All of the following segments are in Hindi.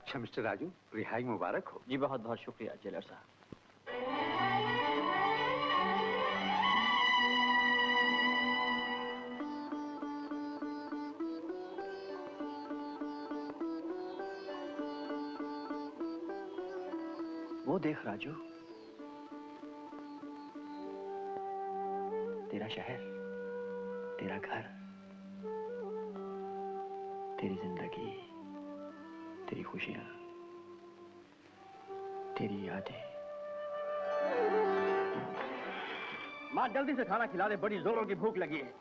अच्छा मिस्टर राजू, रिहाई मुबारक हो। जी बहुत बहुत शुक्रिया जेलर साहब। वो देख राजू, तेरा शहर, तेरा घर, तेरी जिंदगी, तेरी खुशियां, तेरी यादें। माँ जल्दी से खाना खिला दे, बड़ी जोरों की भूख लगी है।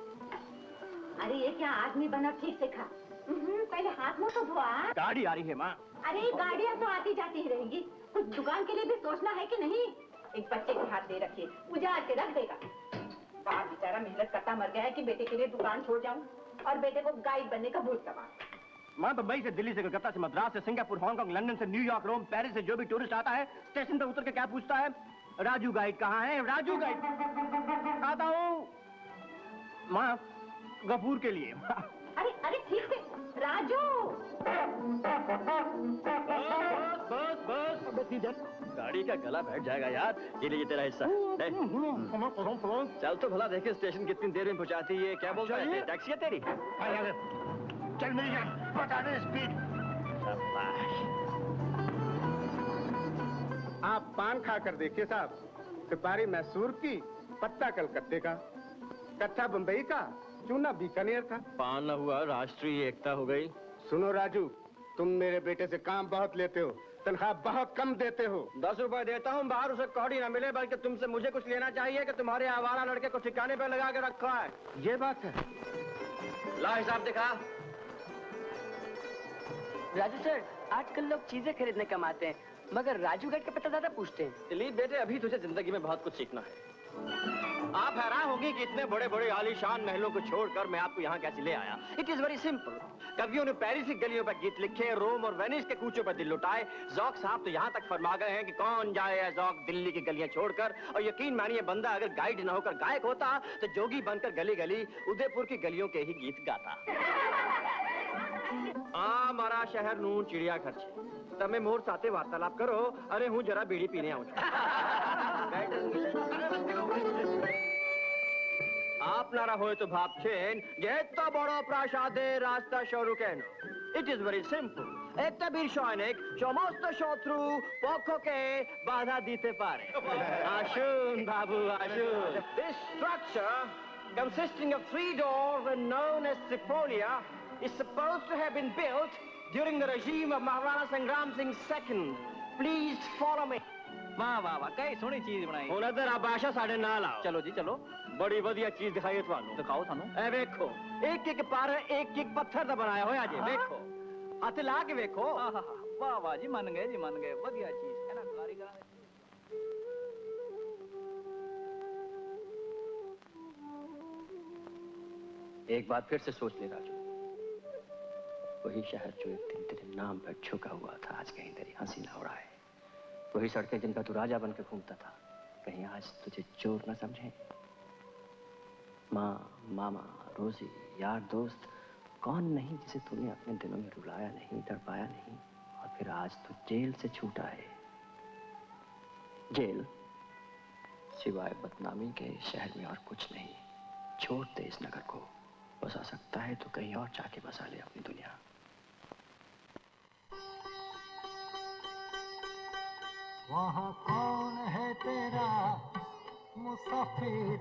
अरे ये क्या आदमी बना, ठीक से खा। पहले हाथ मुंह तो धोआ। गाड़ी आ रही है माँ। अरे गाड़ियाँ तो आती जाती ही रहेंगी, कुछ दुकान के लिए भी सोचना है कि नहीं। एक बच्चे के हाथ दे रखिए, उजाड़ के रख देगा। बाप बेचारा मेहनत करता मर गया है कि बेटे के लिए दुकान छोड़ जाऊं, और बेटे को गाइड बनने का भूत सवार। माँ बम्बई से, दिल्ली से, कलकत्ता से, मद्रास से, सिंगापुर, हांगकांग, लंदन से, न्यूयॉर्क, रोम, पेरिस से जो भी टूरिस्ट आता है स्टेशन पर उतर के क्या पूछता है? राजू गाइड कहाँ है? राजू गाइड। आता हूँ माँ, गफूर के लिए। अरे अरे ठीक है राजू। बस बस बस, गाड़ी का गला बैठ जाएगा यार। ये लीजिए तेरा हिस्सा। चल तो भला देखे स्टेशन कितनी देर में पहुंचाती है। क्या बोलता है? टैक्सी है तेरी? चल मेरी जान, बता दे स्पीड। आप पान खा कर देखिए साहब, सुपारी मैसूर की, पत्ता कलकत्ते का, कच्चा बम्बई का, चूना बीकानेर का। पान न हुआ, राष्ट्रीय एकता हो गई। सुनो राजू, तुम मेरे बेटे से काम बहुत लेते हो, तनख्वाह बहुत कम देते हो। 10 रुपए देता हूँ, बाहर उसे कौड़ी न मिले, बल्कि तुमसे मुझे कुछ लेना चाहिए कि तुम्हारे आवारा लड़के को ठिकाने पे लगा के रखा है। ये बात है। ला हिसाब दिखा। राजू सर, आजकल लोग चीजें खरीदने कम आते हैं, मगर राजू गाइड का पता ज्यादा पूछते हैं। दिलीप बेटे, अभी तुझे जिंदगी में बहुत कुछ सीखना है। आप हैरान होंगे कि इतने बड़े बड़े आलीशान महलों को छोड़कर मैं आपको यहाँ कैसे ले आया। It is very simple. कवियों ने पेरिस की गलियों पर गीत लिखे, रोम और वेनिस के कूचों पर दिल लुटाए। ज़ौक़ साहब तो यहाँ तक फरमा गए हैं कि कौन जाए है ज़ौक़ दिल्ली की गलियां छोड़कर। और यकीन मानिए, बंदा अगर गाइड न होकर गायक होता तो जोगी बनकर गली गली उदयपुर की गलियों के ही गीत गाता। मारा शहर नून चिड़िया घर छे, तमे मोर साथे वार्तालाप करो। अरे हूँ जरा बीड़ी पीने आऊँ। आप नारा होए तो भाप छेन, ये तो बड़ो प्रासादे रास्ता शुरू केनो। It is very simple. एक बीर सैनिक समस्त शत्रु पक्ष के बाधा दीते पारे। आशुन बाबू आशुन। This structure, consisting of 3 doors and known as Tripolia, is supposed to have been built during the regime of Maharana Sangram Singh II. Please follow me. वाह वाह वाह, कई सोहनी चीज बनाई। ਹੁਣ ਇਧਰ ਆ ਬਾਸ਼ਾ ਸਾਡੇ ਨਾਲ ਆਓ। चलो जी चलो, बड़ी ਵਧੀਆ ਚੀਜ਼ ਦਿਖਾਈਏ ਤੁਹਾਨੂੰ। दिखाओ थानू। ਇਹ ਵੇਖੋ, ਇੱਕ ਇੱਕ ਪਰ ਇੱਕ ਇੱਕ ਪੱਥਰ ਦਾ ਬਣਾਇਆ ਹੋਇਆ ਜੇ। ਵੇਖੋ, ਹੱਥ ਲਾ ਕੇ ਵੇਖੋ। वाह वाह जी, मन गए जी, मन गए। बढ़िया चीज है ना, कारीगर। एक बात फिर से सोच ले राजू, वही शहर जो एक दिन तेरे नाम पर झुका हुआ था, आज कहीं तेरी हंसी ना उड़ाए। वही सड़कें जिनका तू राजा बनकर घूमता था, कहीं आज तुझे चोर न समझे। माँ, मामा, रोजी, यार, दोस्त, कौन नहीं जिसे तूने अपने दिनों में रुलाया नहीं, तड़पाया नहीं, और फिर आज तू जेल से छूटा है। जेल सिवाय बदनामी के शहर में और कुछ नहीं। छोड़ दे इस नगर को, बसा सकता है तो कहीं और जाके बसा ले अपनी दुनिया। वहाँ कौन है तेरा मुसाफिर,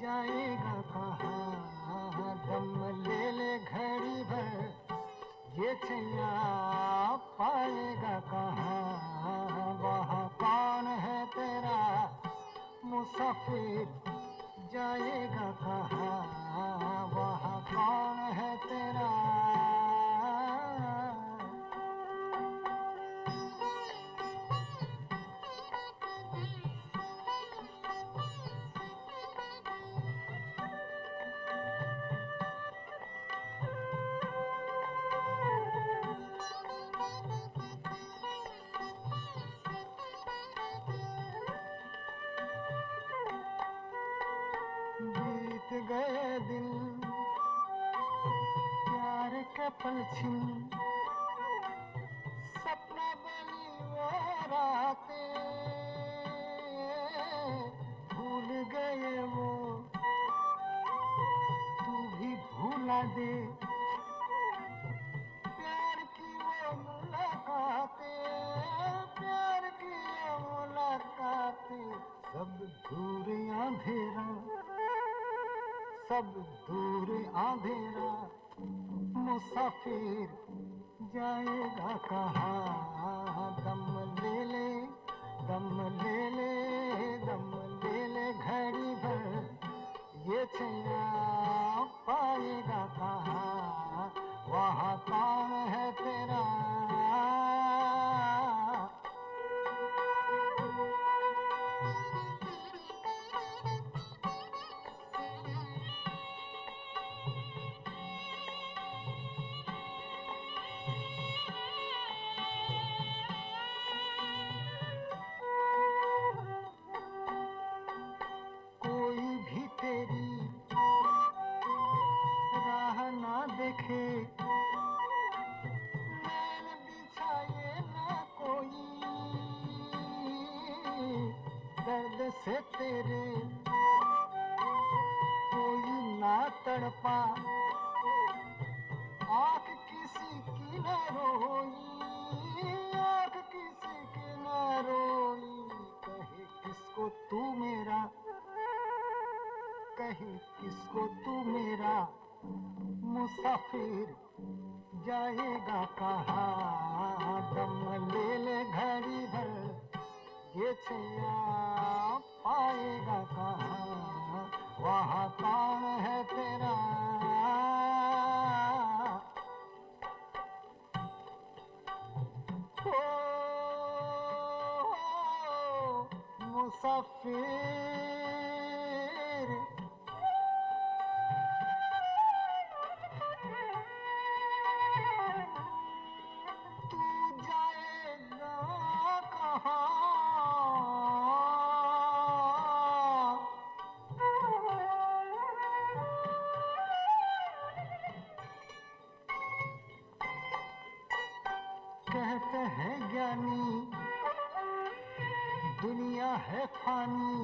जाएगा कहाँ, दम ले ले घड़ी भर, ये छैया पाएगा कहाँ। वहाँ कौन है तेरा मुसाफिर, जाएगा कहाँ, वहाँ कौन है तेरा। गए दिन प्यार के पल छिन, सब रातें भूल गए वो तू भी भूला दे प्यार की वो मुलाकातें प्यार की वो मुलाकातें सब दूर अंधेरा सब दूर अंधेरा मुसाफिर जाएगा कहाँ दम ले ले दम ले ले दम ले ले घड़ी भर ये चैया पाएगा कहाँ वहाँ कौन है तेरा देखे मैल बिछाए ना कोई दर्द से तेरे कोई ना तड़पा आँख किसी की ना रोई आँख किसी की ना रोई कहे किसको तू मेरा कहे किसको तू मेरा मुसाफिर जाएगा कहाँ दम ले ले घड़ी भर ये छैया पाएगा कहाँ वहाँ कौन है तेरा ओ मुसाफिर कहते हैं ज्ञानी दुनिया है फानी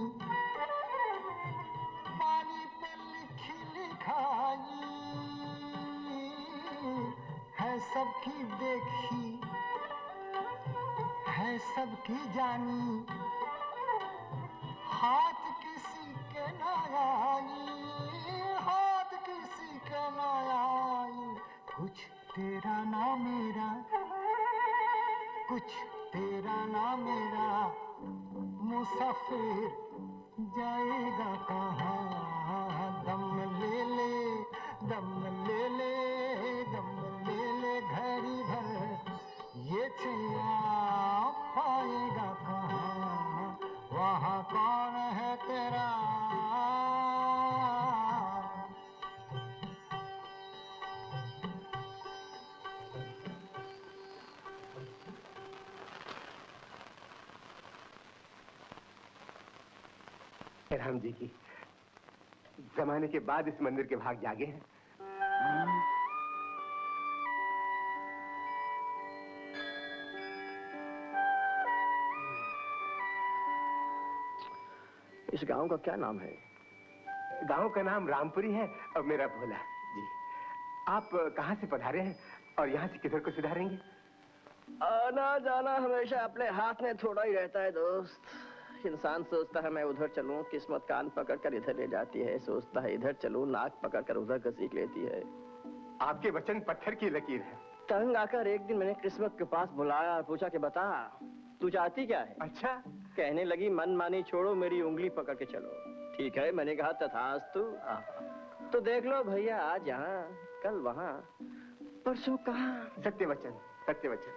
पानी पे लिखी लिखाई है सबकी देखी है सबकी जानी हाथ किसी के ना आई हाथ किसी के ना आई कुछ तेरा ना मेरा कुछ तेरा ना मेरा मुसाफिर जाएगा कहाँ दम ले ले दम ले ले दम ले ले घड़ी भर ये छैया पाएगा कहाँ वहाँ कौन है तेरा राम जी की जमाने के बाद इस मंदिर के भाग जागे हैं। इस गांव का क्या नाम है? गांव का नाम रामपुरी है और मेरा भोला जी। आप कहाँ से पधारे हैं और यहाँ से किधर को सुधारेंगे? आना जाना हमेशा अपने हाथ में थोड़ा ही रहता है दोस्त। इंसान सोचता है मैं उधर चलूं, किस्मत कान पकड़कर इधर ले जाती है। सोचता है इधर चलूं, नाक पकड़कर उधर घसीट लेती है। आपके वचन पत्थर की लकीर है। तंग आकर एक दिन मैंने किस्मत के पास बुलाया और पूछा कि बता तू चाहती क्या है? अच्छा। कहने लगी मन मानी छोड़ो, मेरी उंगली पकड़ के चलो। ठीक है, मैंने कहा तथास्तु। तो देख लो भैया, आज यहाँ कल वहाँ परसों कहाँ। सत्य वचन, सत्य वचन।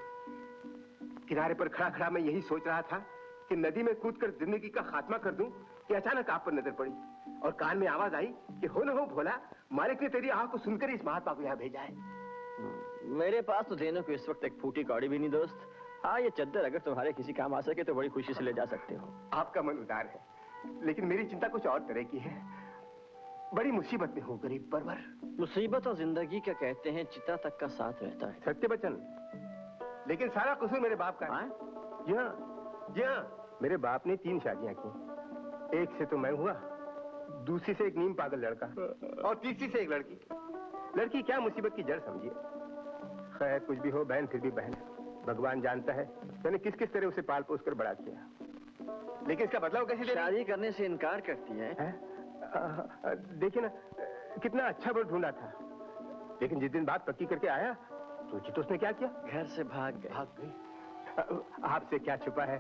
किनारे पर खड़ा खड़ा मैं यही सोच रहा था कि नदी में कूदकर जिंदगी का खात्मा कर दूं कि अचानक आप पर नजर पड़ी और कान में आवाज आई कि हो न हो भोला, मालिक ने तेरी आह को सुनकर इस महात्मा को यहाँ भेजा है। मेरे पास तो देने को इस वक्त एक फूटी कौड़ी भी नहीं दोस्त। हाँ, ये चद्दर अगर तुम्हारे किसी काम आ सके तो बड़ी खुशी से ले जा सकते हो। आपका मन उदार है, लेकिन मेरी चिंता कुछ और तरह की है। बड़ी मुसीबत में हूँ, गरीब परवर। मुसीबत और जिंदगी क्या कहते हैं, चिता तक का साथ रहता है। सत्य वचन, लेकिन सारा कसूर मेरे बाप का है। जी हाँ, जी हाँ, मेरे बाप ने 3 शादियां की। एक से तो मैं हुआ, दूसरी से एक नीम पागल लड़का और तीसरी से एक लड़की। लड़की क्या मुसीबत की जड़ समझिए। खैर कुछ भी हो, बहन फिर भी बहन है। भगवान जानता है मैंने किस किस तरह उसे पाल पोस कर बड़ा किया, लेकिन इसका बदलाव कैसे दे रही है? शादी करने से इनकार करती है। देखिए ना, कितना अच्छा वर्ड ढूंढा था, लेकिन जिस दिन बात पक्की करके आया तो उसने क्या किया? घर से भाग गई। भाग गई। आपसे क्या छुपा है,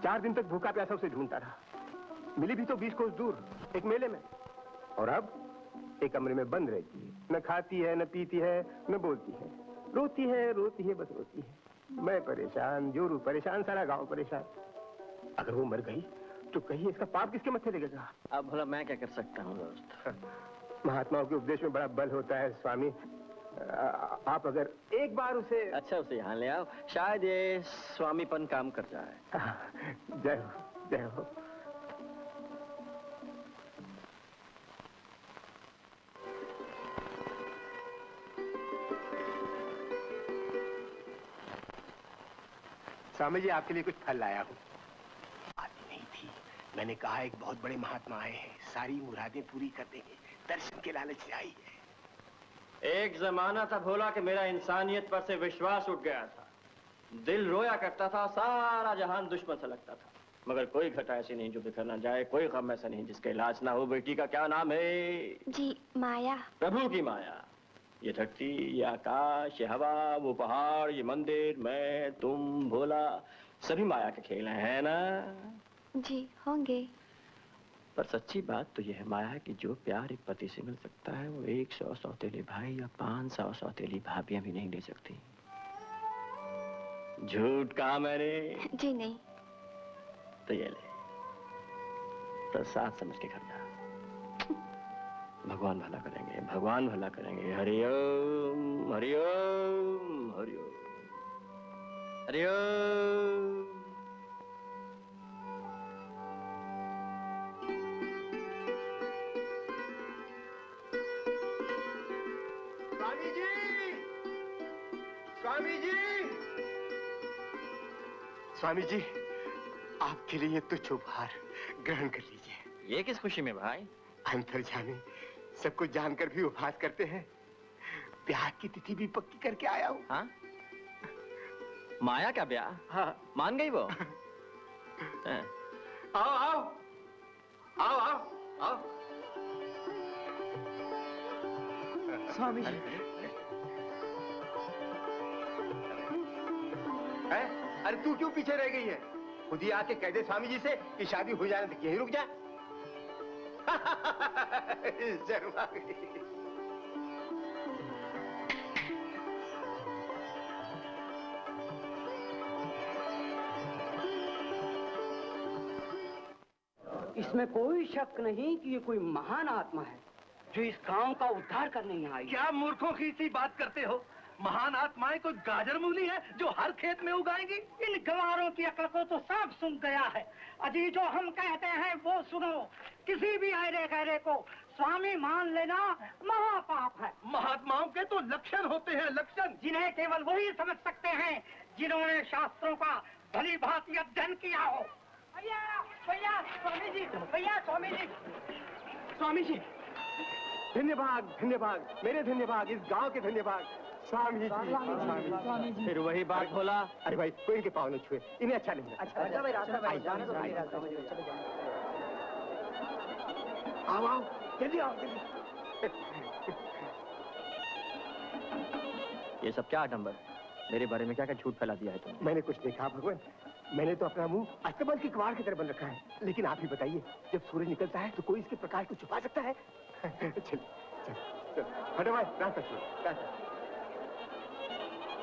4 दिन तक भूखा प्यासा उसे ढूंढता रहा। मिली भी तो 20 कोस दूर, एक मेले में। और अब एक कमरे में बंद रहती है, न खाती है, न पीती है, न बोलती है, रोती है, बस रोती है। मैं परेशान, जोरू परेशान, सारा गांव परेशान। अगर वो मर गई तो कहीं इसका पाप किसके मत्थे लगेगा? अब भला मैं क्या कर सकता हूँ दोस्त? महात्माओं के उपदेश में बड़ा बल होता है स्वामी। आप अगर एक बार उसे... अच्छा, उसे यहाँ ले आओ, शायद ये स्वामीपन काम कर जाए। जय हो, जय हो। स्वामी जी, आपके लिए कुछ फल लाया हूँ। आती नहीं थी, मैंने कहा एक बहुत बड़े महात्मा आए हैं, सारी मुरादें पूरी कर देंगे, दर्शन के लालच से आई है। एक जमाना था भोला कि मेरा इंसानियत पर से विश्वास उठ गया था। दिल रोया करता था, सारा जहान दुश्मन सा लगता था। मगर कोई घटा ऐसी नहीं जो बिखर ना जाए, कोई गम ऐसा नहीं जिसका इलाज ना हो। बेटी का क्या नाम है? जी, माया। प्रभु की माया। ये धरती, ये आकाश, ये हवा, वो पहाड़, ये मंदिर, मैं, तुम, भोला, सभी माया के खेल हैं ना? जी होंगे। पर सच्ची बात तो यह है माया कि जो प्यार एक पति से मिल सकता है वो 100 सौतेले भाई या 500 सौतेली भाभियां भी नहीं ले सकती। झूठ कहा मैंने? जी नहीं। तो ये ले, प्रसाद समझ के घर जा। भगवान भला करेंगे, भगवान भला करेंगे। हरिओम हरिओम हरिओम हरिओम। स्वामी जी, स्वामी जी, स्वामी जी, आपके लिए तुच्छ उपहार ग्रहण कर लीजिए। ये किस खुशी में भाई? अंतर्जामी सब कुछ जानकर भी उपहास करते हैं। ब्याह की तिथि भी पक्की करके आया हूँ। हाँ? माया का ब्याह? हाँ। मान गई वो? हाँ। आओ आओ आओ आओ आओ। स्वामी जी। अरे तू क्यों पीछे रह गई है? खुद ही आके कह दे स्वामी जी से कि शादी हो जाने तक यहीं रुक जा। शर्मा गई। इसमें कोई शक नहीं कि ये कोई महान आत्मा है जो इस गांव का उद्धार करने यहाँ आई। क्या मूर्खों की सी बात करते हो? महान आत्माएं कोई गाजर मूली है जो हर खेत में उगाएंगी? इन गंवारों की अकल को तो सब सुन गया है। अजी जो हम कहते हैं वो सुनो। किसी भी अरे गहरे को स्वामी मान लेना महापाप है। महात्माओं के तो लक्षण होते हैं, लक्षण। जिन्हें केवल वही समझ सकते हैं जिन्होंने शास्त्रों का भली भांति अध्ययन किया हो। भैया भैया स्वामी जी, भैया स्वामी जी। स्वामी जी, धन्यवाद धन्यवाद, मेरे धन्यवाद, इस गांव के धन्यवाद। स्वामी जी, स्वामी जी। फिर वही बात भोला। अरे भाई, कोई इनके पाँव न छुए, इन्हें अच्छा नहीं लगता। अच्छा भाई, रास्ता भाई, जाने दो भाई, रास्ता भाई, चलो जाओ। आओ आओ, जल्दी आओ जल्दी। ये सब क्या आडंबर? मेरे बारे में क्या क्या झूठ फैला दिया है तुमने? मैंने कुछ नहीं कहा भगवान, मैंने तो अपना मुंह अस्तबल की कबाड़ की तरह बंद रखा है। लेकिन आप ही बताइए, जब सूरज निकलता है तो कोई इसके प्रकाश को छुपा सकता है? चल चल चल, हटो भाई, रास्ता छोड़ो, रास्ता।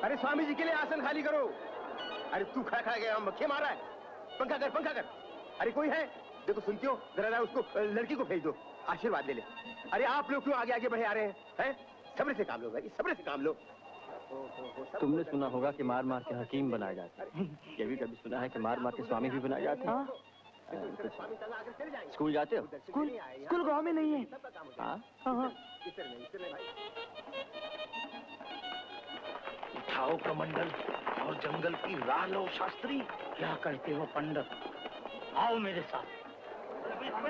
अरे स्वामी जी के लिए आसन खाली करो। अरे तू खड़ा खड़ा गया, मक्खी मारा है। पंखा कर, पंखा कर। अरे कोई है? देखो सुनती हो, जरा उसको लड़की को भेज दो, आशीर्वाद ले ले। अरे आप लोग क्यों आगे आगे बढ़े आ रहे हैं? सब्र से काम लो भाई, सब्र से काम लो। तुमने सुना होगा कि मार मार के हकीम बनाए जाते हैं। ये भी कभी सुना है कि मार मार के स्वामी भी बनाए जाते हैं? स्कूल जाते हो? स्कूल गांव में नहीं है। हाँ? उठाओ कमंडल और जंगल की राह लो शास्त्री। क्या कहते हो पंडित? आओ मेरे साथ।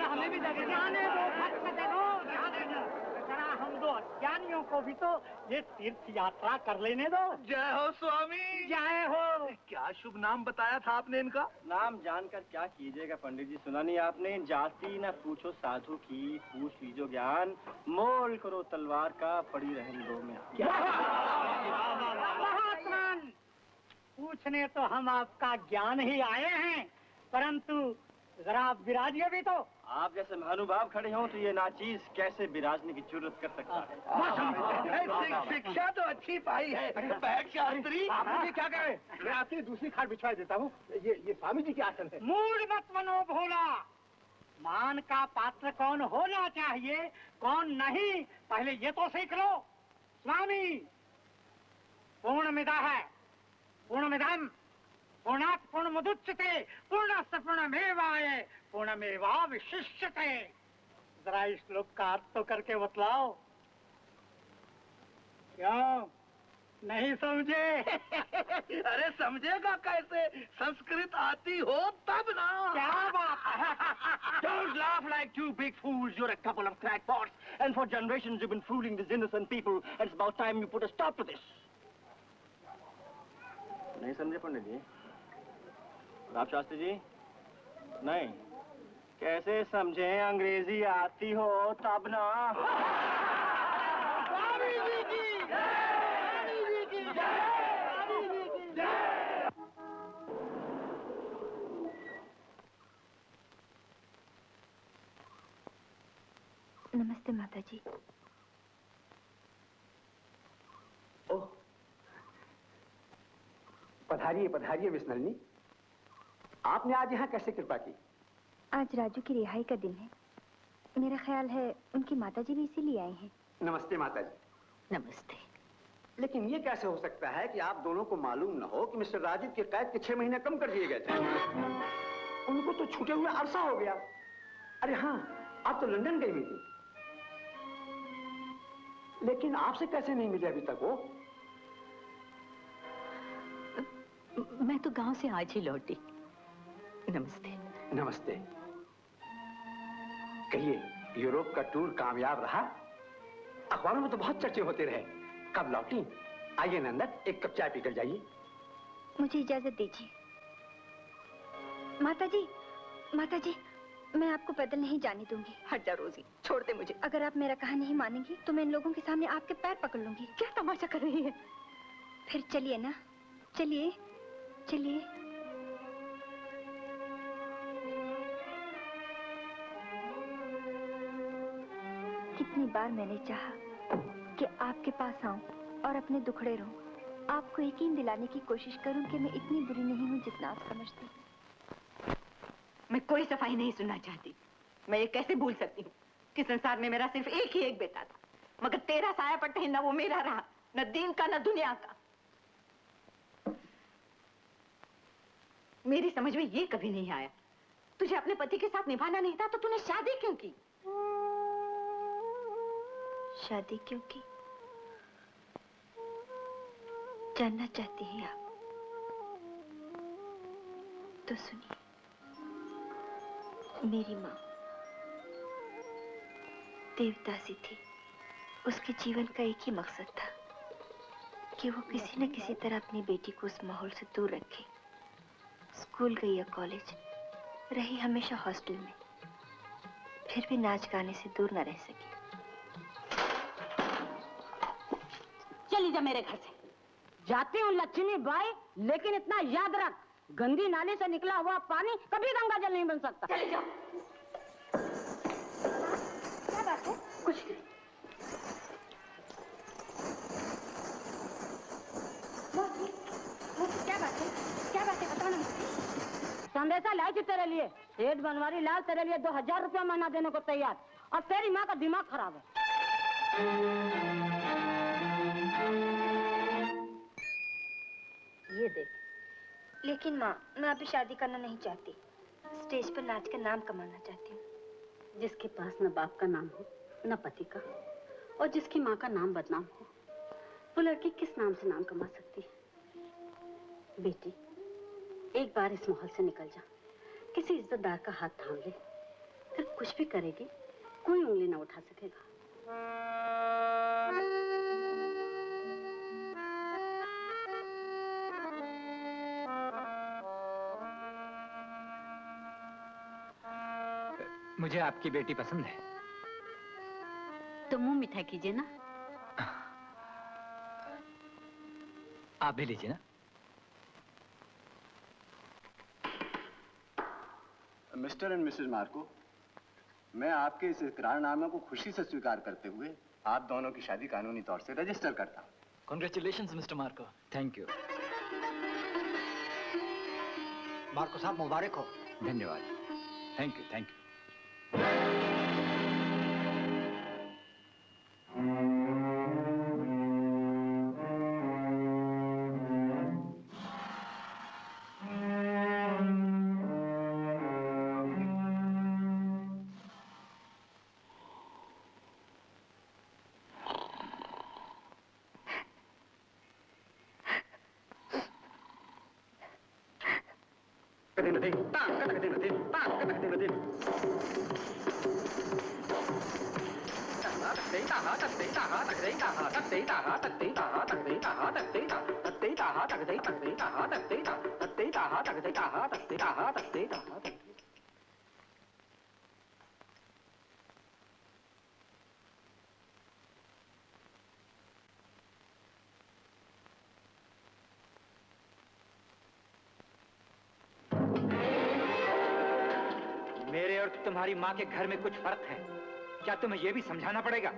हमें भी जाने दो, जाने दो। जरा हम दो अज्ञानियों को भी तो ये तीर्थ यात्रा कर लेने दो। जय हो स्वामी। जय हो। क्या शुभ नाम बताया था आपने इनका? नाम जानकर क्या कीजिएगा पंडित जी, सुना नहीं आपने? जाति न पूछो साधु की, पूछ लीजो ज्ञान, मोल करो तलवार का, पड़ी रहन दो में। महात्मान, पूछने तो हम आपका ज्ञान ही आए हैं, परंतु जरा आप विराजिए भी तो। आप जैसे महानुभाव खड़े हों तो ये नाचीज कैसे विराजने की जरूरत कर सकता है? शिक्षा तो अच्छी पाई है। बैठ शास्त्री। आप मुझे क्या करें? मैं आपकी दूसरी खाट बिछवा देता हूँ। ये स्वामी जी की आसन है। मूड मत बनो भोला। मान का पात्र कौन होना चाहिए, कौन नहीं, पहले ये तो सीख लो। स्वामी पूर्णमिदा है, पूर्णमिदम् पूर्णात् पूर्णमुदच्यते, पूर्णस्य पूर्णमेवाय पूर्णमेवावशिष्यते। जरा इस श्लोक का अर्थ तो करके बतलाओ। क्यों नहीं समझे? अरे समझेगा कैसे? संस्कृत आती हो तब ना। क्या बात है? Don't laugh like two big fools. You're a couple of crackpots, and for generations you've been fooling these innocent people. And it's about time you put a stop to this. नहीं समझे पंडित जी? राम शास्त्री जी? नहीं। कैसे समझे? अंग्रेजी आती हो तब ना। स्वामी जी की जय! स्वामी जी की जय! स्वामी जी की जय! नमस्ते माता जी। ओह, पधारिए पधारिए मिस नलिनी। आपने आज यहाँ कैसे कृपा की? आज राजू की रिहाई का दिन है। मेरा ख्याल है उनकी माता जी भी इसीलिए आई हैं। नमस्ते माता जी। नमस्ते। लेकिन ये कैसे हो सकता है कि आप दोनों को मालूम न हो कि मिस्टर राजू की कैद के 6 महीने कम कर दिए गए थे? उनको तो छूटे हुए अरसा हो गया। अरे हाँ, आप तो लंदन गई हुई थी, लेकिन आपसे कैसे नहीं मिले अभी तक वो? मैं तो गांव से आज ही लौटी। नमस्ते। नमस्ते। कहिए, यूरोप का टूर कामयाब रहा? अखबारों में तो बहुत चर्चे होते रहे। कब लौटी? आइए नंदन, एक कप चाय पीकर जाइए। मुझे इजाजत दीजिए। माता जी, मैं आपको पैदल नहीं जाने दूंगी। हट जा रोजी, छोड़ दे मुझे। अगर आप मेरा कहा नहीं मानेंगी तो मैं इन लोगों के सामने आपके पैर पकड़ लूंगी। क्या तमाशा कर रही है? फिर चलिए ना, चलिए चलिए। कितनी बार मैंने चाहा कि आपके पास आऊं और अपने दुखड़े रहूं, आपको यकीन दिलाने की कोशिश करूं कि मैं इतनी बुरी नहीं हूं जितना आप समझते हैं। मैं कोई सफाई नहीं सुनना चाहती। मैं ये कैसे भूल सकती हूँ कि संसार में मेरा सिर्फ एक ही एक बेटा था, मगर तेरा साया पट्टे न वो मेरा रहा, न दीन का न दुनिया का। मेरी समझ में ये कभी नहीं आया, तुझे अपने पति के साथ निभाना नहीं था तो तूने शादी क्यों की? शादी क्यों की? जानना चाहती हैं आप? तो सुनिए। मेरी माँ देवदासी थी। उसके जीवन का एक ही मकसद था कि वो किसी न किसी तरह अपनी बेटी को उस माहौल से दूर रखे। स्कूल गई या कॉलेज, रही हमेशा हॉस्टल में, फिर भी नाच गाने से दूर न रह सकी। चली जा मेरे घर से। जाती हूँ लक्ष्मी बाई, लेकिन इतना याद रख, गंदी नाली से निकला हुआ पानी कभी गंगा जल नहीं बन सकता। चले जाओ। क्या बात है? कुछ नहीं। क्या बात है? क्या बात है? बताओ ना। संदेशा लाई थी तेरे लिए। सेठ बनवारी लाल तेरे लिए 2000 रुपया महीना देने को तैयार, और तेरी माँ का दिमाग खराब है। ये देख। लेकिन माँ, मैं अभी शादी करना नहीं चाहती। स्टेज पर नाच कर नाम कमाना चाहती हूँ। जिसके पास न बाप का नाम हो, न पति का, और जिसकी माँ का नाम बदनाम हो, वो लड़की किस नाम से नाम कमा सकती है? बेटी, एक बार इस महल से निकल जा, किसी इज्जतदार का हाथ थाम ले, फिर कुछ भी करेगी कोई उंगली ना उठा सकेगा। मुझे आपकी बेटी पसंद है। तो मुंह मीठा कीजिए ना। आप भी लीजिए ना। मिस्टर एंड मिसेस मार्को, मैं आपके इस इकरारनामे को खुशी से स्वीकार करते हुए आप दोनों की शादी कानूनी तौर से रजिस्टर करता हूँ। Congratulations mister Marco. Thank you. Marco साहब मुबारक हो। धन्यवाद। Thank you, thank you. मेरे और तुम्हारी माँ के घर में कुछ फर्क है, क्या तुम्हें यह भी समझाना पड़ेगा?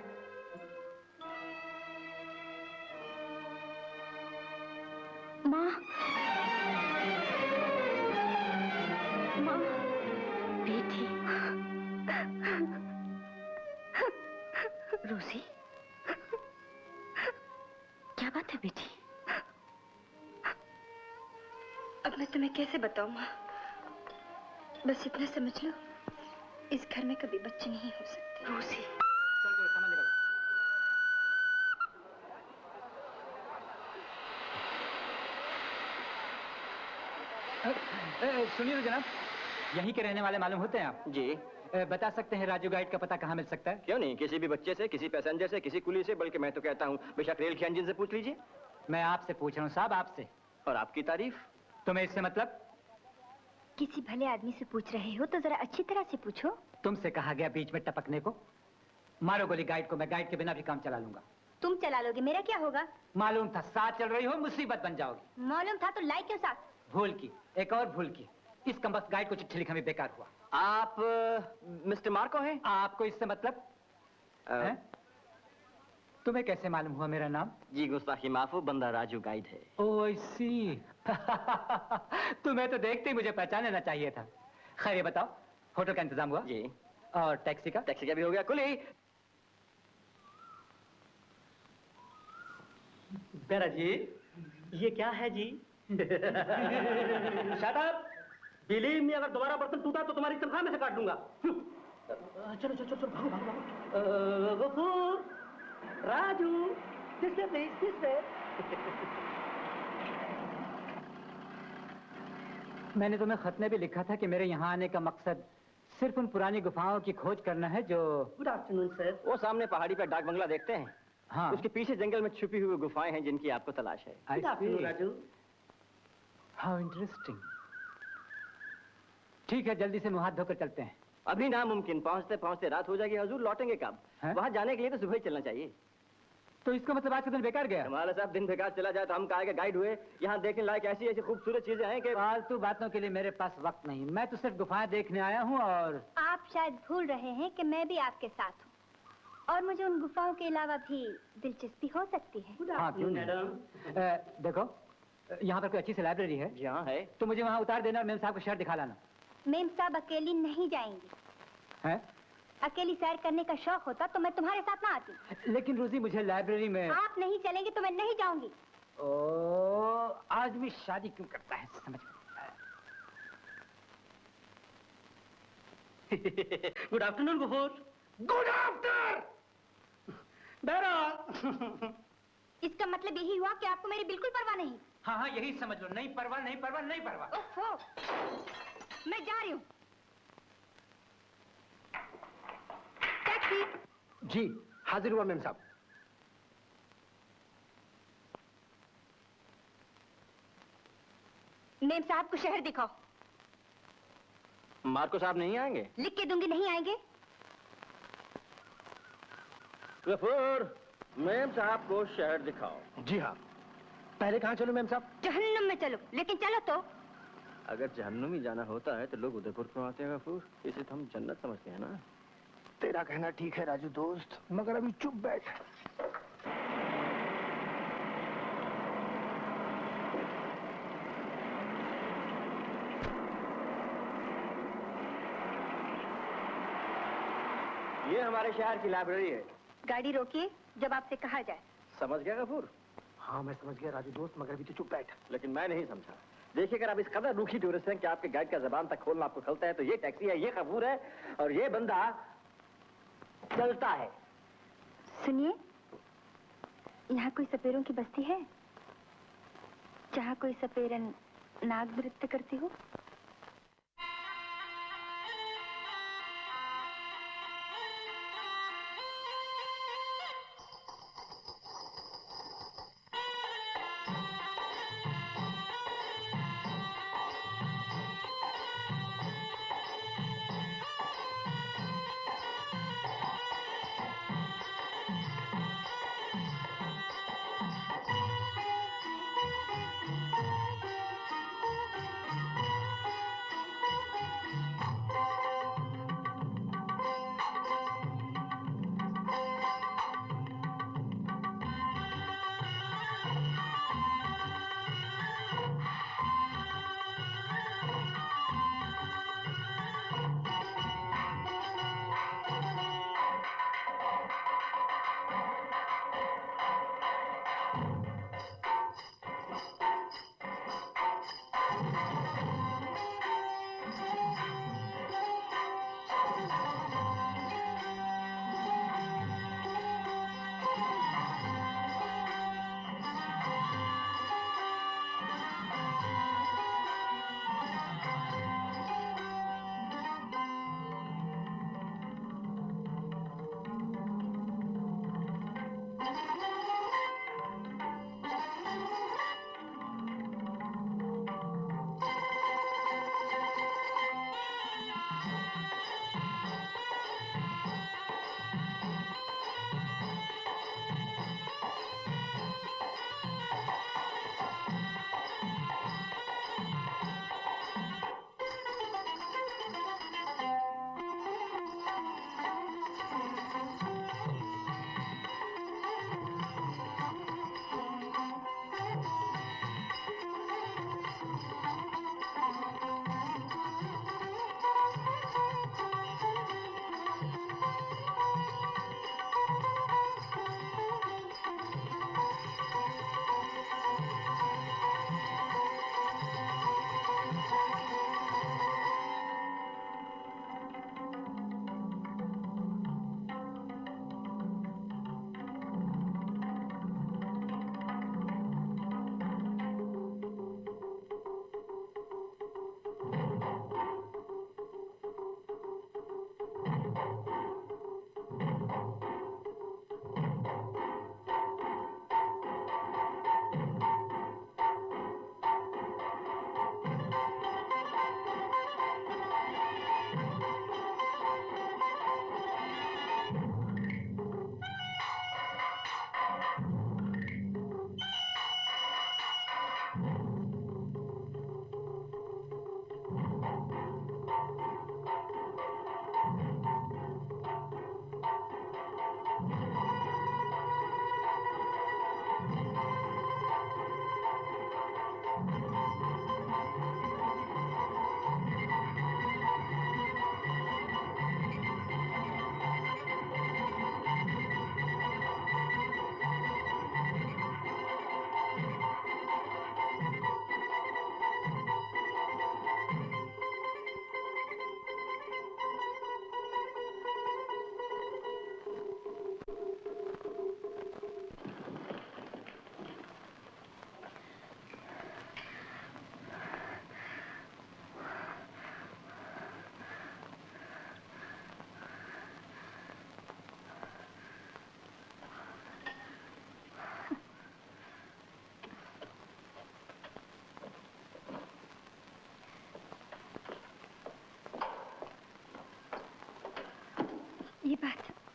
माँ, माँ, बेटी, रोजी, क्या बात है बेटी? अब मैं तुम्हें कैसे बताऊं माँ? बस इतना समझ लो, इस घर में कभी बच्चे नहीं हो सकते। रोजी, चल कोई सामान निकाल। सुनिए तो जनाब, यहीं के रहने वाले मालूम होते हैं आप? जी। बता सकते हैं राजू गाइड का पता कहाँ मिल सकता है? क्यों नहीं, किसी भी बच्चे से, किसी पैसेंजर से, किसी कुली से, बल्कि मैं तो कहता हूँ बेशक रेल के इंजन से पूछ लीजिए। मैं आपसे पूछ रहा हूँ साहब, आपसे। और आपकी तारीफ? तुम्हें इससे मतलब? किसी भले आदमी से पूछ रहे हो तो जरा अच्छी तरह से पूछो। तुमसे कहा गया बीच में टपकने को। मारो गोली गाइड को, मैं गाइड के बिना भी काम चला लूंगा। तुम चला लोगे, मेरा क्या होगा? मालूम था, साथ चल रही हो मुसीबत बन जाओगी। मालूम था तो लाई क्यों साथ? भूल की, एक और भूल की। इस कमबख्त गाइड को चिट्ठी लिखा में बेकार हुआ। आप मिस्टर मार्को हैं? आपको इससे मतलब है? तुम्हें कैसे मालूम हुआ मेरा नाम? जी गुस्ताखी माफ, बंदा राजू गाइड है। ओह आई सी। तुम्हें तो देखते ही मुझे पहचान लेना चाहिए था। खैर ये बताओ, होटल का इंतजाम हुआ? जी। और टैक्सी का? टैक्सी का भी हो गया। कुली बेरा जी, ये क्या है जी? Shut up! बिलीव मी, अगर दोबारा बर्तन टूटा तो तुम्हारी तनख्वाह में से काट दूंगा। चलो चलो चलो, भागो भागो भागो। Gafoor, Raju, this way please, this way. मैंने तुम्हें खत में भी लिखा था कि मेरे यहाँ आने का मकसद सिर्फ उन पुरानी गुफाओं की खोज करना है जो... गुड आफ्टरनून सर। वो सामने पहाड़ी पर डाक बंगला देखते हैं? हाँ। उसके पीछे जंगल में छुपी हुई गुफाएं हैं जिनकी आपको तलाश है। Good afternoon Raju. How interesting. ठीक है, जल्दी से मुंह हाथ धोकर चलते हैं। अभी नामुमकिन, पहुंचते पहुंचते रात हो जाएगी। हुजूर लौटेंगे कब? वहां जाने के लिए तो सुबह ही चलना चाहिए। तो इसका मतलब आज का दिन बेकार गया? हमारा साहब दिन बेकार चला जाए तो हम कहा गाइड हुए। यहाँ देखने लायक ऐसी ऐसी खूबसूरत चीजें हैं कि... फालतू बातों के लिए मेरे पास वक्त नहीं। मैं तो सिर्फ गुफाएं देखने आया हूँ। और आप शायद भूल रहे हैं कि मैं भी आपके साथ हूँ और मुझे उन गुफाओं के अलावा भी दिलचस्पी हो सकती है। हाँ, क्यों नहीं? देखो, यहाँ पर कोई अच्छी सी लाइब्रेरी है? जी हाँ है। तो मुझे वहाँ उतार देना और मेम साहब को शर्ट दिखा लाना। मेम साहब अकेली नहीं जाएंगी। है? अकेली सैर करने का शौक होता तो मैं तुम्हारे साथ ना आती। लेकिन रोजी, मुझे लाइब्रेरी में... आप नहीं चलेंगे तो मैं नहीं जाऊंगी। ओ, आदमी शादी क्यों करता है, समझ में? Good afternoon Gafoor. Good after. Bearer. इसका मतलब यही हुआ कि आपको मेरी बिल्कुल परवाह नहीं। हाँ हाँ, यही समझ लो, नहीं परवाह, नहीं परवाह, नहीं परवाह। ओहो, मैं जा रही हूँ। टैक्सी। जी हाजिर हुआ मेम साहब। मेम साहब को शहर दिखाओ। मार्को साहब नहीं आएंगे? लिख के दूंगी, नहीं आएंगे। गफूर, मेम साहब को शहर दिखाओ। जी हाँ। पहले कहाँ चलो मेम साहब? जहन्नुम में चलो, लेकिन चलो तो। अगर जहन्नुम ही जाना होता है तो लोग उदयपुर क्यों आते हैं गफूर? इसे तो हम जन्नत समझते हैं ना। तेरा कहना ठीक है राजू दोस्त, मगर अभी चुप बैठ। ये हमारे शहर की लाइब्रेरी है। गाड़ी रोकिए जब आपसे कहा जाए। समझ गया गफूर? हाँ मैं समझ गया राजू दोस्त, मगर अभी तो चुप बैठ। लेकिन मैं नहीं समझा। देखिए, अगर आप इस कदर रूखी टूरिस्ट हैं कि आपके गाइड का जबान तक खोलना आपको खलता है, तो ये टैक्सी है, ये गफूर है, और ये बंदा चलता है। सुनिए, यहाँ कोई सपेरों की बस्ती है जहाँ कोई सपेरन नाग नृत्य करती हो?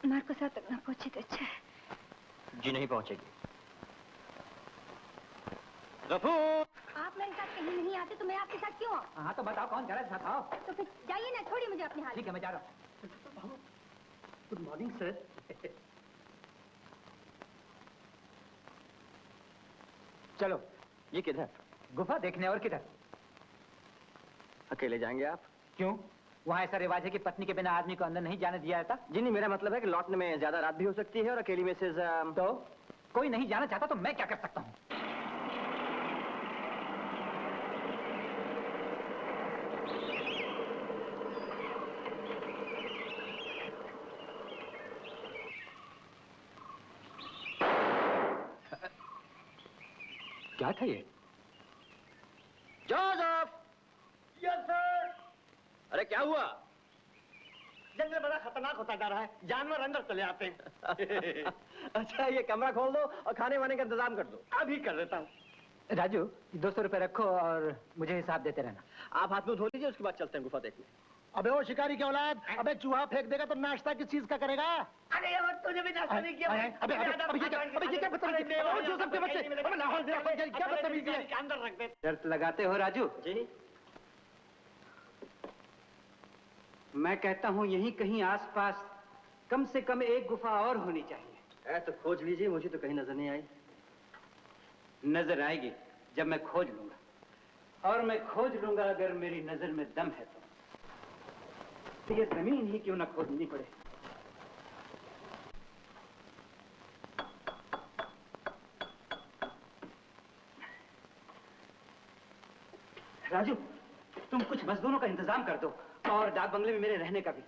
मार्को साहब तक ना पहुंचे तो अच्छा है। जी नहीं पहुंचेगी। गफूर! आप मेरे साथ कहीं नहीं आते तो मैं आपके साथ क्यों आऊं? हाँ तो बताओ कौन जा रहा है साथ? आओ। तो फिर जाइए ना, छोड़िए मुझे अपने हाल। ठीक है मैं जा रहा हूँ। Good morning sir. चलो ये किधर? गुफा देखने। और किधर? अकेले जाएंगे आप? क्यों? वहाँ ऐसा रिवाज है कि पत्नी के बिना आदमी को अंदर नहीं जाने दिया जाता। जी नहीं, मेरा मतलब है कि लौटने में ज्यादा रात भी हो सकती है और अकेली मिसेज तो कोई नहीं जाना चाहता तो मैं क्या कर सकता हूँ? क्या था ये? जोसेफ! Yes sir. अरे क्या हुआ? जंगल बड़ा खतरनाक होता जा रहा है, जानवर अंदर चले आते हैं। अच्छा, ये कमरा खोल दो और खाने वाने का इंतजाम कर दो। अभी कर देता हूँ। राजू 200 रुपए रखो और मुझे हिसाब देते रहना। आप हाथ में धो लीजिए, उसके बाद चलते हैं गुफा देखने। अबे वो शिकारी की औलाद, अबे चूहा फेंक देगा तो नाश्ता किस चीज का करेगा? अरे और तुझे भी नाश्ता नहीं किया। अबे ये क्या बदतमीजी है? ओ जोसेफ के बच्चे, अबे लाहौल दे, क्या बदतमीजी है? अंदर रख दे। शर्त लगाते हो राजू? जी। मैं कहता हूँ यहीं कहीं आसपास कम से कम एक गुफा और होनी चाहिए। तो खोज लीजिए, मुझे तो कहीं नजर नहीं आई। नजर आएगी जब मैं खोज लूंगा, और मैं खोज लूंगा अगर मेरी नजर में दम है तो ये जमीन ही क्यों ना खोदनी पड़े। राजू तुम कुछ मजदूरों का इंतजाम कर दो और डाक बंगले में मेरे रहने का भी।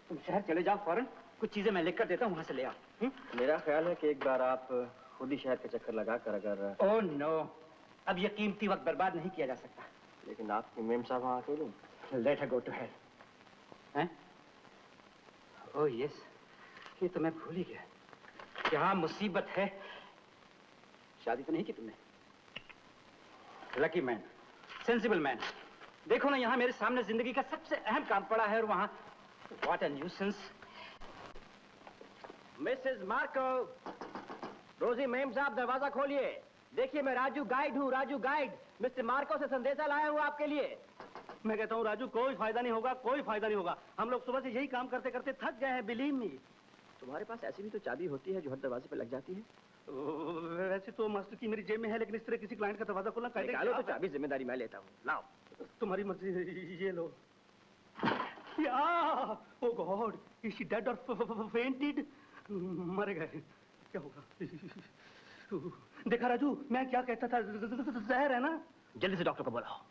तुम शहर चले जाओ फौरन, कुछ चीजें मैं लिख कर देता हूँ, वहां से ले आओ। मेरा ख्याल है कि एक बार आप खुद ही शहर का चक्कर लगाकर अगर... ओह नो, अब ये कीमती वक्त बर्बाद नहीं किया जा सकता। लेकिन आपकी मेम साहब वहाँ अकेले। Let her go to hell. हैं? ओह यस, ये तो मैं भूल ही गया। क्या मुसीबत है। शादी तो नहीं की तुमने? Lucky man, sensible man. देखो ना, यहाँ मेरे सामने जिंदगी का सबसे अहम काम पड़ा है और वहाँ what a nuisance. Mrs Marco, रोजी मेम साहब दरवाजा खोलिए। देखिए मैं राजू गाइड हूँ, राजू गाइड। मिस्टर मार्को से संदेशा लाया हूँ आपके लिए। मैं कहता हूँ राजू, कोई फायदा नहीं होगा, कोई फायदा नहीं होगा। हम लोग सुबह से यही काम करते करते थक गए हैं, बिलीव मी। तुम्हारे पास ऐसी भी तो चाबी होती है जो हर दरवाजे पे लग जाती है। वैसे तो मास्टर की मेरी जेब में है, लेकिन इस तरह किसी क्लाइंट का दरवाजा खोलना कैसे? निकालो तो चाबी, जिम्मेदारी मैं लेता हूँ। लाओ। तुम्हारी मर्जी, ये लो। ओ गॉड, इज शी डेड और फेंटेड? मर गए। क्या होगा? देखा राजू, मैं क्या कहता था, जहर है ना। जल्दी से डॉक्टर को बुलाओ।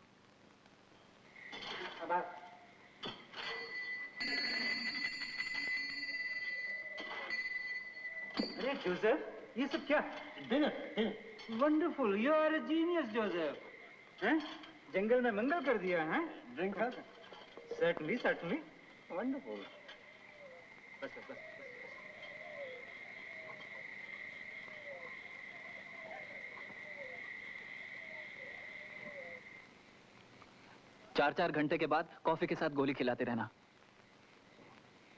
अरे जोसेफ, ये सब क्या? Wonderful, you are a genius Joseph. हैं? जंगल में मंगल कर दिया है? Drink certainly certainly, wonderful. बस बस बस। 4-4 घंटे के बाद कॉफी के साथ गोली खिलाते रहना,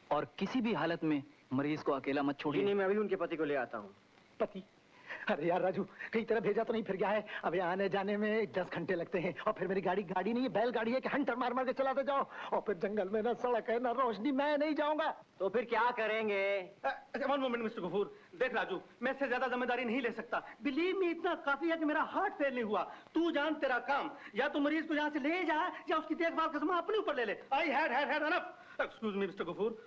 और किसी भी हालत में मरीज को अकेला मत छोड़िए। नहीं, मैं अभी उनके पति को ले आता हूँ। पति? अरे यार राजू, कहीं तरह भेजा तो नहीं फिर गया है? अबे आने जाने में 10 घंटे लगते हैं, और फिर मेरी गाड़ी नहीं है, बैलगाड़ी है कि हंटर मार मार के चलाते जाओ, और फिर जंगल में ना सड़क है ना रोशनी, मैं नहीं जाऊंगा। तो फिर क्या करेंगे? वन मोमेंट मिस्टर गफूर, देख राजू, मैं इससे ज्यादा जिम्मेदारी नहीं ले सकता। बिलीव मी, इतना काफी है कि मेरा हार्ट फेल नहीं हुआ। तू जान तेरा काम, या तो मरीज को यहाँ से ले जा या उसकी देखभाल का जिम्मा अपने ऊपर ले ले। I had enough. Excuse me mister Gafoor.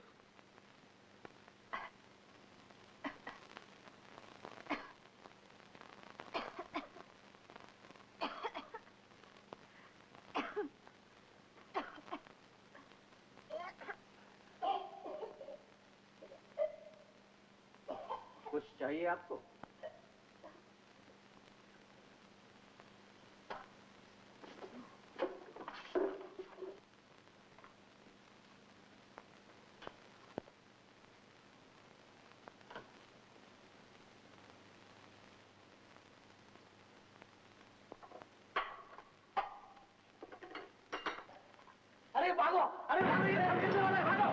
कुछ चाहिए आपको? अरे भागो, अरे भागो, ये सब किसने वाला है, भागो।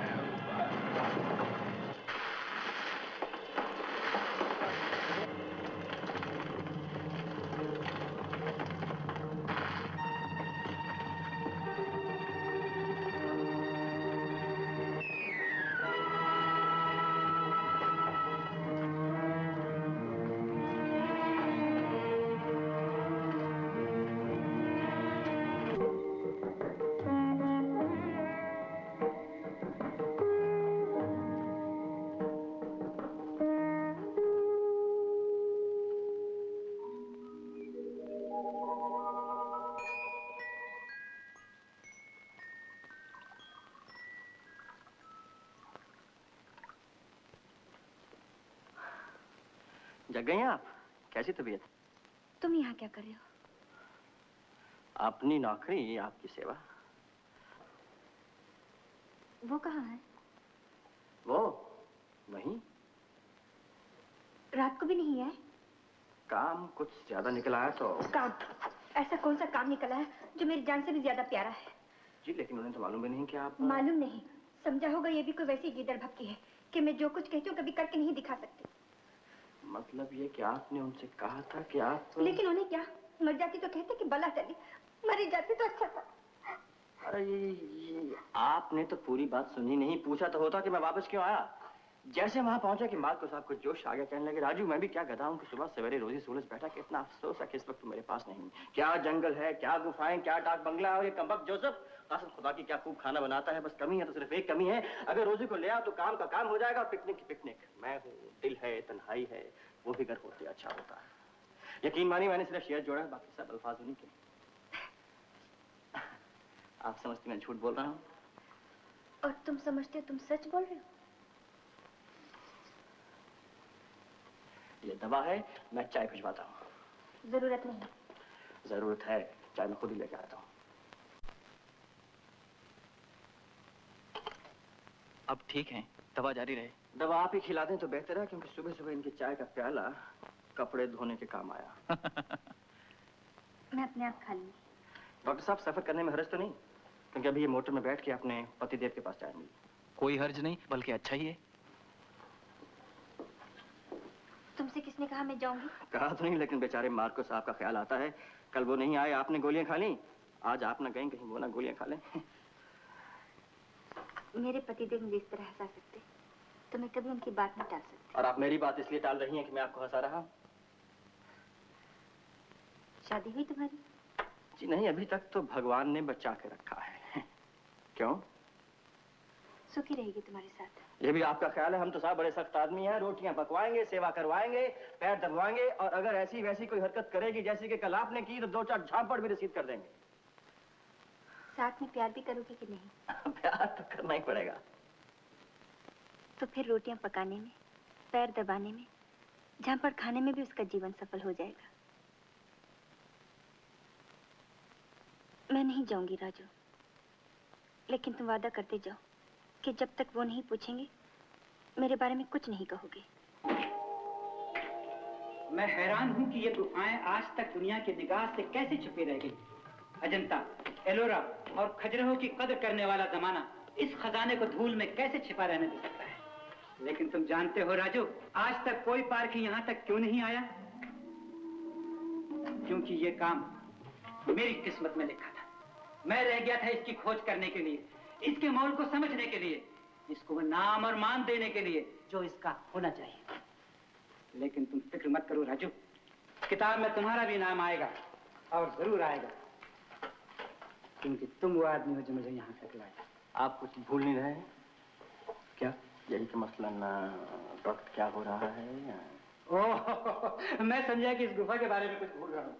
जग गई हैं आप? कैसी तबीयत? तुम यहाँ क्या कर रहे हो? अपनी नौकरी, आपकी सेवा। वो कहाँ है? वो वहीं। रात को भी नहीं है? काम कुछ ज्यादा निकल आया तो। काम? ऐसा कौन सा काम निकला है जो मेरी जान से भी ज्यादा प्यारा है? जी लेकिन उन्हें तो मालूम भी नहीं कि आप। मालूम नहीं, समझा होगा ये भी कोई वैसी गिदड़ भक्की है कि मैं जो कुछ कहती हूँ कभी करके नहीं दिखा सकती। मतलब ये कि आपने उनसे कहा था कि आप। लेकिन उन्हें क्या, मर जाती तो कहते कि बला चली, मरी जाती तो अच्छा था। अरे ये आपने तो पूरी बात सुनी नहीं। पूछा तो होता कि मैं वापस क्यों आया। जैसे वहां पहुंचा कि मार्को साहब को जोश आ गया, कहने लगे राजू मैं भी क्या गधा हूं कि सुबह सवेरे रोजी सूरज बैठा। कितना अफसोस है कि इस वक्त तो मेरे पास नहीं। क्या जंगल है, क्या गुफाएं, क्या डाक बंगला है। और ये कमबख्त जोसेफ कसम खुदा की क्या खूब खाना बनाता है। बस कमी है तो सिर्फ एक कमी है, अगर रोजी को ले आओ तो काम का काम हो जाएगा और पिकनिक की पिकनिक। मैं हूँ, दिल है, तन्हाई है, वो भी घर होते अच्छा होता है। यकीन मानिए मैंने सिर्फ शेयर जोड़ा है, बाकी सब अल्फाज उन्हीं के। आप समझती मैं झूठ बोल रहा हूँ? और तुम समझते हो तुम सच बोल रहे हो? ये दवा है, मैं चाय भिजवाता हूँ। जरूरत नहीं। जरूरत है, चाय मैं खुद ही लेकर आता हूँ। अब ठीक है, दवा जारी रहे। दवा आप ही खिला दें तो बेहतर है, क्योंकि सुबह सुबह इनकी चाय का प्याला कपड़े धोने के काम आया। मैं अपने आप खा लूंगी। डॉक्टर साहब सफर करने में हर्ज तो नहीं? क्योंकि अभी ये मोटर में बैठ के अपने पतिदेव के पास जाएंगी। कोई हर्ज नहीं, बल्कि अच्छा ही है। तुमसे किसने कहा मैं जाऊंगी? कहा तो नहीं, लेकिन बेचारे मार्को साहब का ख्याल आता है। कल वो नहीं आए, आपने गोलियां खा ली। आज आप ना गए, कहीं वो ना गोलियां खा लें। मेरे पतिदेव मुझे इस तरह हंसा सकते तो मैं कभी उनकी बात नहीं टाल सकती। और आप मेरी बात इसलिए टाल रही हैं कि मैं आपको हंसा रहा हूं? शादी हुई तुम्हारी? जी नहीं, अभी तक तो भगवान ने बचा के रखा है। क्यों? सुखी रहेगी तुम्हारे साथ। ये भी आपका ख्याल है? हम तो साहब बड़े सख्त आदमी हैं। रोटियां पकवाएंगे, सेवा करवाएंगे, पैर दबवाएंगे, और अगर ऐसी वैसी कोई हरकत करेगी जैसी कि कल आपने की तो 2-4 झापड़ भी रसीद कर देंगे। साथ में प्यार भी करोगे कि नहीं? प्यार तो करना ही पड़ेगा। तो फिर रोटियां पकाने में, पैर दबाने में, झापड़ खाने में भी उसका जीवन सफल हो जाएगा। मैं नहीं जाऊंगी राजू, लेकिन तुम वादा करते जाओ कि जब तक वो नहीं पूछेंगे मेरे बारे में कुछ नहीं कहोगे। मैं हैरान हूं कि ये गुफाएं आज तक दुनिया की निगाह से कैसे छुपी रह गई। अजंता, एलोरा और खजुराहो की कदर करने वाला जमाना इस खजाने को धूल में कैसे छिपा रहने दे सकता है। लेकिन तुम जानते हो राजू, आज तक कोई पारखी यहाँ तक क्यों नहीं आया? क्योंकि ये काम मेरी किस्मत में लिखा था। मैं रह गया था इसकी खोज करने के लिए, इसके मोल को समझने के लिए, इसको नाम और मान देने के लिए जो इसका होना चाहिए। लेकिन तुम फिक्र मत करो राजू, किताब में तुम्हारा भी नाम आएगा, और जरूर आएगा, क्योंकि तुम वो आदमी हो जो मुझे यहाँ तक लाया। आप कुछ भूल नहीं रहे हैं क्या? यही कि मसलन वक्त क्या हो रहा है? ओह, मैं समझा कि इस गुफा के बारे में कुछ भूल रहा हूँ।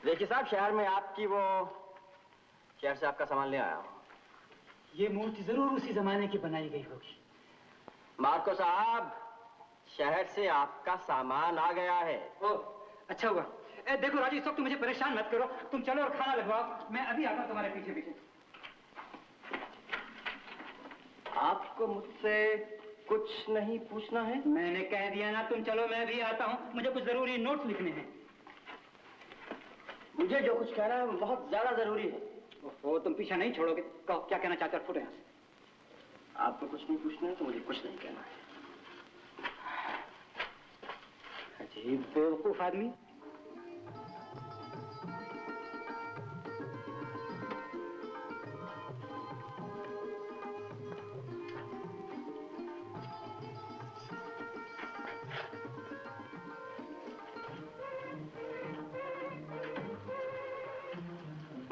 देखिए साहब, शहर में आपकी वो शहर से आपका सामान ले आया हूँ। ये मूर्ति जरूर उसी जमाने की बनाई गई होगी। मार्को साहब, शहर से आपका सामान आ गया है। ओह, अच्छा हुआ। देखो राजू, इस वक्त मुझे परेशान मत करो, तुम चलो और खाना लगवाओ, मैं अभी आता हूँ तुम्हारे पीछे पीछे। आपको मुझसे कुछ नहीं पूछना है? मैंने कह दिया ना, तुम चलो, मैं भी आता हूँ, मुझे कुछ जरूरी नोट्स लिखने हैं। मुझे जो कुछ कहना है बहुत ज्यादा जरूरी है। ओह, तुम पीछा नहीं छोड़ोगे? कहो क्या कहना चाहते हो, फुट यहाँ से। आपको कुछ नहीं पूछना है तो मुझे कुछ नहीं कहना है। अजीब बेवकूफ आदमी।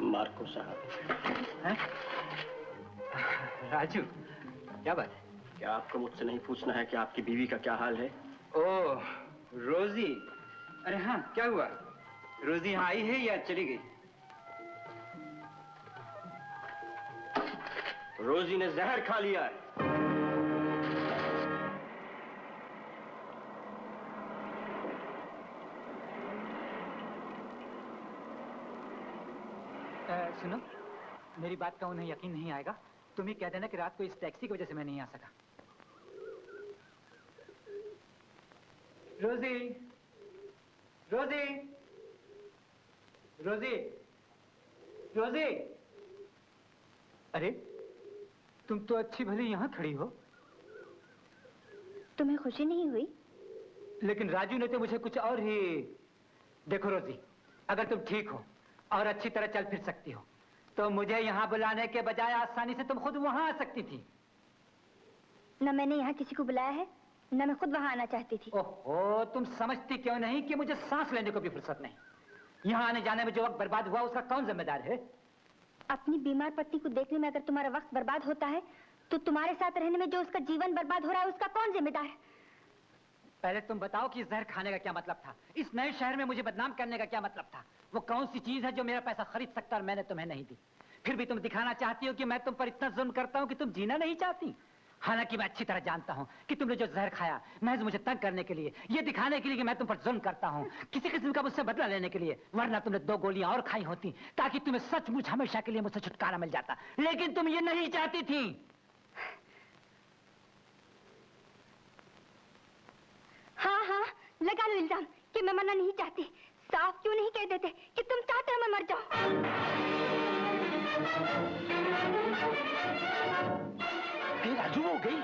मार्को साहब। हैं? राजू, क्या बात है? क्या आपको मुझसे नहीं पूछना है कि आपकी बीवी का क्या हाल है? ओह, रोजी। अरे हाँ, क्या हुआ? रोजी यहाँ आई है या चली गई? रोजी ने जहर खा लिया है। सुनो, मेरी बात का उन्हें यकीन नहीं आएगा। तुम ही कह देना कि रात को इस टैक्सी की वजह से मैं नहीं आ सका। रोजी, रोजी, रोजी, रोजी। अरे, तुम तो अच्छी भली यहाँ खड़ी हो। तुम्हें खुशी नहीं हुई? लेकिन राजू ने तो मुझे कुछ और ही। देखो रोजी, अगर तुम ठीक हो और अच्छी तरह चल फिर सकती हो तो मुझे यहाँ बुलाने के बजाय आसानी से तुम खुद वहाँ आ सकती थी। न मैंने यहाँ किसी को बुलाया है, न मैं खुद वहाँ आना चाहती थी। ओहो, तुम समझती क्यों नहीं कि मुझे सांस लेने को भी फुर्सत नहीं। यहाँ आने जाने में जो वक्त बर्बाद हुआ उसका कौन जिम्मेदार है? अपनी बीमार पत्नी को देखने में अगर तुम्हारा वक्त बर्बाद होता है तो तुम्हारे साथ रहने में जो उसका जीवन बर्बाद हो रहा है उसका कौन जिम्मेदार है? पहले तुम बताओ कि इस जहर खाने का क्या मतलब था? इस नए शहर में मुझे बदनाम करने का क्या मतलब था? वो कौन सी चीज है जो मेरा पैसा खरीद सकता और मैंने तुम्हें नहीं दी? फिर भी तुम दिखाना चाहती हो कि मैं तुम पर इतना जुल्म करता हूँ कि तुम जीना नहीं चाहती। हालांकि मैं अच्छी तरह जानता हूँ कि तुमने जो जहर खाया महज मुझे तंग करने के लिए, ये दिखाने के लिए कि मैं तुम पर जुल्म करता हूँ, किसी किस्म का मुझसे बदला लेने के लिए। वरना तुमने 2 गोलियां और खाई होती ताकि तुम्हें सचमुच हमेशा के लिए मुझसे छुटकारा मिल जाता। लेकिन तुम ये नहीं चाहती थी। हाँ हाँ, लगा लो इल्जाम कि मैं मरना नहीं चाहती। साफ क्यों नहीं कह देते कि तुम चाहते हो मैं मर जाऊं? राजू हो गई।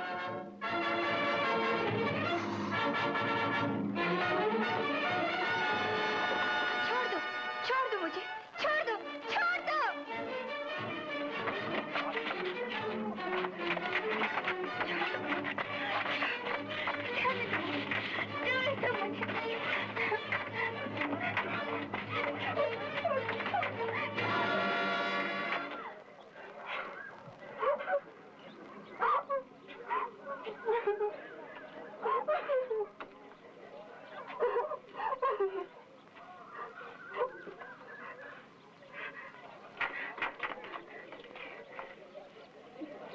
छोड़ दो मुझे, छोड़ दो, छोड़ दो।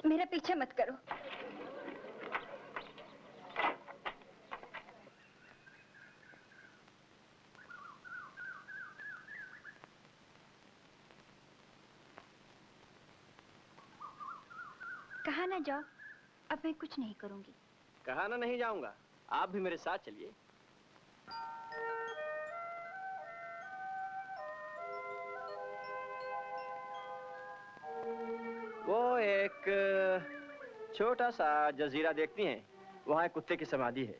मेरा पीछे मत करो। कहा ना जाओ, अब मैं कुछ नहीं करूंगी। कहा ना नहीं जाऊंगा, आप भी मेरे साथ चलिए। वो एक छोटा सा जजीरा देखती हैं, वहाँ एक कुत्ते की समाधि है।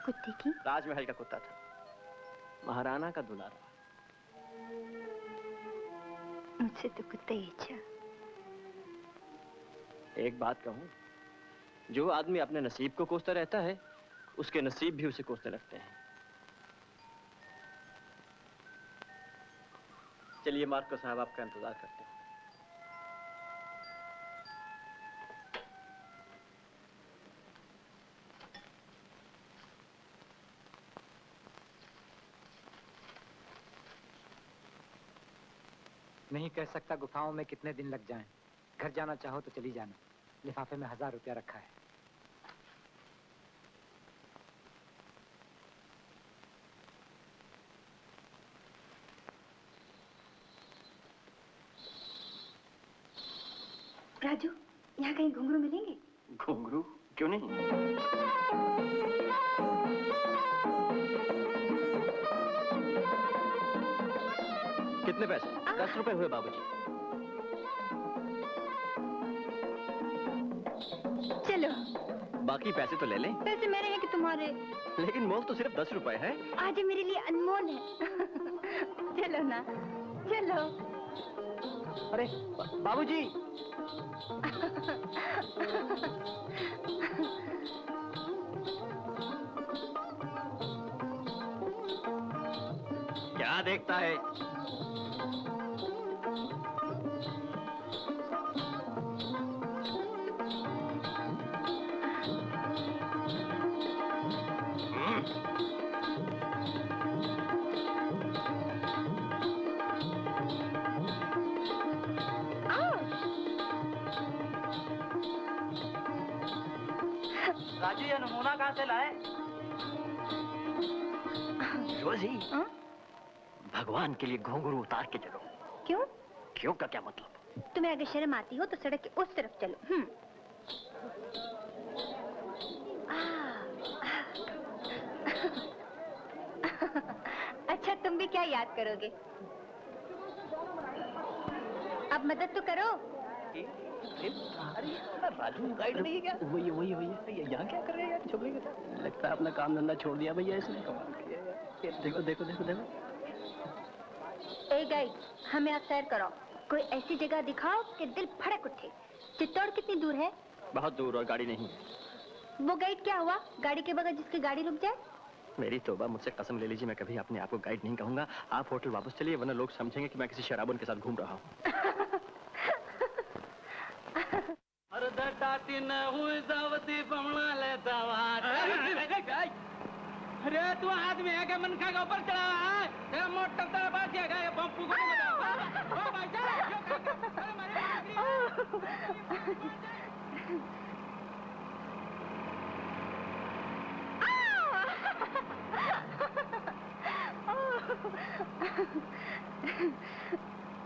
कुत्ते की? राजमहल का कुत्ता था, महाराणा का दुलारा। मुझसे तो कुत्ते ही अच्छा। एक बात कहूँ, जो आदमी अपने नसीब को कोसता रहता है उसके नसीब भी उसे कोसने लगते हैं। चलिए मार्को साहब, आपका इंतजार करते हैं। नहीं कह सकता गुफाओं में कितने दिन लग जाएं। घर जाना चाहो तो चली जाना, लिफाफे में 1000 रुपया रखा है। राजू, यहाँ कहीं घुंघरू मिलेंगे? घुंघरू? क्यों नहीं? कितने पैसे? 10 रुपए हुए बाबूजी। चलो। बाकी पैसे तो ले लें। पैसे मेरे हैं कि तुम्हारे? लेकिन मोल तो सिर्फ 10 रुपए है। आज ये मेरे लिए अनमोल है। चलो ना, चलो। अरे बाबूजी। क्या देखता है? राजू, ये नमूना कहाँ से लाए? रोजी, भगवान के लिए घुंघरू उतार के चलो। क्यों? क्यों का क्या मतलब? तुम्हें अगर शर्म आती हो तो सड़क के उस तरफ चलो। अच्छा, तुम भी क्या याद करोगे? अब मदद तो करो। अरे राजू गाइड नहीं है क्या? वही यहाँ क्या कर रहे हैं यार छोकरी के साथ? लगता है अपना काम धंधा छोड़ दिया भैया इसने। कमाल किया यार। देखो देखो देखो देखो। ए गाइड, हमें आप सैर कराओ। कोई ऐसी जगह दिखाओ कि दिल फड़क उठे। चित्तौड़ कितनी दूर है? बहुत दूर और गाड़ी नहीं है। वो गाइड क्या हुआ? गाड़ी के बगैर जिसकी गाड़ी रुक जाए? मेरी तौबा, मुझसे कसम ले लीजिए, मैं कभी अपने आप को गाइड नहीं कहूंगा। आप होटल वापस चलिए, वरना लोग समझेंगे कि मैं किसी शराबन के साथ घूम रहा हूँ। अरे तू आदमी है क्या? मनखा के ऊपर चढ़ा है? तेरा मोटर तेरा बात क्या है? पंपू को बताओ। ओ भाई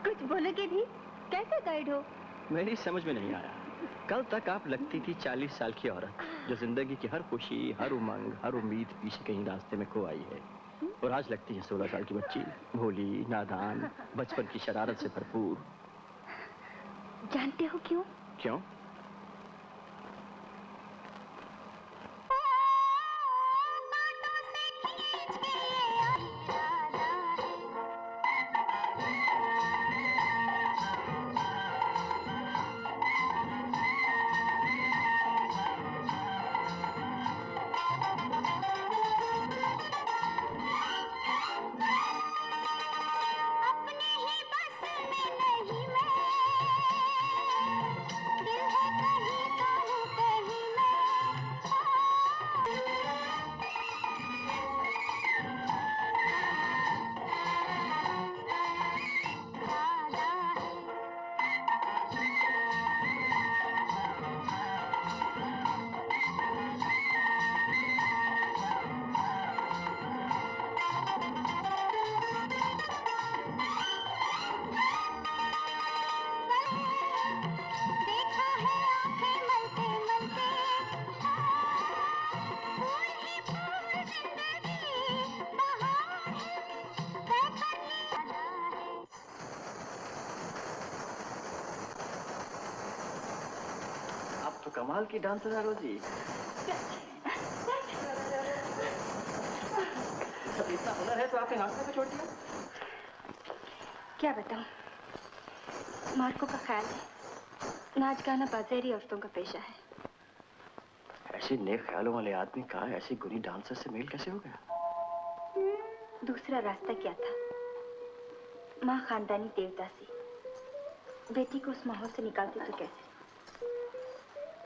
कुछ बोलोगे भी? कैसे गाइड हो? मेरी समझ में नहीं आया। कल तक आप लगती थी 40 साल की औरत जो जिंदगी की हर खुशी, हर उमंग, हर उम्मीद पीछे कहीं रास्ते में खो आई है। और आज लगती है 16 साल की बच्ची, भोली, नादान, बचपन की शरारत से भरपूर। जानते हो क्यों? क्यों? तो कमाल की डांसर है रोजी। सब इतना हुनर है तो आपने नाचने को छोड़ दिया? क्या बताऊं, मार्को का ख्याल है नाच गाना बाज़ारी औरतों का पेशा है। ऐसे नेक ख्यालों वाले आदमी का ऐसी गुनी डांसर से मेल कैसे हो गया? दूसरा रास्ता क्या था? माँ खानदानी देवदासी, बेटी को उस माहौल से निकालती तो कैसे?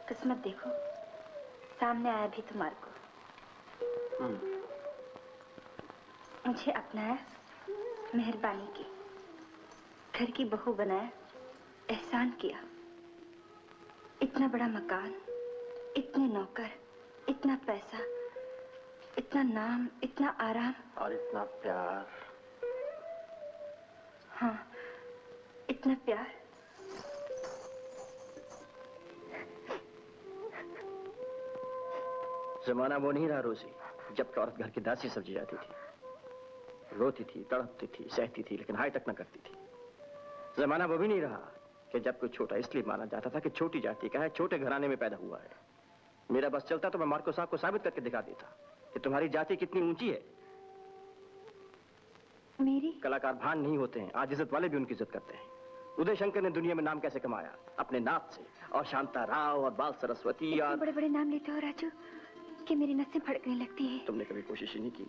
किस्मत देखो, सामने आया भी तो मार्को। मुझे अपनाया, मेहरबानी की, घर की बहू बनाया, एहसान किया। इतना बड़ा मकान, इतने नौकर, इतना पैसा, इतना नाम, इतना आराम और इतना प्यार। हाँ, इतना प्यार। जमाना वो नहीं रहा रोजी, जब औरत घर की दासी समझी जाती थी, रोती थी, तड़पती थी, सहती थी, लेकिन हाय तक न करती थी। जमाना वो भी नहीं रहा कि जब कोई छोटा इसलिए माना जाता था कि छोटी जाति का है, छोटे घराने में पैदा हुआ है। मेरा बस चलता तो मैं मार्को साहब को साबित करके दिखा देता कि तुम्हारी जाति कितनी ऊंची है। मेरी कलाकार भान नहीं होते हैं, आज इज्जत वाले भी उनकी इज्जत करते हैं। उदय शंकर ने दुनिया में नाम कैसे कमाया? अपने नाच से। और शांता राव और बाल सरस्वती और बड़े बड़े नाम लेते हो राजू कि मेरी नसें फड़कने लगती है। तुमने कभी कोशिश ही नहीं की,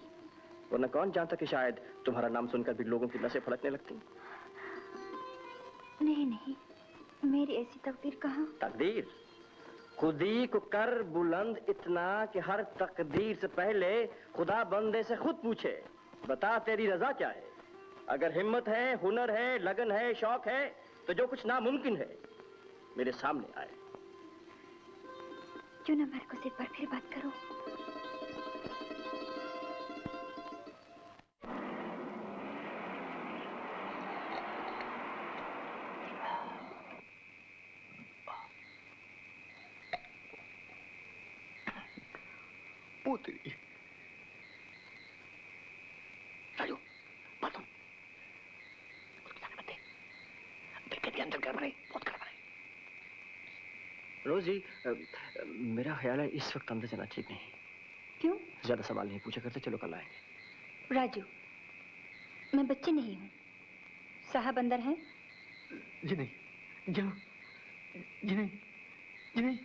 वरना कौन जानता कि शायद तुम्हारा नाम सुनकर भी लोगों की नसें फड़कने लगती। नहीं नहीं, मेरी ऐसी तकदीर कहाँ। तकदीर खुदी को कर बुलंद इतना कि हर तकदीर से पहले खुदा बंदे से खुद पूछे, बता तेरी रजा क्या है। अगर हिम्मत है, हुनर है, लगन है, शौक है, तो जो कुछ नामुमकिन है मेरे सामने आए। क्यों ना मार्को से एक बार फिर बात करो। पोतरी। राजू बात सुन, के अंदर गर्म नहीं, बहुत गर्म है। रोजी, मेरा ख्याल है इस वक्त अंदर जाना ठीक नहीं। क्यों? ज्यादा सवाल नहीं पूछा करते, चलो कल आएंगे। राजू, मैं बच्ची नहीं हूँ। साहब अंदर हैं? जी नहीं, जी नहीं, जी नहीं, जी नहीं।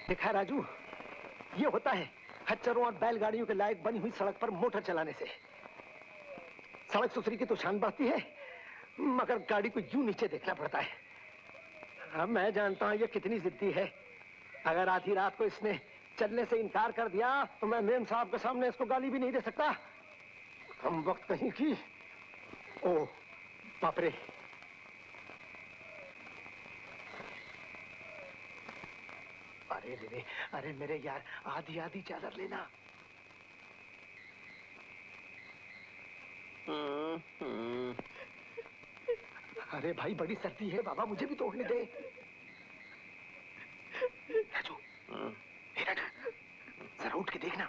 देखा राजू, ये होता है खच्चरों और बैलगाड़ियों के लायक बनी हुई सड़क पर मोटर चलाने से। सड़क सुथरी की तो शान बढ़ती है, मगर गाड़ी को यूं नीचे देखना पड़ता है। अब मैं जानता हूं ये कितनी जिद्दी है। अगर आधी रात को इसने चलने से इनकार कर दिया तो मैं मेम साहब के सामने इसको गाली भी नहीं दे सकता। हम वक्त कहीं की। ओ बाप रे, अरे रे रे, अरे मेरे यार, आधी आधी चादर लेना। अरे भाई बड़ी सर्दी है बाबा, मुझे भी तोड़ने दे। राजू, जरा उठ के देखना।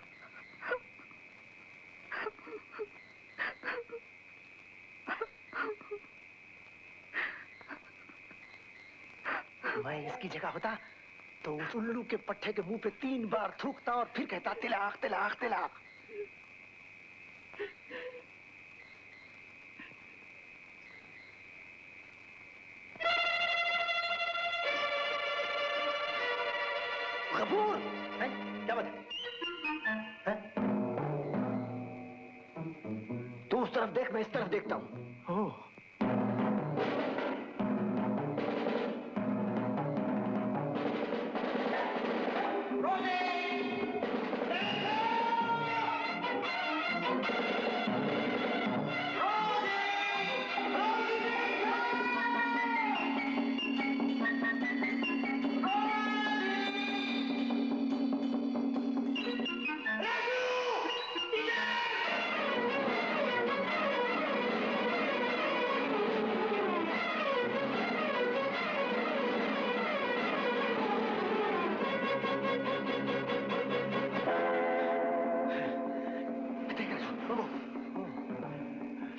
मैं इसकी जगह होता तो उस उल्लू के पट्टे के मुंह पे 3 बार थूकता और फिर कहता तिलाक तिलाक तिलाक। गफूर, क्या बात है? तू उस तरफ देख, मैं इस तरफ देखता हूँ।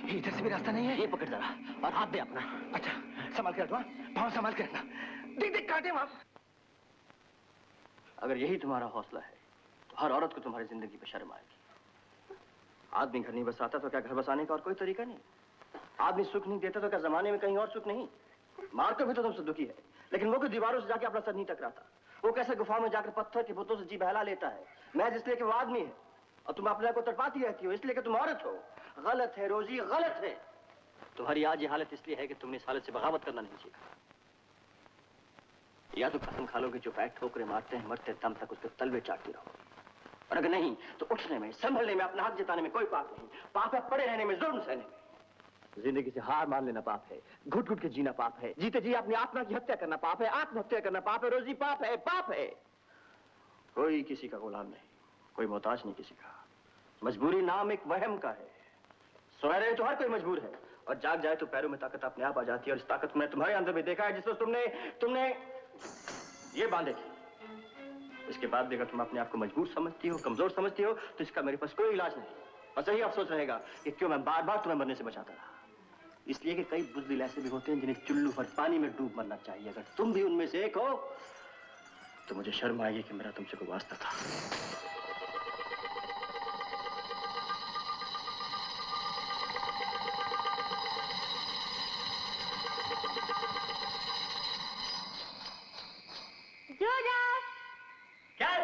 इधर से भी रास्ता नहीं है। ये पकड़ जरा और हाथ दे अपना। अच्छा, संभाल के रखना, पाँव संभाल के रखना। देख देख काटे वहां। अगर यही तुम्हारा हौसला है तो हर औरत को तुम्हारी जिंदगी पे शर्म आएगी। आदमी घर नहीं बसाता तो क्या घर बसाने का और कोई तरीका नहीं? आदमी सुख नहीं देता तो क्या जमाने में कहीं और सुख नहीं? मार कर भी तो तुमसे दुखी है, लेकिन वो कोई दीवारों से जाके अपना सर नहीं टकराता। वो कैसे गुफा में जाकर पत्थर के बुतों से जी बहला लेता है, मैं इसलिए कि वो आदमी है और तुम अपने को तड़पाती रहती हो इसलिए कि तुम औरत हो। गलत है रोजी, गलत है। तुम्हारी आज ये हालत इसलिए है कि तुमने इस हालत से बगावत करना नहीं सीखा। या तो कसम खा लो कि जो पैर ठोकरे मारते हैं मरते दम तक उसके तलवे चाटती रहो, और अगर नहीं तो उठने में, संभलने में, अपना हक जताने में कोई पाप नहीं। पाप है पड़े रहने में, जुर्म सहने में। जिंदगी से हार मान लेना पाप है, घुट घुट के जीना पाप है, जीते जी अपनी आत्मा की हत्या करना पाप है, आत्महत्या करना पाप है। रोजी पाप है, पाप है। कोई किसी का गुलाम नहीं, कोई मोहताज नहीं किसी का। मजबूरी नाम एक वहम का है। सोया रहे तो हर कोई मजबूर है, और जाग जाए तो पैरों में ताकत अपने आप आ जाती है। और इस ताकत में तुम्हारे अंदर भी देखा है, जिसको तुमने ये बांधे थे। इसके बाद भी अगर तुम अपने आप को मजबूर समझती हो, कमजोर समझती हो, तो इसका मेरे पास कोई इलाज नहीं। और सही अफसोस रहेगा कि क्यों मैं बार बार तुम्हें मरने से बचाता रहा। इसलिए कि कई बुज़दिल ऐसे भी होते हैं जिन्हें चुल्लू पर पानी में डूब मरना चाहिए। अगर तुम भी उनमें से एक हो तो मुझे शर्म आएगी कि मेरा तुमसे कोई वास्ता था। क्या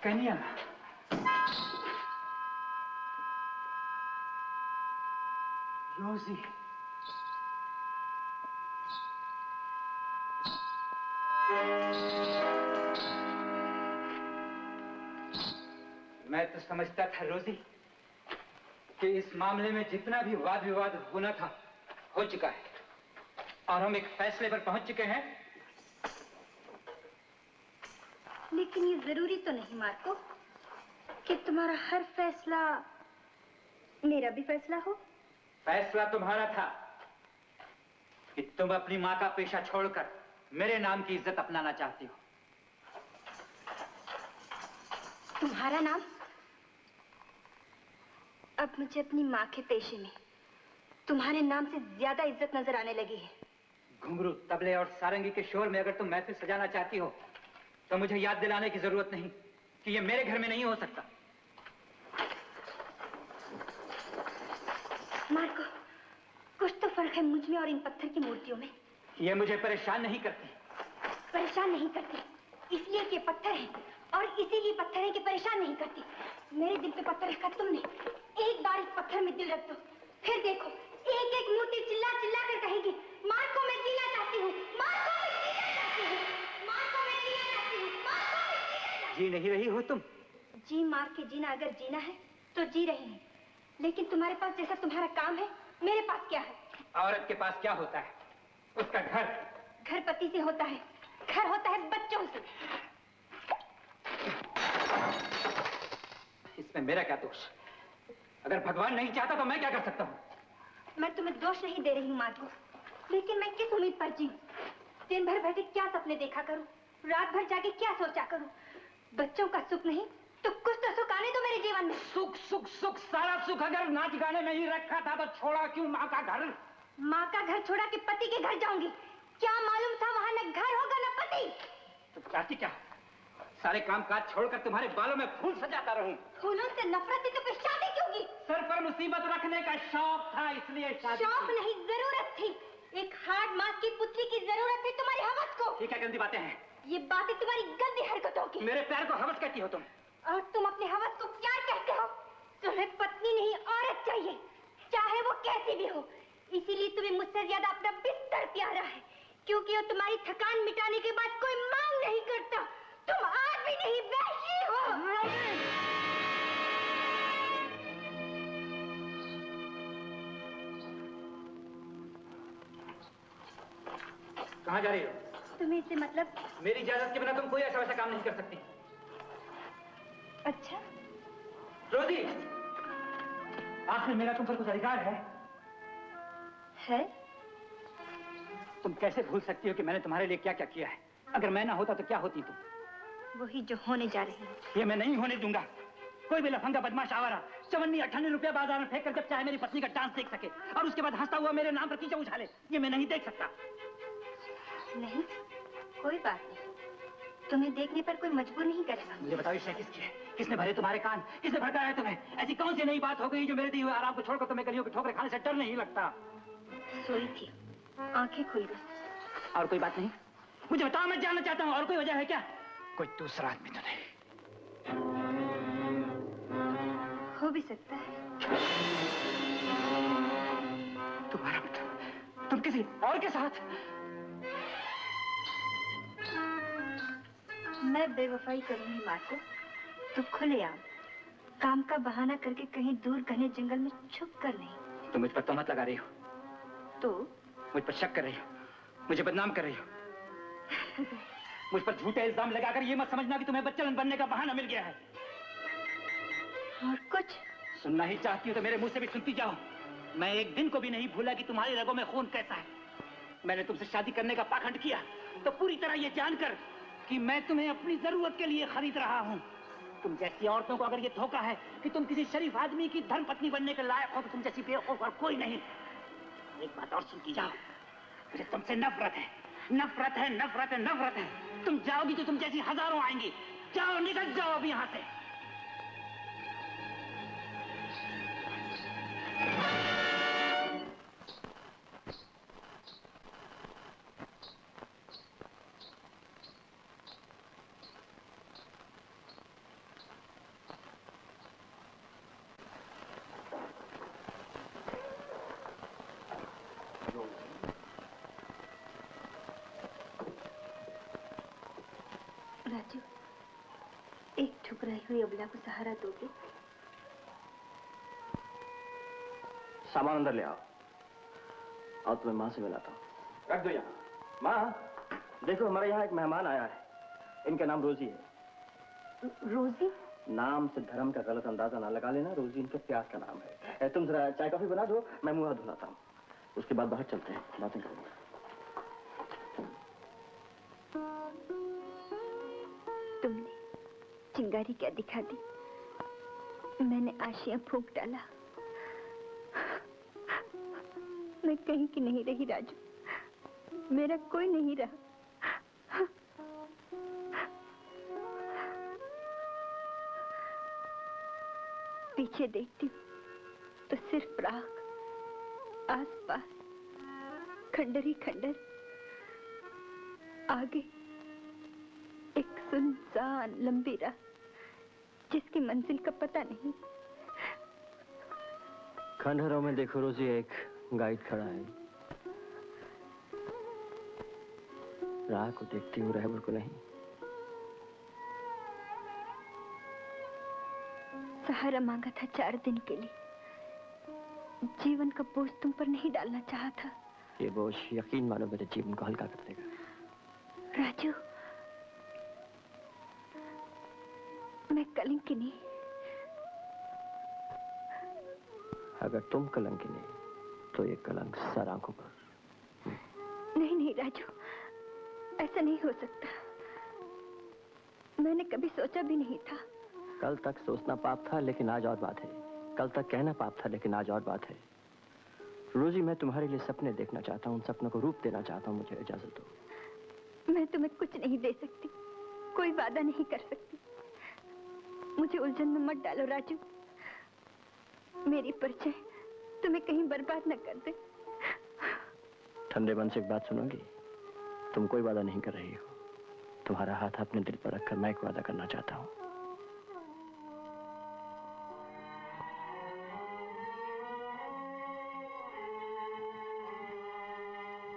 केनिया। रोजी, मैं तो समझता था रोजी कि इस मामले में जितना भी वाद विवाद होना था हो चुका है और हम एक फैसले पर पहुंच चुके हैं। लेकिन ये जरूरी तो नहीं मार्को कि तुम्हारा हर फैसला मेरा भी फैसला हो। फैसला तुम्हारा था कि तुम अपनी माँ का पेशा छोड़कर मेरे नाम की इज्जत अपनाना चाहती हो। तुम्हारा नाम? अब मुझे अपनी माँ के पेशे में तुम्हारे नाम से ज्यादा इज्जत नजर आने लगी है। घुंघरू, तबले और सारंगी के शोर में अगर तुम महफिल सजाना चाहती हो तो मुझे याद दिलाने की जरूरत नहीं कि ये मेरे घर में नहीं हो सकता। मार्को, कुछ तो फर्क है मुझ में और इन पत्थर की मूर्तियों में। ये मुझे परेशान नहीं करती। परेशान नहीं करती इसलिए कि ये पत्थर है और इसीलिए पत्थर है कि परेशान नहीं करती। मेरे दिल पे पत्थर रखा तुमने, एक बार इस पत्थर में दिल रख दो, फिर देखो एक एक मूर्ति चिल्ला चिल्ला कर कहेगी, मार्को मैं जीना चाहती हूँ, मार्को मैं जीना चाहती हूँ, मार्को मैं जीना चाहती हूँ, मार्को मैं जीना चाहती हूँ। जी नहीं रही हो तुम? जी मार के जीना अगर जीना है तो जी रही हूँ, लेकिन तुम्हारे पास जैसा तुम्हारा काम है मेरे पास क्या है? औरत के पास क्या होता है? उसका घर। घर पति से होता है, घर होता है बच्चों से। इसमें मेरा क्या दोष? अगर भगवान नहीं चाहता तो मैं क्या कर सकता हूँ? मैं तुम्हें दोष नहीं दे रही हूँ मार्को, लेकिन मैं किस उम्मीद पर जीऊं? दिन भर बैठे क्या सपने देखा करूं, रात भर जाके क्या सोचा करूं? बच्चों का सुख नहीं तो कुछ तो सुख आने दो मेरे जीवन में। सुख सुख सुख, सारा सुख अगर नाच गाने में ही रखा था तो छोड़ा क्यों माँ का घर? माँ का घर छोड़ा के पति के घर जाऊंगी? क्या मालूम था वहाँ न घर होगा न पति। तो चाहती क्या? सारे काम काज छोड़कर तुम्हारे बालों में फूल सजाता रहूं? फूलों से नफरत थी तो फिर शादी क्यों की? सर पर मुसीबत रखने का शौक था इसलिए शादी शौक की। नहीं, जरूरत थी। एक हार्ड मास की पुत्री की जरूरत थी तुम्हारी हवस को। ठीक है, गंदी बातें हैं। ये बातें तुम्हारी गंदी हरकतों की। मेरे प्यार को हवस कहती हो तुम? और तुम अपने हवस को प्यार कहते हो? तुम्हें पत्नी नहीं औरत चाहिए, चाहे वो कैसी भी हो। इसीलिए तुम्हें मुझसे ज्यादा अपना बिस्तर प्यारा है, क्योंकि वो तुम्हारी थकान मिटाने के बाद कोई मांग नहीं करता। तुम आज भी नहीं वैसी हो। कहाँ जा रही हो? तुम्हें इससे मतलब? मेरी इजाजत के बिना तुम कोई ऐसा वैसा काम नहीं कर सकती। अच्छा रोजी, आखिर मेरा तुम पर कुछ अधिकार है? है? तुम कैसे भूल सकती हो कि मैंने तुम्हारे लिए क्या क्या किया है? अगर मैं ना होता तो क्या होती तुम? वही जो होने जा रही है। ये मैं नहीं होने दूंगा। कोई भी लफंगा बदमाश आवारा चवन्नी 98 रुपया बाजार में फेंक कर जब चाहे मेरी पत्नी का डांस देख सके और उसके बाद हंसता हुआ मेरे नाम पर कीचड़ उछाले, ये मैं नहीं देख सकता। नहीं, कोई बात नहीं, तुम्हें देखने पर कोई मजबूर नहीं करेगा। मुझे बताओ ये किसकी है? किसने भरे तुम्हारे कान? किसने भड़काया है तुम्हें? ऐसी कौन सी नई बात हो गई जो मेरे दिए हुए आराम को छोड़कर तुम्हें गलियों के ठोकरे खाने से डर नहीं लगता? सोई थी, आंखें खुल गई। और कोई बात नहीं? मुझे बताओ, मैं जानना चाहता हूँ। और कोई वजह है क्या? कोई दूसरा आदमी तो नहीं? हो भी सकता है। तुम्हारा मतलब तुम किसी और के साथ? मैं बेवफाई करूंगी मार्को तो खुलेआम, काम का बहाना करके कहीं दूर घने जंगल में छुप कर नहीं। तुम मुझ पर तोहमत लगा रही हो? तो मुझ पर शक कर रही हो, मुझे बदनाम कर रही हो। मुझ पर झूठे इल्जाम लगाकर ये मत समझना कि तुम्हें बच्चन बनने का बहाना मिल गया है। और कुछ सुनना ही चाहती हो तो मेरे मुंह से भी सुनती जाओ। मैं एक दिन को भी नहीं भूला कि तुम्हारी रगों में खून कैसा है। मैंने तुमसे शादी करने का पाखंड किया तो पूरी तरह ये जानकर कि मैं तुम्हें अपनी जरूरत के लिए खरीद रहा हूँ। तुम जैसी औरतों को अगर ये धोखा है कि तुम किसी शरीफ आदमी की धर्मपत्नी बनने के लायक हो तो तुम जैसी बेवकूफ और कोई नहीं। एक बात और सुनती जाओ, मुझे तुमसे नफरत है, नफरत है, नफरत है, नफरत है। तुम जाओगी तो तुम जैसी हजारों आएंगी। जाओ, निकल जाओ अभी यहाँ से। ठुकराई हुई अबला को सहारा दोगे? सामान अंदर ले आओ और तुम्हें माँ से मिलाता हूँ। रख दो यहाँ। माँ, देखो हमारे यहाँ एक मेहमान आया है। इनका नाम रोजी है। रोजी? नाम से धर्म का गलत अंदाजा ना लगा लेना। रोजी इनके प्यार का नाम है। तुम जरा चाय कॉफी बना दो, मैं मुंह हाथ धुलाता हूँ। उसके बाद बाहर चलते हैं, बातें करेंगे। तुमने चिंगारी क्या दिखा दी? मैंने आशियां फूंक डाला। मैं कहीं की नहीं रही राजू, मेरा कोई नहीं रहा। पीछे देखती हूँ तो सिर्फ राख, आसपास खंडर ही खंडर, आगे एक सुनसान लंबी राह जिसकी मंजिल का पता नहीं। खंडहरों में देखो रोजी, एक गाइड खड़ा है। राह को देखती हूँ, रहबर को नहीं। सहारा मांगा था 4 दिन के लिए, जीवन का बोझ तुम पर नहीं डालना चाहा था। ये बोझ यकीन मानो मेरे जीवन को हल्का कर देगा। राजू, मैं कलंकिनी। अगर तुम कलंकिनी तो ये कलंक सर आंखों पर। नहीं नहीं राजू, ऐसा नहीं हो सकता। मैंने कभी सोचा भी नहीं था। कल तक सोचना पाप था, लेकिन आज और बात है। कल तक कहना पाप था, लेकिन आज और बात है। रोजी, मैं तुम्हारे लिए सपने देखना चाहता हूँ, उन सपनों को रूप देना चाहता हूँ। मुझे इजाजत दो। मैं तुम्हें कुछ नहीं दे सकती, कोई वादा नहीं कर सकती। मुझे उलझन में मत डालो राजू। मेरी परिचय तुम्हें कहीं बर्बाद न कर दे। ठंडे मन से एक बात सुनोगी? तुम कोई वादा नहीं कर रही हो। तुम्हारा हाथ अपने दिल पर रखकर मैं एक वादा करना चाहता हूँ।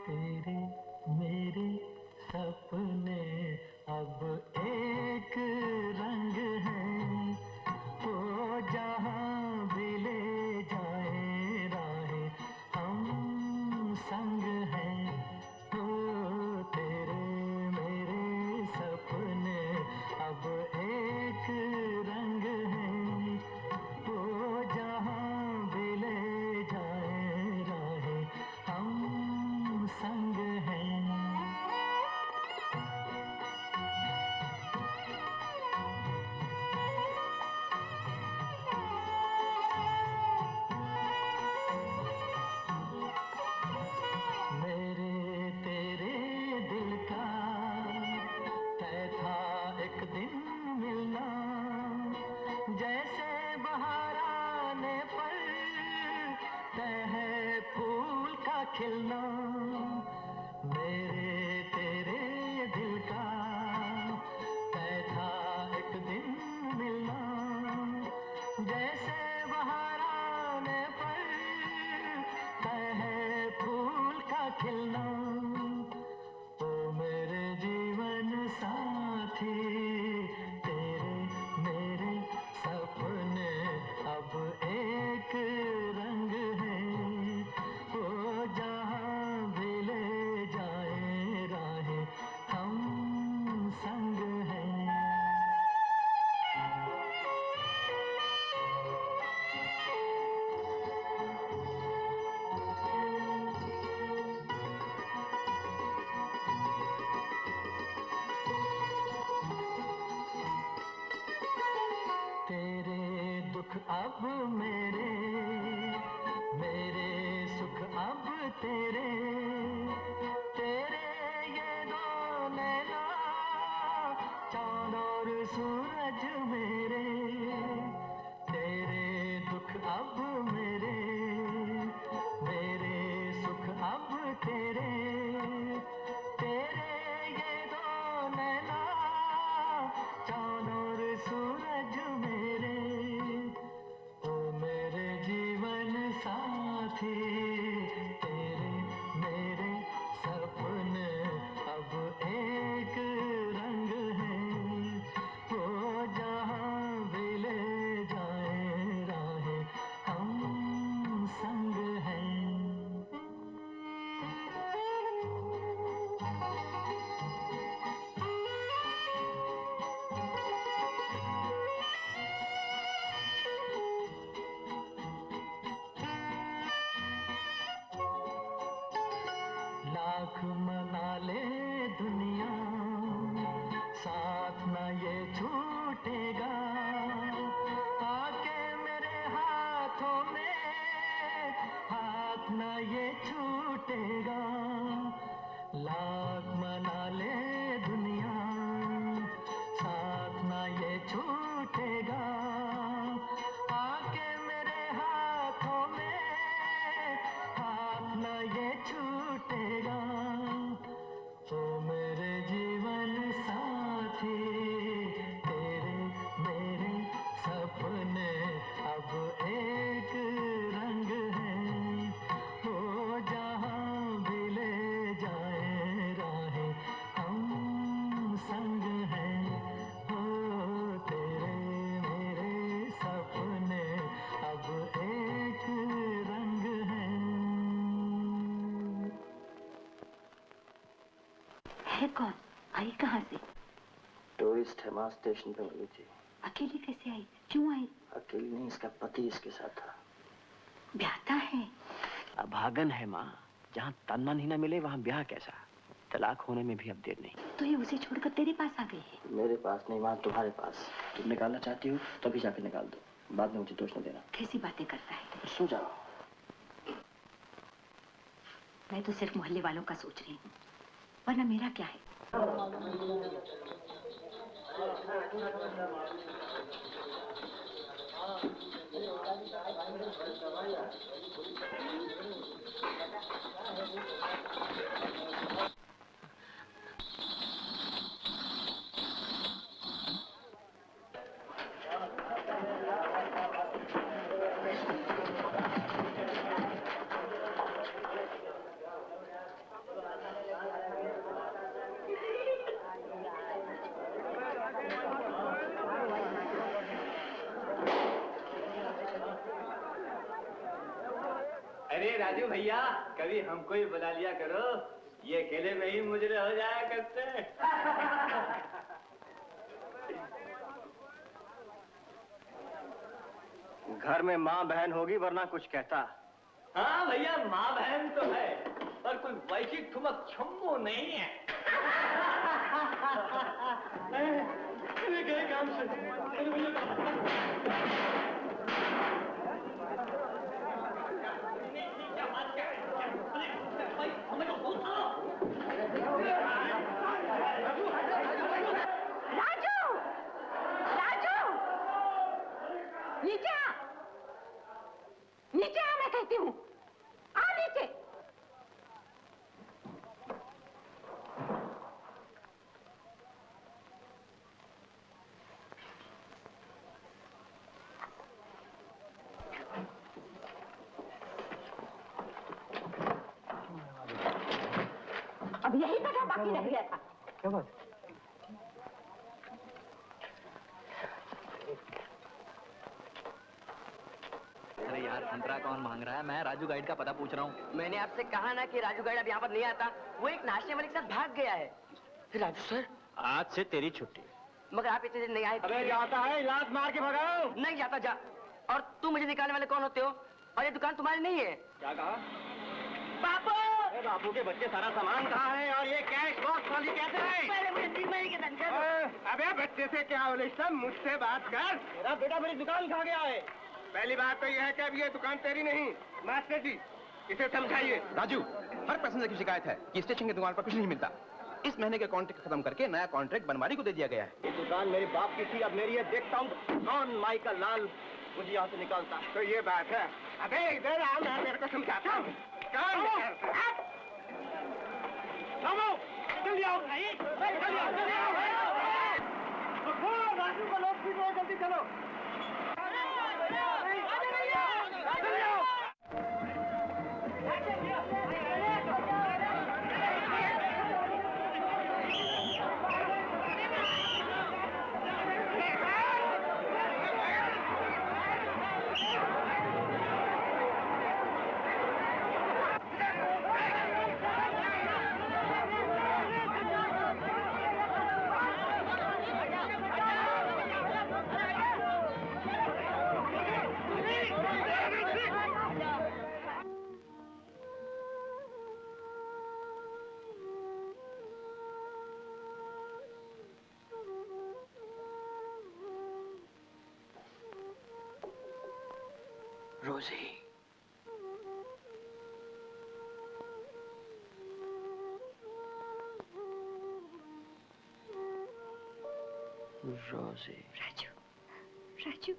तेरे मेरे सपने अब एक रंग हैं, वो जहाँ भी ले जाए राहें हम संग हैं। ओ तेरे मेरे सपने अब एक रंग हैं, वो जहाँ भी ले जाए राहें हम संग हैं। मेरे तेरे दिल का तय था एक दिन मिलना, जैसे बहार आने पर तय है फूल का खिलना। मेरे तेरे दिल का तय था एक दिन मिलना, जैसे बहार आने पर तय है फूल का खिलना। ओ मेरे जीवन साथी, तेरे मेरे सपने अब एक रंग हैं, वो जहाँ भी ले जाए राहें हम संग हैं। तेरे दुख अब मेरे, मेरे सुख अब तेरे, तेरे ये दो नैना चांद और सूरज मेरे। तेरे दुख अब मेरे, मेरे सुख अब तेरे, तेरे ये दो नैना चांद और सूरज मेरे। ओ मेरे लाख मना ले दुनिया, साथ न ये छूटेगा। आके मेरे हाथों में हाथ न ये छूटेगा। लाख मना ले दुनिया, साथ न ये छूटेगा। आके मेरे हाथों में हाथ न ये छूटेगा। तो मेरे जीवन साथी, तेरे मेरे सपने अब एक रंग है। हो जहाँ भी ले जाए राहें, हम संग हैं। हो तेरे मेरे सपने अब एक रंग है। कौन आई? कहाँ से? टूरिस्ट है मां, स्टेशन पे मिली थी। अकेली कैसे आई? क्यों आई? अकेली नहीं, इसका पति इसके साथ था। ब्याहता है? अभागन है माँ, जहाँ तन मन ही न मिले वहाँ ब्याह कैसा। तलाक होने में भी अब देर नहीं। तो ये उसे छोड़कर तेरे पास आ गई है? मेरे पास नहीं माँ, तुम्हारे पास। तुम निकालना चाहती हो तो भी जाके निकाल दो, बाद में मुझे दोष न देना। कैसी बातें करता है? सो जाओ। मैं तो सिर्फ मोहल्ले वालों का सोच रही हूँ, वरना मेरा क्या है? अरे राजू भैया, कभी हमको ही बुला लिया करो, ये अकेले में ही मुजरे हो जाया करते। घर में माँ बहन होगी वरना कुछ कहता। हाँ भैया, माँ बहन तो है, पर कोई वैसी ठुमक छम्मो नहीं है। गए काम से। अरे भैया राजू! राजू! नीचे आ! नीचे आ, मैं कहती हूँ। आ नीचे। अब यही तक बाकी रह गया था। क्या बात? अरे यार, संतरा कौन मांग रहा है? मैं राजू गाइड का पता पूछ रहा हूँ। मैंने आपसे कहा ना कि राजू गाइड अब यहाँ पर नहीं आता। वो एक नाश्ते वाले के साथ भाग गया है। राजू सर, आज से तेरी छुट्टी। मगर आप इतने दिन नहीं आए। अबे जाता है, लात मार के भगाओ। नहीं जाता, जा। और तुम मुझे निकालने वाले कौन होते हो? और ये दुकान तुम्हारी नहीं है। क्या कहा? बापू! अरे बापू के बच्चे, सारा सामान कहाँ है और ये कैश बॉक्स खाली कैसे है? पहले मुझे 3 महीने के धन। अबे बच्चे से क्या हो सब, मुझसे बात कर। मेरा बेटा मेरी दुकान खा गया है। पहली बात तो यह है कि अब ये दुकान तेरी नहीं। मास्टर जी, इसे समझाइए। राजू, हर पैसेंजर की शिकायत है कि स्टेशन की दुकान पर कुछ नहीं मिलता। इस महीने के कॉन्ट्रैक्ट खत्म करके नया कॉन्ट्रैक्ट बनवारी को दे दिया गया है। ये दुकान मेरे बाप की थी, अब मेरी है। देखता हूँ कौन माइकल लाल मुझे यहाँ से निकालता। तो ये बात है। अबे इधर आ, मैं तेरे को समझाता हूँ। जल्दी आओ भाई, जल्दी आओ, जल्दी आओ। राजू को लोग पीट रहे हैं, जल्दी चलो। रोजी, रोजी। राजू, राजू,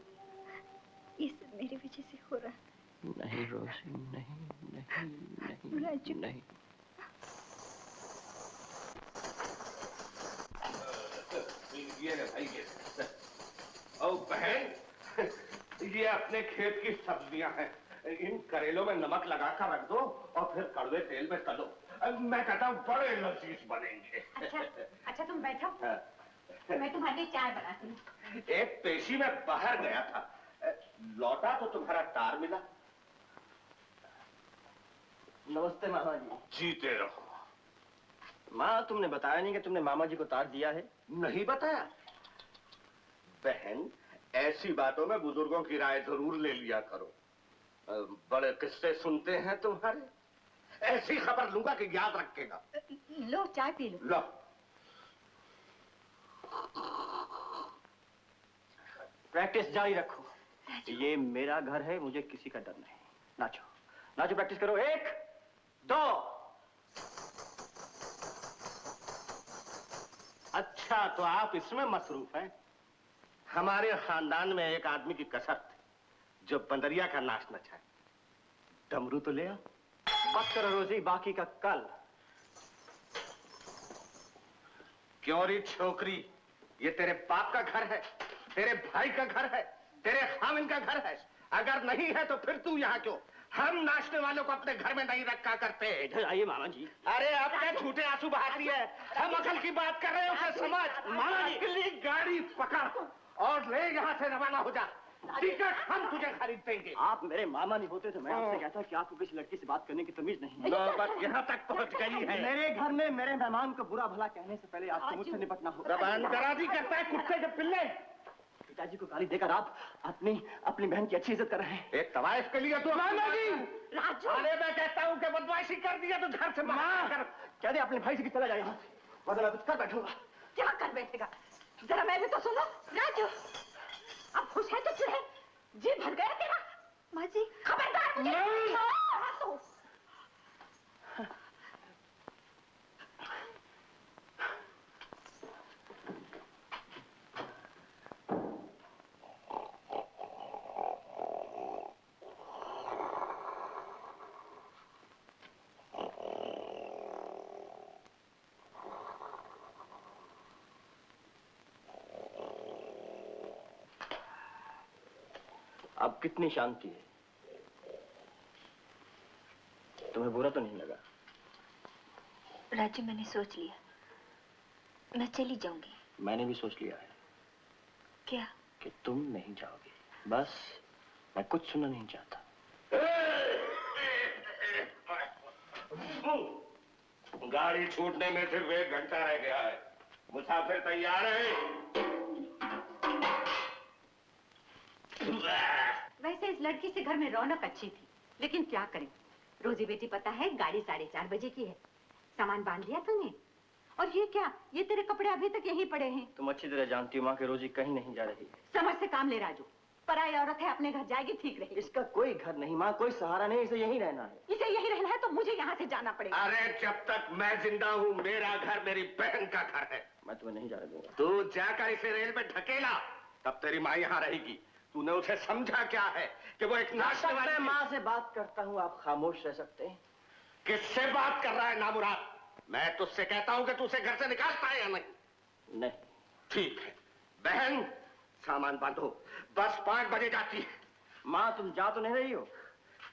ये सब मेरी वजह से हो रहा है। नहीं रोजी, नहीं नहीं नहीं राजू। नहीं। ये ले भाई ये। ओ बहन, ये अपने खेत की सब्जियां हैं। इन करेलों में नमक लगाकर रख दो और फिर कड़वे तेल में तलो। मैं कहता हूँ बड़े लजीज बनेंगे। अच्छा तुम बैठो, मैं तुम्हारे लिए चाय बनाती हूँ। एक पेशी में बाहर गया था, लौटा तो तुम्हारा तार मिला। नमस्ते मामा जी। जीते रहो। माँ, तुमने बताया नहीं कि तुमने मामा जी को तार दिया है। नहीं बताया? बहन, ऐसी बातों में बुजुर्गों की राय जरूर ले लिया करो। बड़े किस्से सुनते हैं तुम्हारे। ऐसी खबर लूंगा कि याद रखेगा। लो चाय पी लो। लो। प्रैक्टिस जारी रखो। ये मेरा घर है, मुझे किसी का डर नहीं। नाचो नाचो, प्रैक्टिस करो। 1 2। अच्छा, तो आप इसमें मसरूफ हैं। हमारे खानदान में एक आदमी की कसर थी जो बंदरिया का नाच नचाए। डमरू तो ले आओ। मत करो रोजी, बाकी का कल। क्यों री छोकरी, ये तेरे बाप का घर है, तेरे भाई का घर है, तेरे खामिन का घर है। अगर नहीं है तो फिर तू यहाँ क्यों? हम नाचने वालों को अपने घर में नहीं रखा करते। इधर आइए मामा जी। अरे अब क्या झूठे आंसू बहाती है? हम अकल की बात कर रहे हैं, उसे समझ। मामा जी। अकेली गाड़ी पकड़ और ले यहाँ से रवाना हो जा। टिकट हम तुझे खरीद देंगे। आप मेरे मामा नहीं होते तो मैं आपसे कहता कि आपको किसी लड़की से बात करने की तमीज नहीं। नौबत यहाँ तक पहुँच गई है। मेरे घर में मेरे मेहमान को बुरा भला कहने से पहले आपको मुझसे निपटना होगा। जबान दराजी करता है कुत्ते के पिल्ले। पिताजी को गाली देकर आप अपनी बहन की अच्छी इज्जत कर रहे हैं। एक तवाइफ के लिए तो मामा जी। राजू, अरे मैं कहता हूँ कि बदमाशी कर दिया तो घर से बाहर कर। कह दे अपने भाई से कि चला जाए यहाँ से, वरना मैं कुछ कर बैठूंगा। क्या कर बैठेगा? जरा मैं भी तो सुनो। राजू, अब खुश है तो चुप है। जी भर गया तेरा। माँ जी, खबरदार मुझे। हाँ, तो। अब कितनी शांति है। तुम्हें बुरा तो नहीं लगा? राजू, मैंने सोच लिया, मैं चली जाऊंगी। मैंने भी सोच लिया है। क्या? कि तुम नहीं जाओगे। बस मैं कुछ सुनना नहीं चाहता। गाड़ी छूटने में सिर्फ 1 घंटा रह गया है। मुसाफिर तैयार है? वैसे इस लड़की से घर में रौनक अच्छी थी, लेकिन क्या करें, रोजी बेटी पता है गाड़ी 4:30 बजे की है। सामान बांध लिया तूने? और ये क्या, ये तेरे कपड़े अभी तक यहीं पड़े हैं। तुम अच्छी तरह जानती हो माँ कि रोजी कहीं नहीं जा रही है। समझ से काम ले राजू, पराई औरत है, अपने घर जाएगी ठीक रहेगी। इसका कोई घर नहीं माँ, कोई सहारा नहीं, इसे यहीं रहना है। इसे यहीं रहना है तो मुझे यहाँ से जाना पड़ेगा। अरे जब तक मैं जिंदा हूँ मेरा घर मेरी बहन का घर है। मैं तुम्हें नहीं जाने दूंगा। तू जाकर इसे रेल में ढकेला, तब तेरी माँ यहाँ रहेगी। तूने उसे समझा क्या है कि वो एक नाचने वाली? मैं माँ से बात करता हूँ, आप खामोश रह सकते हैं? किससे बात कर रहा है नामुराद? मैं तुझसे कहता हूँ कि तू उसे घर से निकालता है या नहीं? नहीं। ठीक है बहन, सामान बांधो, बस 5 बजे जाती है। माँ तुम जा तो नहीं रही हो?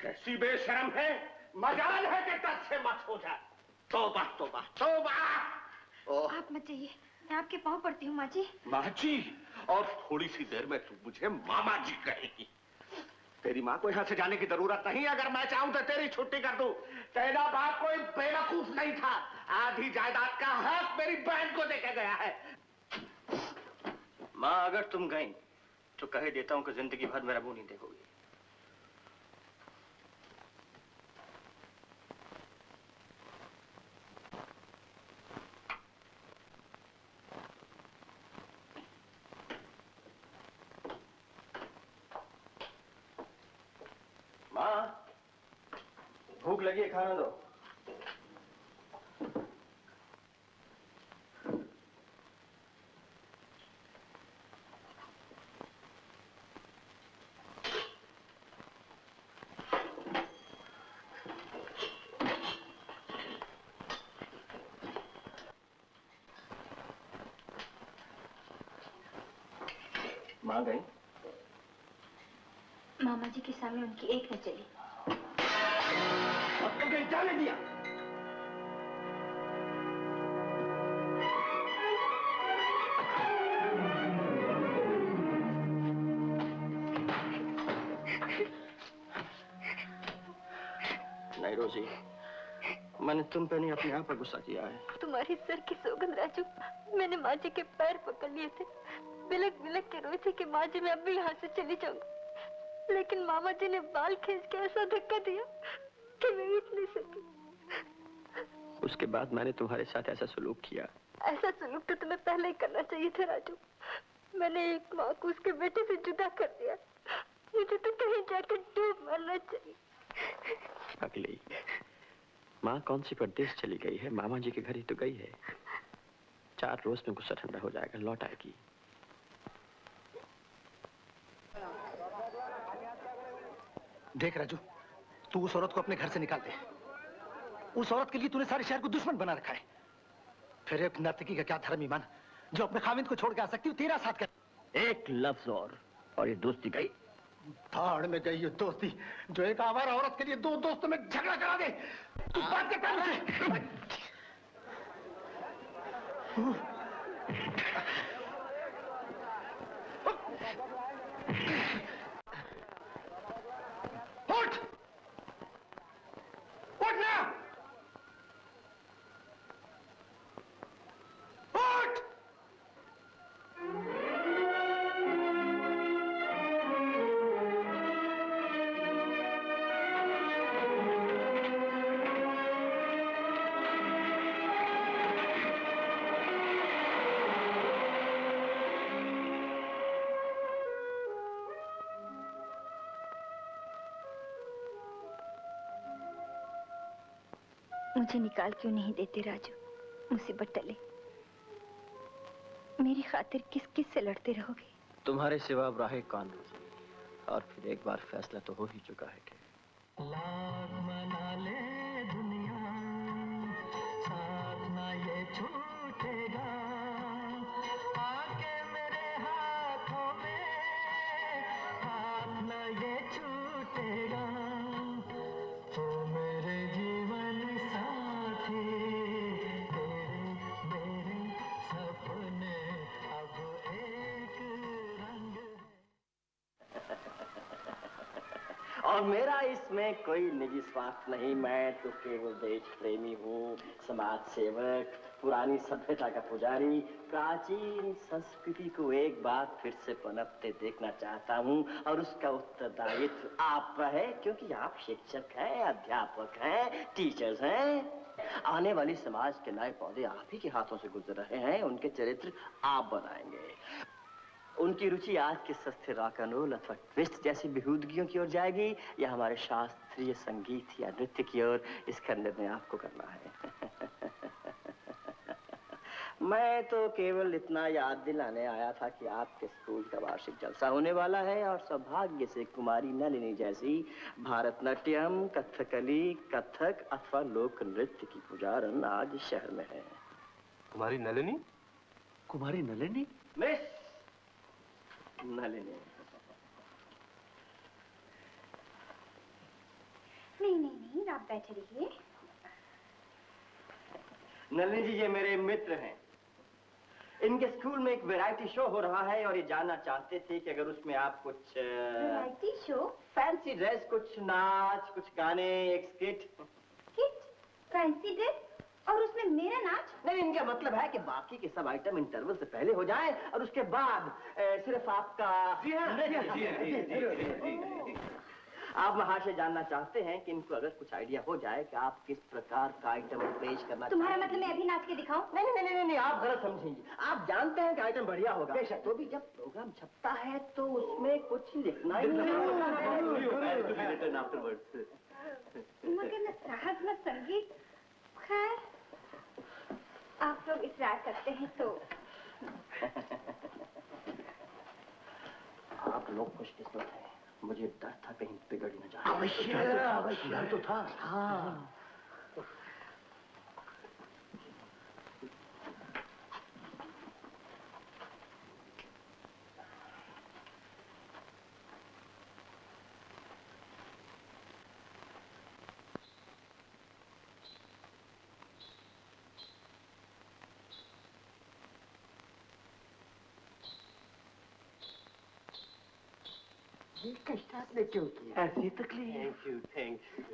कैसी बेशरम है, मजाल है कि दर्द से मत हो जाए। तौबा तौबा तौबा। आप मत जाइए, मैं आपके पाँव पड़ती हूँ माँ जी। माँ जी, और थोड़ी सी देर में तू मुझे मामा जी कहेगी। तेरी माँ को यहाँ से जाने की जरूरत नहीं। अगर मैं चाहूँ तो तेरी छुट्टी कर दूं। तेरा बाप कोई बेवकूफ नहीं था। आधी जायदाद का हक मेरी बहन को देके गया है। माँ अगर तुम गई तो कह देता हूँ कि जिंदगी भर मेरा मुंह नहीं देखोगी। भूख लगी है, खाना दो। माँ गई? मामा जी के सामने उनकी एक न चली। अब तो कहीं जाने दिया। नहीं रोजी, मैंने तुम पे नहीं अपने आप पर गुस्सा किया है। तुम्हारी सर की सौगंध राजू, मैंने माँ जी के पैर पकड़ लिए थे, बिलक बिलक के रोई थी कि माँ जी मैं अभी यहाँ से चली जाऊंगी, लेकिन मामा जी ने बाल खींच के ऐसा धक्का दिया कि मैं उठ नहीं सकी। उसके बाद मैंने तुम्हारे साथ ऐसा सलूक किया। ऐसा सलूक तो तुम्हें पहले ही करना चाहिए था राजू। मैंने एक माँ को उसके बेटे से जुदा कर दिया। मुझे तो कहीं जाकर डूब मरना चाहिए। अगली माँ कौन सी परदेश चली गई है? मामा जी के घर ही तो गई है। 4 रोज में गुस्सा ठंडा हो जाएगा, लौट आएगी। देख राजू, तू उस औरत को अपने घर से निकाल दे। उस औरत के लिए तूने सारे शहर को दुश्मन बना रखा है। फिर एक नर्तकी का क्या धर्म ईमान जो अपने खाविंद को छोड़ के आ सकती हो, तेरा साथ कर। एक लफ्ज और ये दोस्ती गई। धाड़ में गई ये दोस्ती जो एक आवारा औरत के लिए 2 दोस्तों में झगड़ा करा दे। तू बात क्या कर? उठ! उठ ना! उठ! मुझे निकाल क्यों नहीं देते राजू? मुसीबत टले। मेरी खातिर किस किस से लड़ते रहोगे? तुम्हारे सिवा अब राहे कौन रोजी? और फिर एक बार फैसला तो हो ही चुका है कि लाख मना ले दुनिया, साथ ना ये छूटेगा। आके मेरे हाथों में, हाथ ना ये छूटेगा। तो मेरे जीवन साथी, तेरे मेरे सपने अब एक रंग है। और मेरा इसमें कोई निजी स्वार्थ नहीं। मैं तो केवल देश प्रेमी हूँ, समाज सेवक, पुरानी सभ्यता का पुजारी, प्राचीन संस्कृति को एक बार फिर से पनपते देखना चाहता हूँ। और उसका उत्तरदायित्व आप पर है, क्योंकि आप शिक्षक हैं, अध्यापक हैं, टीचर्स हैं। आने वाली समाज के नए पौधे आप ही के हाथों से गुजर रहे हैं। उनके चरित्र आप बनाएंगे। उनकी रुचि आज के सस्ते रॉक एंड रोल अथवा ट्विस्ट जैसी बेहूदगियों की ओर जाएगी या हमारे शास्त्रीय संगीत या नृत्य की ओर, इसका निर्णय आपको करना है। मैं तो केवल इतना याद दिलाने आया था कि आपके स्कूल का वार्षिक जलसा होने वाला है और सौभाग्य से कुमारी नलिनी जैसी भारतनाट्यम, कथकली, कथक अथवा लोक नृत्य की पुजारन आज शहर में है। कुमारी नलिनी? कुमारी नलिनी? मिस नलिनी। नहीं, आप बैठे रहिए। नलिनी जी, ये मेरे मित्र हैं। इनके स्कूल में एक वैरायटी शो हो रहा है और ये जानना चाहते थे कि अगर उसमें आप कुछ वैरायटी शो? फैंसी ड्रेस, कुछ नाच, कुछ गाने, एक स्किट। स्किट? Fancy dress? और उसमें मेरा नाच? नहीं, इनका मतलब है कि बाकी के सब आइटम इंटरवल से पहले हो जाएं और उसके बाद सिर्फ आपका आप वहां से जानना चाहते हैं कि इनको अगर कुछ आइडिया हो जाए कि आप किस प्रकार का आइटम पेश करना तुम्हारा मतलब मैं अभी नाच के दिखाऊं? नहीं, आप गलत समझेंगे। आप जानते हैं कि आइटम बढ़िया होगा, बेशक। तो भी जब प्रोग्राम छपता है तो उसमें कुछ लिखना ही learn afterwards. मगर नसराहत में संगीत, खैर आप लोग इसरार करते हैं तो आप लोग खुशकिस्मत हैं, मुझे डर था कहीं बिगड़ न जाए। अवश्य तो था। हाँ। ये कष्ट आपने क्यों किया? ऐसी तकलीफ। Thank you.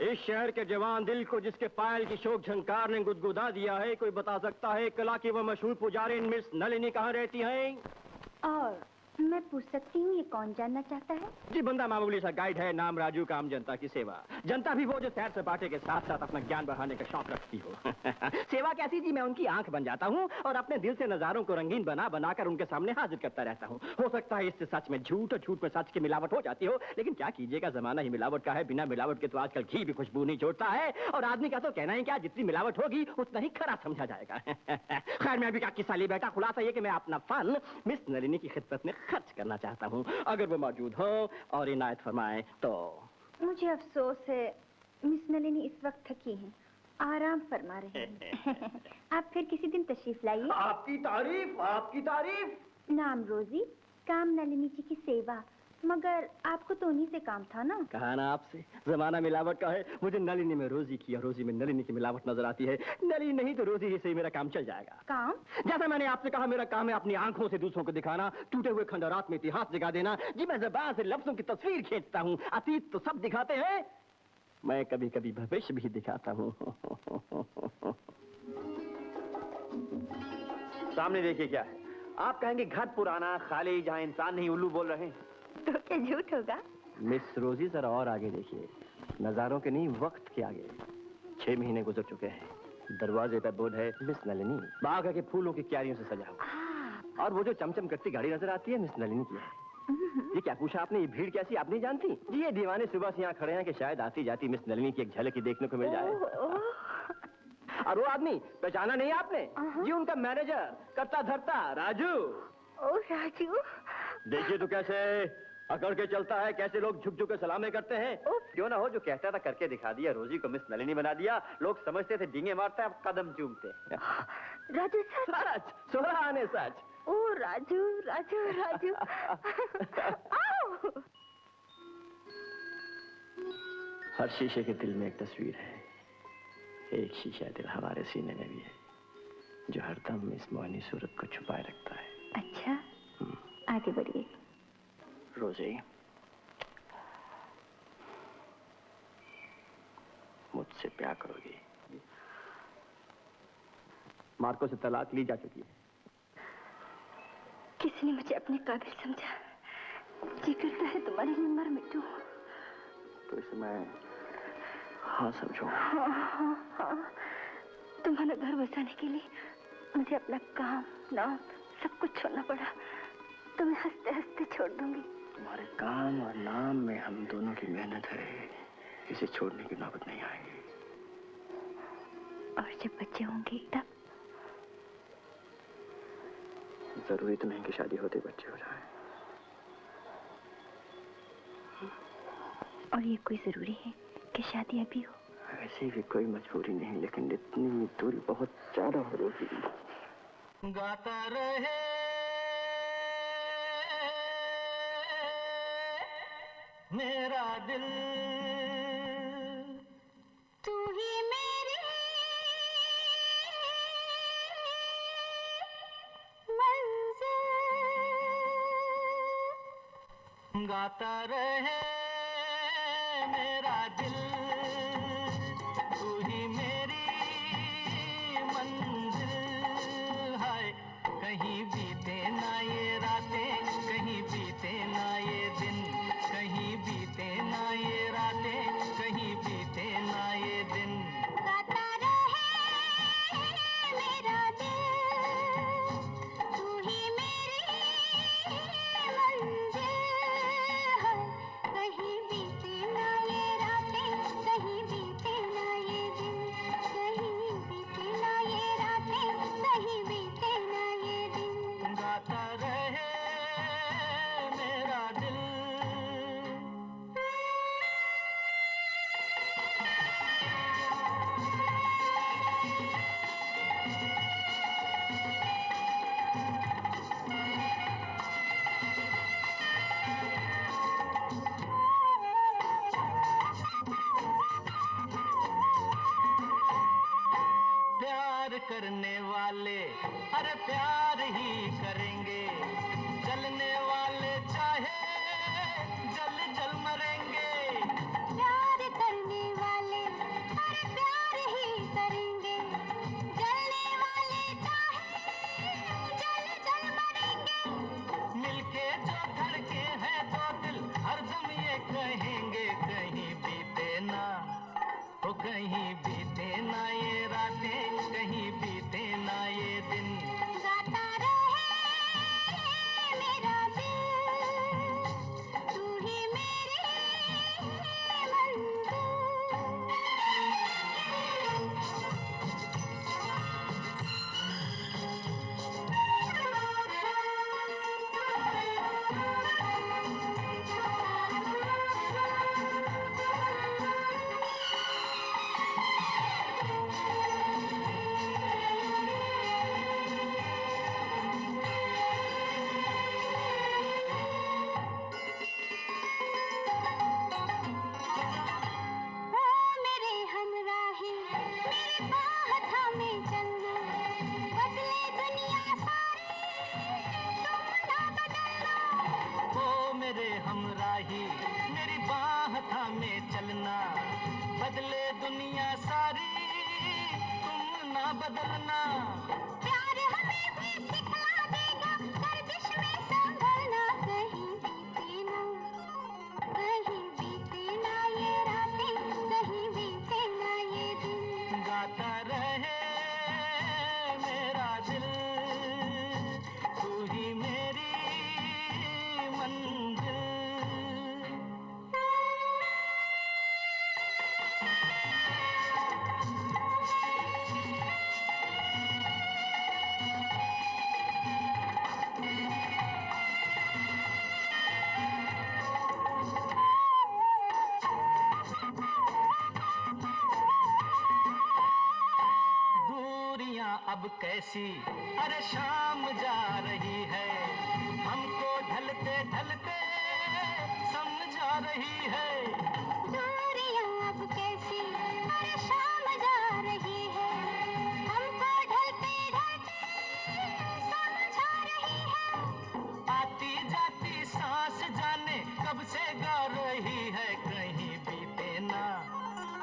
इस शहर के जवान दिल को जिसके पायल की शोक झंकार ने गुदगुदा दिया है, कोई बता सकता है कला की वो मशहूर पुजारी मिस नलिनी कहाँ रहती हैं? और मैं पूछ सकती हूँ ये कौन जानना चाहता है? जी, बंदा मामूली सा गाइड है, नाम राजू, काम जनता की सेवा। जनता भी वो जो सैर सपाटे के साथ साथ अपना ज्ञान बढ़ाने का शौक रखती हो। सेवा कैसी जी, मैं उनकी आंख बन जाता हूँ और अपने दिल से नजारों को रंगीन बना बनाकर उनके सामने हाजिर करता रहता हूँ। हो सकता है इससे सच में झूठ और झूठ में सच की मिलावट हो जाती हो, लेकिन क्या कीजिएगा, जमाना ही मिलावट का है। बिना मिलावट के तो आजकल घी भी खुशबू नहीं छोड़ता है, और आदमी का तो कहना ही क्या, जितनी मिलावट होगी उतना ही खरा समझा जाएगा। खैर, मैं अभी क्या किस्सा ले बैठा, खुलासा ये कि मैं अपना फन मिस नलिनी की खिदमत में खर्च करना चाहता हूँ। अगर वो मौजूद हो और इनायत फरमाए तो। मुझे अफसोस है, मिस नलिनी इस वक्त थकी हैं, आराम फरमा रही हैं। आप फिर किसी दिन तशरीफ लाइए। आपकी तारीफ, आपकी तारीफ। नाम रोजी, काम नलिनी जी की सेवा, मगर आपको तो उन्हीं से काम था ना। कहा ना आपसे, जमाना मिलावट का है। मुझे नलिनी में रोजी की और रोजी में नलिनी की मिलावट नजर आती है। नलिनी नहीं तो रोजी ही से मेरा काम चल जाएगा। काम? जैसा मैंने आपसे कहा, मेरा काम है अपनी आंखों से दूसरों को दिखाना, टूटे हुए खंडरात में इतिहास जगा देना। जी, मैं ज़बान से लफ्जों की तस्वीर खींचता हूँ। अतीत तो सब दिखाते हैं, मैं कभी कभी भविष्य भी दिखाता हूँ। सामने देखिए क्या है। आप कहेंगे घर पुराना खाली, जहाँ इंसान नहीं उल्लू बोल रहे हैं। तो क्या झूठ होगा? मिस रोजी, जरा और आगे देखिए, नजारों के नहीं वक्त के आगे। 6 महीने गुजर चुके हैं, दरवाजे पर बोर्ड है मिस नलिनी, बाग के फूलों की क्यारियों से सजा हुआ, और वो जो चमचम करती गाड़ी नजर आती है मिस नलिनी की है। ये क्या पूछा आपने, ये भीड़ कैसी, आप नहीं जानती? जी, ये दीवाने सुबह से यहाँ खड़े हैं कि शायद आती जाती मिस नलिनी की एक झलक ही देखने को मिल जाए। और वो आदमी पहचाना नहीं आपने? जी, उनका मैनेजर, करता धरता राजू। ओ राजू, देखिए तो कैसे अकड़ के चलता है, कैसे लोग झुक झुक के सलामे करते हैं। क्यों ना हो, जो कहता था करके दिखा दिया, रोजी को मिस नलिनी बना दिया। लोग समझते थे डींगे मारता है, अब कदम चूमते। राजू सच? सोलह आने सच। ओ राजू, राजू, राजू। आओ। हर शीशे के दिल में एक तस्वीर है, एक शीशा दिल हमारे सीने में भी है, जो हरदम इस मोहनी सूरत को छुपाए रखता है। अच्छा, आगे बढ़िए। रोजी, मुझसे प्यार करोगी? मार्को से तलाक ली जा चुकी है। किसी ने मुझे अपने काबिल समझा, जी करता है तुम्हारे लिए मर मिटूं। तो इसे मैं हाँ समझूंगा। हाँ। तुम्हारा घर बसाने के लिए मुझे अपना काम, नाम सब कुछ छोड़ना पड़ा, तो मैं हंसते हंसते छोड़ दूंगी। तुम्हारे काम और नाम में हम दोनों की मेहनत है, इसे छोड़ने की नौबत नहीं आएगी। और जब बच्चे होंगे तब? जरूरी तो नहीं कि शादी होते बच्चे हो जाएं। और ये कोई जरूरी है कि शादी अभी हो? ऐसी भी कोई मजबूरी नहीं, लेकिन इतनी दूरी बहुत ज्यादा हो रही है। गाता रहे मेरा दिल, तू ही मेरी मंजिल, गाता रहे मेरा दिल, तू ही मेरी मंजिल है। कहीं बीते ना ये रातें, कहीं बीते ना ये दिन, कहीं बीते ना ये रातें, कहीं बीते ना ये दिन। गाता रहे मेरा दिल, तू ही मेरी मंजिल है। कहीं बीते ना ये रातें, कहीं बीते ना ये दिन, कहीं बीते ना ये रातें, कहीं बीते ना ये दिन। गाता रहे मेरा दिल। प्यार करने वाले अरे प्यार ही करेंगे, जलने वाले चाहे जल जल मरेंगे। प्यार करने वाले अब कैसी, अरे शाम जा रही है, हमको ढलते ढलते समझा रही है। दूरियां अब कैसी, अरे शाम जा रही है, हमको ढलते ढलते समझा रही है। आती जाती सांस जाने कब से गा रही है, कहीं बीते ना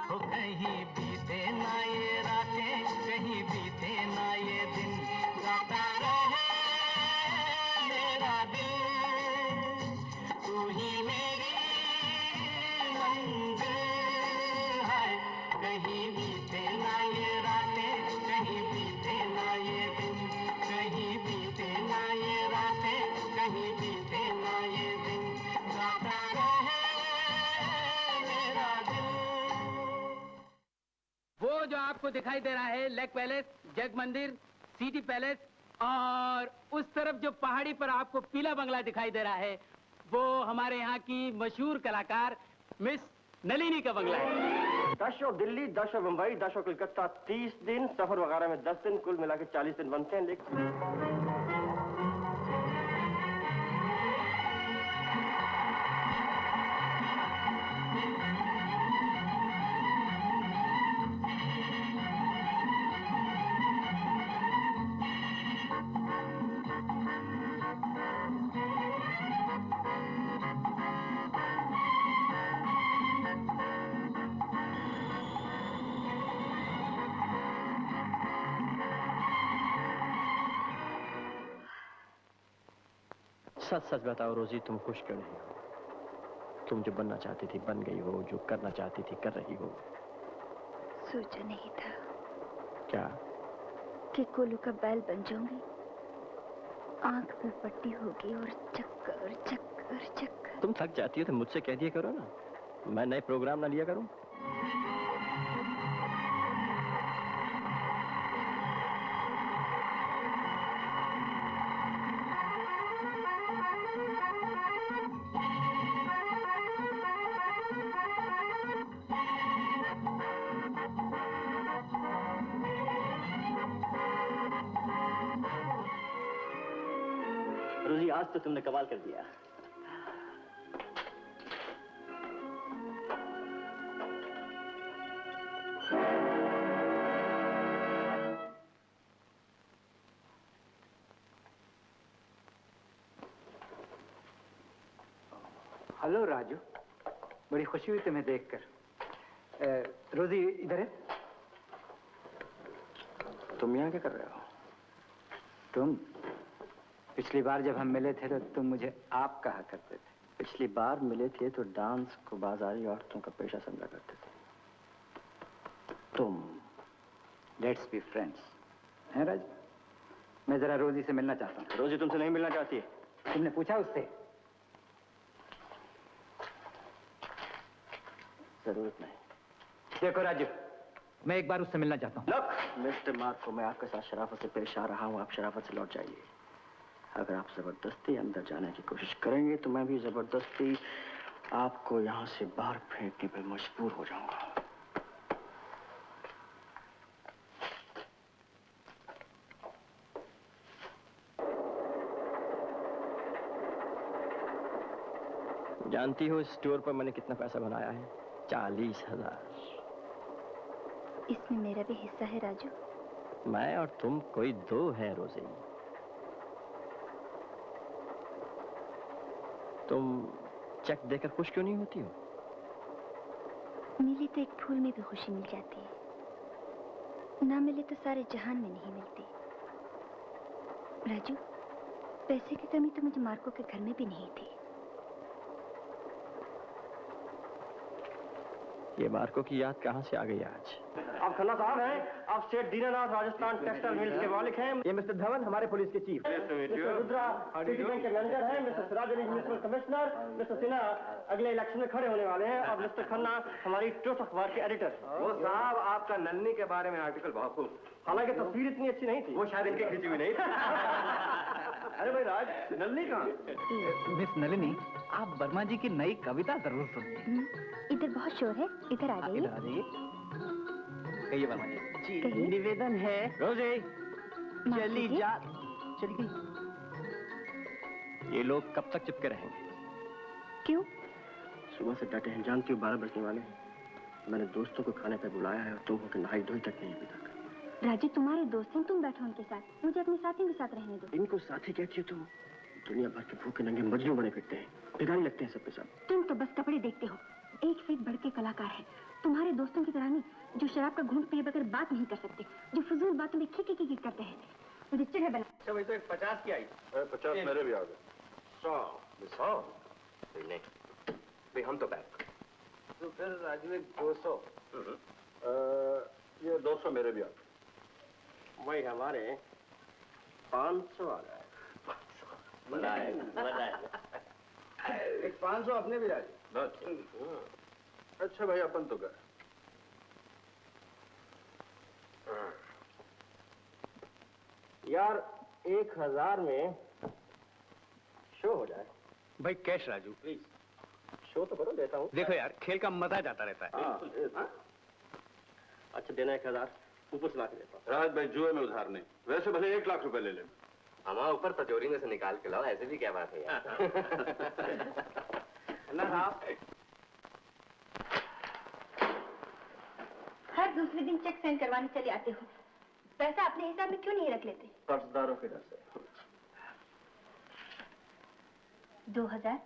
हो, कहीं बीते ना ये रातें, कहीं बीते ना ये दिन, गाता रहे मेरा दिल, तू ही मेरी मंजिल है। कहीं बीते ना ये रातें, कहीं बीते ना ये दिन, कहीं बीते ना ये रातें, कहीं बीते ना ये दिन, गाता रहे मेरा दिल। वो जो आपको दिखाई दे रहा है लेक पैलेस, जग मंदिर, सिटी पैलेस, और उस तरफ जो पहाड़ी पर आपको पीला बंगला दिखाई दे रहा है, वो हमारे यहाँ की मशहूर कलाकार मिस नलिनी का बंगला है। 10 show Delhi, 10 show Mumbai, 10 show Calcutta, 30 दिन, सफर वगैरह में 10 दिन, कुल मिला के 40 दिन बनते हैं। लेकिन सच सच बताओ रोजी, तुम खुश क्यों नहीं हो? तुम जो बनना चाहती थी बन गई हो, जो करना चाहती थी कर रही हो। सोचा नहीं था क्या? कि कोलू का बैल बन जाऊंगी, आंख में पट्टी होगी और चक्कर चक्कर चक्कर। तुम थक जाती हो तो मुझसे कह दिया करो ना, मैं नए प्रोग्राम ना लिया करूं। रोजी, आज तो तुमने कमाल कर दिया। हेलो राजू, बड़ी खुशी हुई तुम्हें देखकर। रोजी इधर है। तुम यहाँ क्या कर रहे हो? तुम पिछली बार जब हम मिले थे तो तुम मुझे आप कहा करते थे। पिछली बार मिले थे तो डांस को बाजारी औरतों का पेशा समझा करते थे। तुम लेट्स बी फ्रेंड्स। हैं राजू? मैं जरा रोजी से मिलना चाहता हूँ। रोजी तुमसे नहीं मिलना चाहती है? तुमने पूछा उससे? जरूरत नहीं। देखो राजू, मैं एक बार उससे मिलना चाहता हूँ। लुक मिस्टर मार्को, मैं आपके साथ शराफत से पेश आ रहा हूँ, आप शराफत से लौट जाइए। अगर आप जबरदस्ती अंदर जाने की कोशिश करेंगे तो मैं भी जबरदस्ती आपको यहाँ से बाहर फेंकने पे मजबूर हो जाऊंगा। जानती हो इस टूर पर मैंने कितना पैसा बनाया है? 40,000। इसमें मेरा भी हिस्सा है राजू। मैं और तुम कोई दो हैं रोजी। तुम चेक देकर खुश क्यों नहीं होती हो? मिले तो एक फूल में भी खुशी मिल जाती है, ना मिले तो सारे जहान में नहीं मिलती। राजू, पैसे की कमी तो मुझे मार्को के घर में भी नहीं थी। ये मार्को की याद कहाँ से आ गई आज? आप खन्ना साहब हैं, आप state Dinanath Rajasthan textile mills के मालिक हैं। ये मिस्टर धवन, हमारे पुलिस के chief. Mister Rudra city bank के मैनेजर हैं। Mister Siraj Ali municipal commissioner. Mister Sinha अगले इलेक्शन में खड़े होने वाले हैं। और मिस्टर खन्ना हमारी ट्रुथ अखबार के एडिटर। वो साहब, आपका नन्नी के बारे में आर्टिकल बहुत खूब, हालांकि तस्वीर इतनी अच्छी नहीं थी, वो शायद इनकी खींची हुई नहीं थी। अरे भाई राज, नन्नी कहाँ? मिस नलिनी, आप वर्मा जी की नई कविता जरूर सुनिए। इधर बहुत शोर है, इधर आ जाइए। इधर आ जाइए। कहिए वर्मा जी। कहिए। निवेदन है रोजी, चली जा। चली गई। ये लोग कब तक चिपके रहेंगे? क्यों? सुबह से डटे हैं, जानती हो 12 बजने वाले हैं। मैंने दोस्तों को खाने पे बुलाया है और तुम हो के नहाई धोई तक नहीं अभी तक। राजू तुम्हारे दोस्त हैं, तुम बैठो उनके साथ, मुझे अपने साथियों के साथ रहने दो। इनको साथी कहती हो तुम? दुनिया भर के भूखे नंगे मजनू बने फिरते हैं, बिगाड़ी लगते हैं सबके सब। तुम तो बस कपड़े देखते हो, एक से एक बढ़ के कलाकार है। तुम्हारे दोस्तों की तरह नहीं, जो शराब का घूंट पिए बगैर बात नहीं कर सकते, जो फजूल बातों में खिक करते हैं। मुझे चिढ़े बना। अच्छा भाई, तो एक 50 की आई। 50 मेरे भी आ गए। 100 नहीं भाई, हम तो बैक। तो फिर राजू एक 200। ये 200 मेरे भी आ गए। वही हमारे 500 आ गए। एक 500 अपने भी राजू। अच्छा भाई, अपन तो गए। यार 1000 में शो हो जाए। भाई कैश राजू प्लीज। शो तो करो, देता हूँ। देखो यार, खेल का मजा जाता रहता है। हाँ। अच्छा देना 1000, ऊपर से ला के देता हूँ। राज भाई, जुए में उधार नहीं, वैसे भले 1 लाख रुपए ले ले। हमारा ऊपर पचोरी में से निकाल के लाओ, ऐसे भी क्या बात है यार। हर दूसरे दिन चेक साइन करवाने चले आते हो, पैसा अपने हिसाब में क्यों नहीं रख लेते? कर्जदारों के डर से। 2000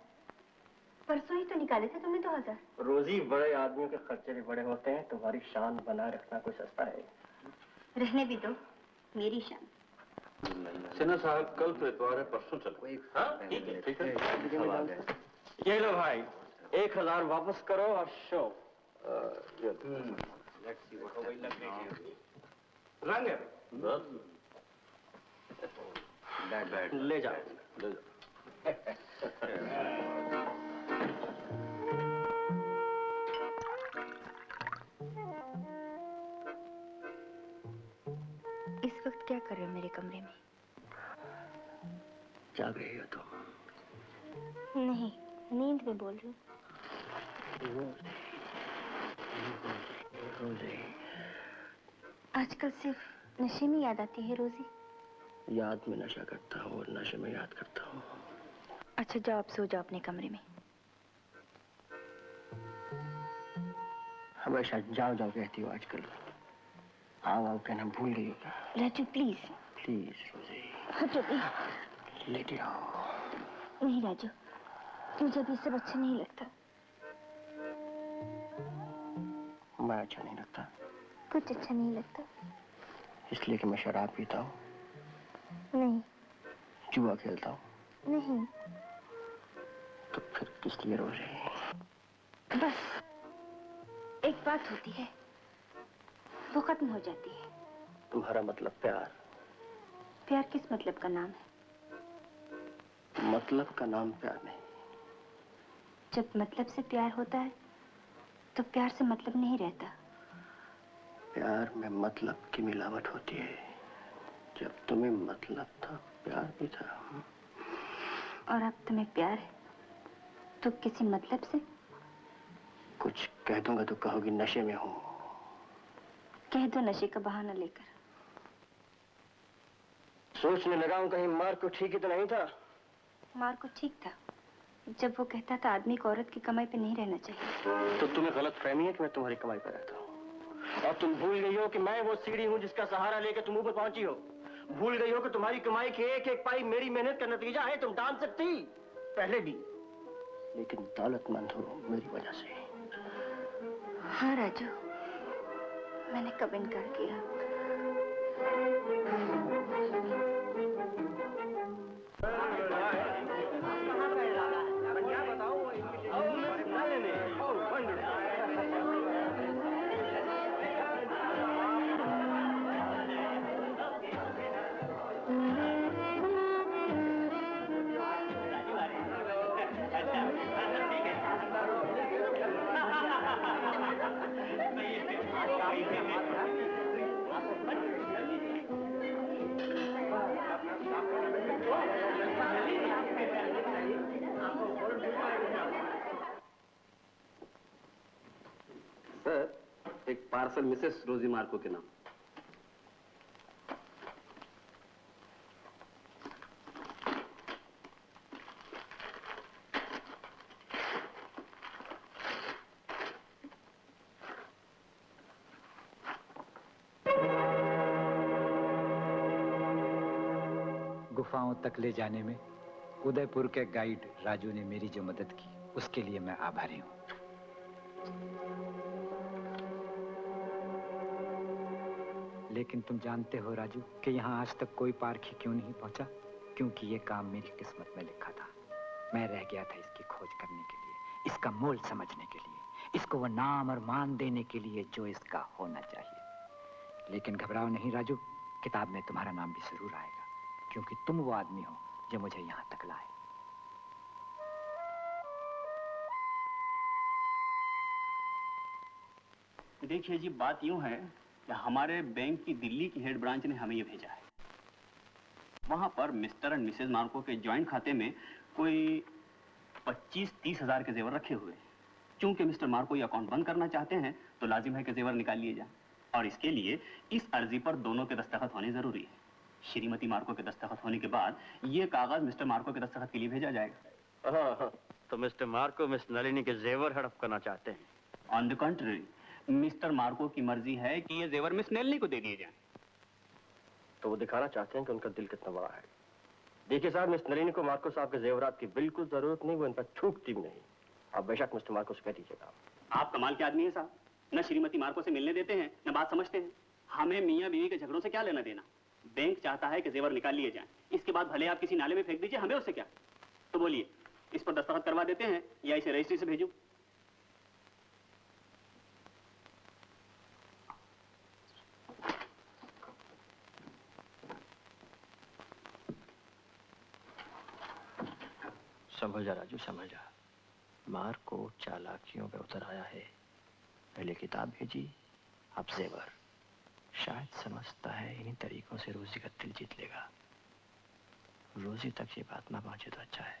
परसों ही तो निकाले थे तुमने 2000। रोजी बड़े आदमियों के खर्चे भी बड़े होते हैं, तुम्हारी शान बनाए रखना कोई सस्ता है? रहने भी दो, मेरी शान। सिन्हा साहब, कल तो इतवार है, परसों चलो। ठीक है। ये लो भाई, 1000 वापस करो और शो। रंग है। ले जाओ। इस वक्त क्या कर रहे हो मेरे कमरे में? जाग रही हो तुम? नहीं, नींद में बोल रही हूँ। रोजी, आजकल सिर्फ नशे में याद आती है रोजी। याद में नशा करता हूँ और नशे में याद करता हूँ। अच्छा जाओ, आप सो जाओ अपने कमरे में। हमेशा जाओ जाओ कहती हो, आजकल आओ आओ कहना भूल गई हो क्या? राजू प्लीज। प्लीज रोजी, हटो भी। लेट जाओ। नहीं राजू, मुझे अभी सब अच्छा नहीं लगता। मैं अच्छा नहीं लगता? कुछ अच्छा नहीं लगता। इसलिए कि मैं शराब पीता हूँ? नहीं। जुआ खेलता हूँ? नहीं। तो फिर किस लिए रोजी? बस एक बात होती है, वो खत्म हो जाती है। तुम्हारा मतलब प्यार? प्यार किस मतलब का नाम है? मतलब का नाम प्यार नहीं। जब मतलब से प्यार होता है तो प्यार से मतलब नहीं रहता। प्यार में मतलब की मिलावट होती है। जब तुम्हें मतलब था, प्यार भी था। और अब तुम्हें प्यार है तो किसी मतलब से? कुछ कह दूंगा तो कहोगी नशे में हूँ। कह दो नशे का बहाना लेकर। सोचने लगा हूँ कहीं मार को ठीक ही तो नहीं था। मार को ठीक था जब वो कहता था आदमी को औरत की कमाई पे नहीं रहना चाहिए। तो तुम्हें गलत फहमी है कि मैं तुम्हारी कमाई पर रहता हूँ। और तुम भूल गई हो कि मैं वो सीढ़ी हूँ जिसका सहारा लेकर तुम ऊपर पहुंची हो। भूल गई हो कि तुम्हारी कमाई की एक एक पाई मेरी मेहनत का नतीजा है। तुम डाल सकती पहले भी, लेकिन दौलतमंद हो मेरी वजह से। हाँ राजू, मैंने कब इनकार किया? सर, एक पार्सल मिसेस रोजी मार्को के नाम। गुफाओं तक ले जाने में उदयपुर के गाइड राजू ने मेरी जो मदद की उसके लिए मैं आभारी हूं। लेकिन तुम जानते हो राजू कि यहाँ आज तक कोई पारखी क्यों नहीं पहुंचा? क्योंकि ये काम मेरी किस्मत में लिखा था। मैं रह गया था इसकी खोज करने के लिए, इसका मोल समझने के लिए, इसको वो नाम और मान देने के लिए जो इसका होना चाहिए। लेकिन घबराओ नहीं राजू, किताब में तुम्हारा नाम भी जरूर आएगा, क्योंकि तुम वो आदमी हो जो मुझे यहाँ तक लाए। देखिए जी, बात यूं है कि हमारे बैंक की दिल्ली की हेड ब्रांच ने हमें ये भेजा है। वहां पर मिस्टर एंड मिसेज मार्को के जॉइंट खाते में कोई 25-30 हजार के जेवर रखे हुए हैं। चूंकि मिस्टर मार्को ये अकाउंट बंद करना चाहते हैं तो लाजिम है कि जेवर निकाल लिए जाएं, और इसके लिए इस अर्जी पर दोनों के दस्तखत होने जरूरी है। श्रीमती मार्को के दस्तखत होने के बाद ये कागज मिस्टर मार्को के दस्तखत के लिए भेजा जाएगा। हाँ, तो मिस्टर मार्को मिस नलिनी के जेवर हड़प करना चाहते हैं? On the country, mister Marco की मर्जी है कि ये जेवर मिस नलिनी को दे दिए जाएं। तो वो दिखाना चाहते हैं कि उनका दिल कितना बड़ा है। देखिए साहब, मिस नलिनी को मार्को साहब के जेवरात की बिल्कुल जरूरत नहीं, वो इन पर छूटती भी नहीं। आप बेशक मिस्टर मार्को से कह दीजिएगा। आप कमाल के आदमी हैं साहब, न श्रीमती मार्को से मिलने देते हैं न बात समझते हैं। हमें मियाँ बीवी के झगड़ों से क्या लेना देना। बैंक चाहता है कि जेवर निकाल लिए जाएं, इसके बाद भले आप किसी नाले में फेंक दीजिए, हमें उससे क्या। तो बोलिए, इस पर दस्तखत करवा देते हैं या इसे रजिस्ट्री से भेजूं? संभल जा राजू, संभल जा। मार्को चालाकियों पे उतर आया है। पहले किताब भेजी, अब जेवर। शायद समझता है इन्हीं तरीकों से रोजी का दिल जीत लेगा। रोजी तक ये बात ना पहुंचे तो अच्छा है।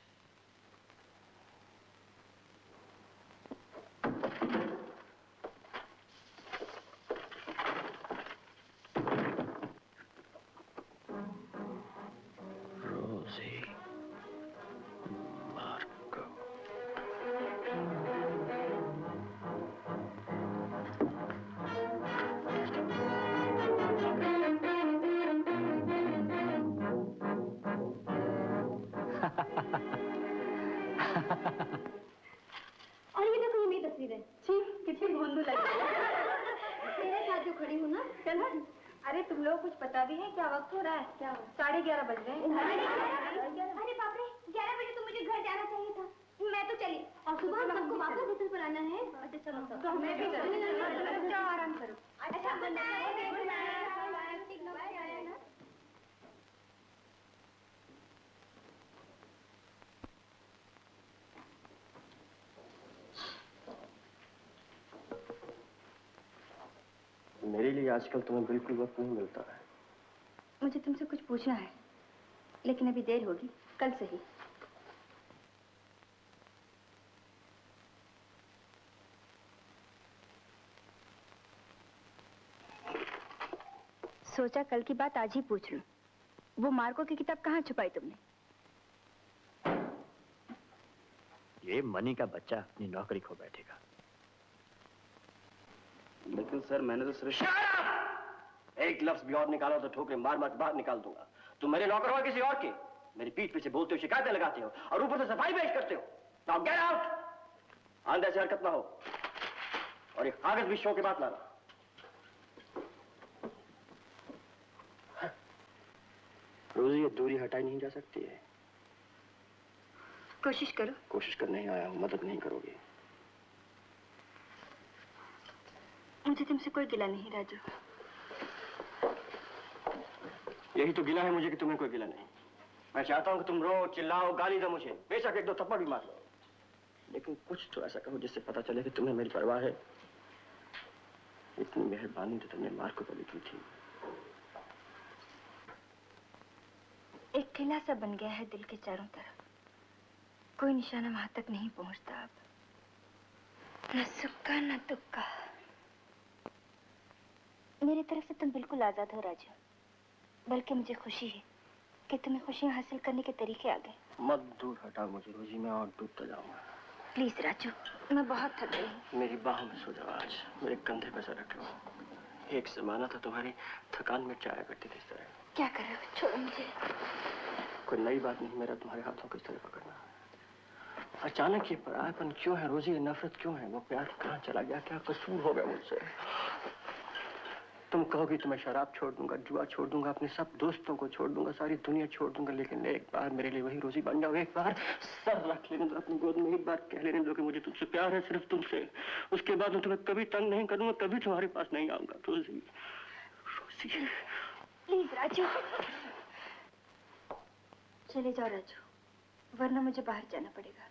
रोजी, मार्को। और ये देखो, ये मेरी तस्वीर है। छी, कितनी भोंदू लग रही है। तेरे साथ जो खड़ी हूँ ना, चल हट। अरे तुम लोग कुछ पता भी है क्या वक्त हो रहा है? क्या 11:30 बज रहे हैं। अरे बाप रे, 11 बजे तो मुझे घर जाना चाहिए था। मैं तो चली, और सुबह सबको वापस होटल पर आना है। अच्छा चलो, तो मैं भी जाओ, आराम करो। अच्छा, मेरे लिए आजकल तुम्हें बिल्कुल वक्त नहीं मिलता है। मुझे तुमसे कुछ पूछना है, लेकिन अभी देर होगी, कल से ही। सोचा कल की बात आज ही पूछ लूं। वो मार्को की किताब कहाँ छुपाई तुमने? ये मनी का बच्चा अपनी नौकरी खो बैठेगा। लेकिन सर, मैंने तो सिर्फ एक लफ्ज भी और निकालो तो ठोकरे मार मार के बाहर निकाल दूंगा। तुम मेरे नौकर हो किसी और के? मेरी पीठ पीछे बोलते हो, शिकायतें लगाते हो और ऊपर से सफाई पेश करते हो। Now get out. आंधे से हरकत ना हो, और एक कागज भी शो के बाद लाना। रोजी, ये दूरी हटाई नहीं जा सकती है। कोशिश करो। कोशिश करने ही आया हूं, मदद नहीं करोगी। मुझे तुमसे कोई गिला नहीं राजू। यही तो गिला है मुझे कि तुम्हें कोई गिला नहीं। मैं चाहता हूं कि तुम रो, चिल्लाओ, गाली दो मुझे, बेशक 1-2 थप्पड़ भी मार लो, लेकिन कुछ तो ऐसा कहो जिससे पता चले कि तुम्हें मेरी परवाह है। इतनी मेहरबानी तो तुमने मार्को पर भी की थी। एक किला सा बन गया है दिल के चारों तरफ। कोई निशाना वहां तक नहीं पहुंचता अब, न सुक्का न तुक्का। मेरी तरफ से तुम बिल्कुल आजाद हो राजू, बल्कि मुझे खुशी है कि तुम्हें खुशियां हासिल करने के तरीके आ गए। मत दूर हटाओ मुझे रोजी, मैं और डूबता जाऊंगा। प्लीज राजू, मैं बहुत थक गई हूँ। मेरी बाहों में सो जाओ आज, मेरे कंधे पे सर रखो। एक जमाना था तुम्हारी थकान मिट जाया करती थी इस तरह। क्या कर रहे हो? छोड़ो मुझे। कोई नई बात नहीं, मेरा तुम्हारे हाथों किस तरह पकड़ना है। अचानक ये परायापन क्यों है रोजी, ये नफरत क्यों है? वो प्यार कहाँ चला गया? क्या कसूर हो गया मुझसे? तुम कहोगी तो मैं शराब छोड़ दूंगा, जुआ छोड़ दूंगा, अपने सब दोस्तों को छोड़ दूंगा, सारी दुनिया छोड़ दूंगा, लेकिन एक बार मेरे लिए वही रोजी बन जाओ। एक बार सर रख लेने दो अपनी गोद में, एक बार कह लेने दो कि मुझे तुमसे प्यार है, सिर्फ तुमसे। उसके बाद मैं तुम्हें कभी तंग नहीं करूंगा, कभी तुम्हारे पास नहीं आऊंगा। रोजी, रोजी, प्लीज राजू, चले जाओ राजू, वरना मुझे बाहर जाना पड़ेगा।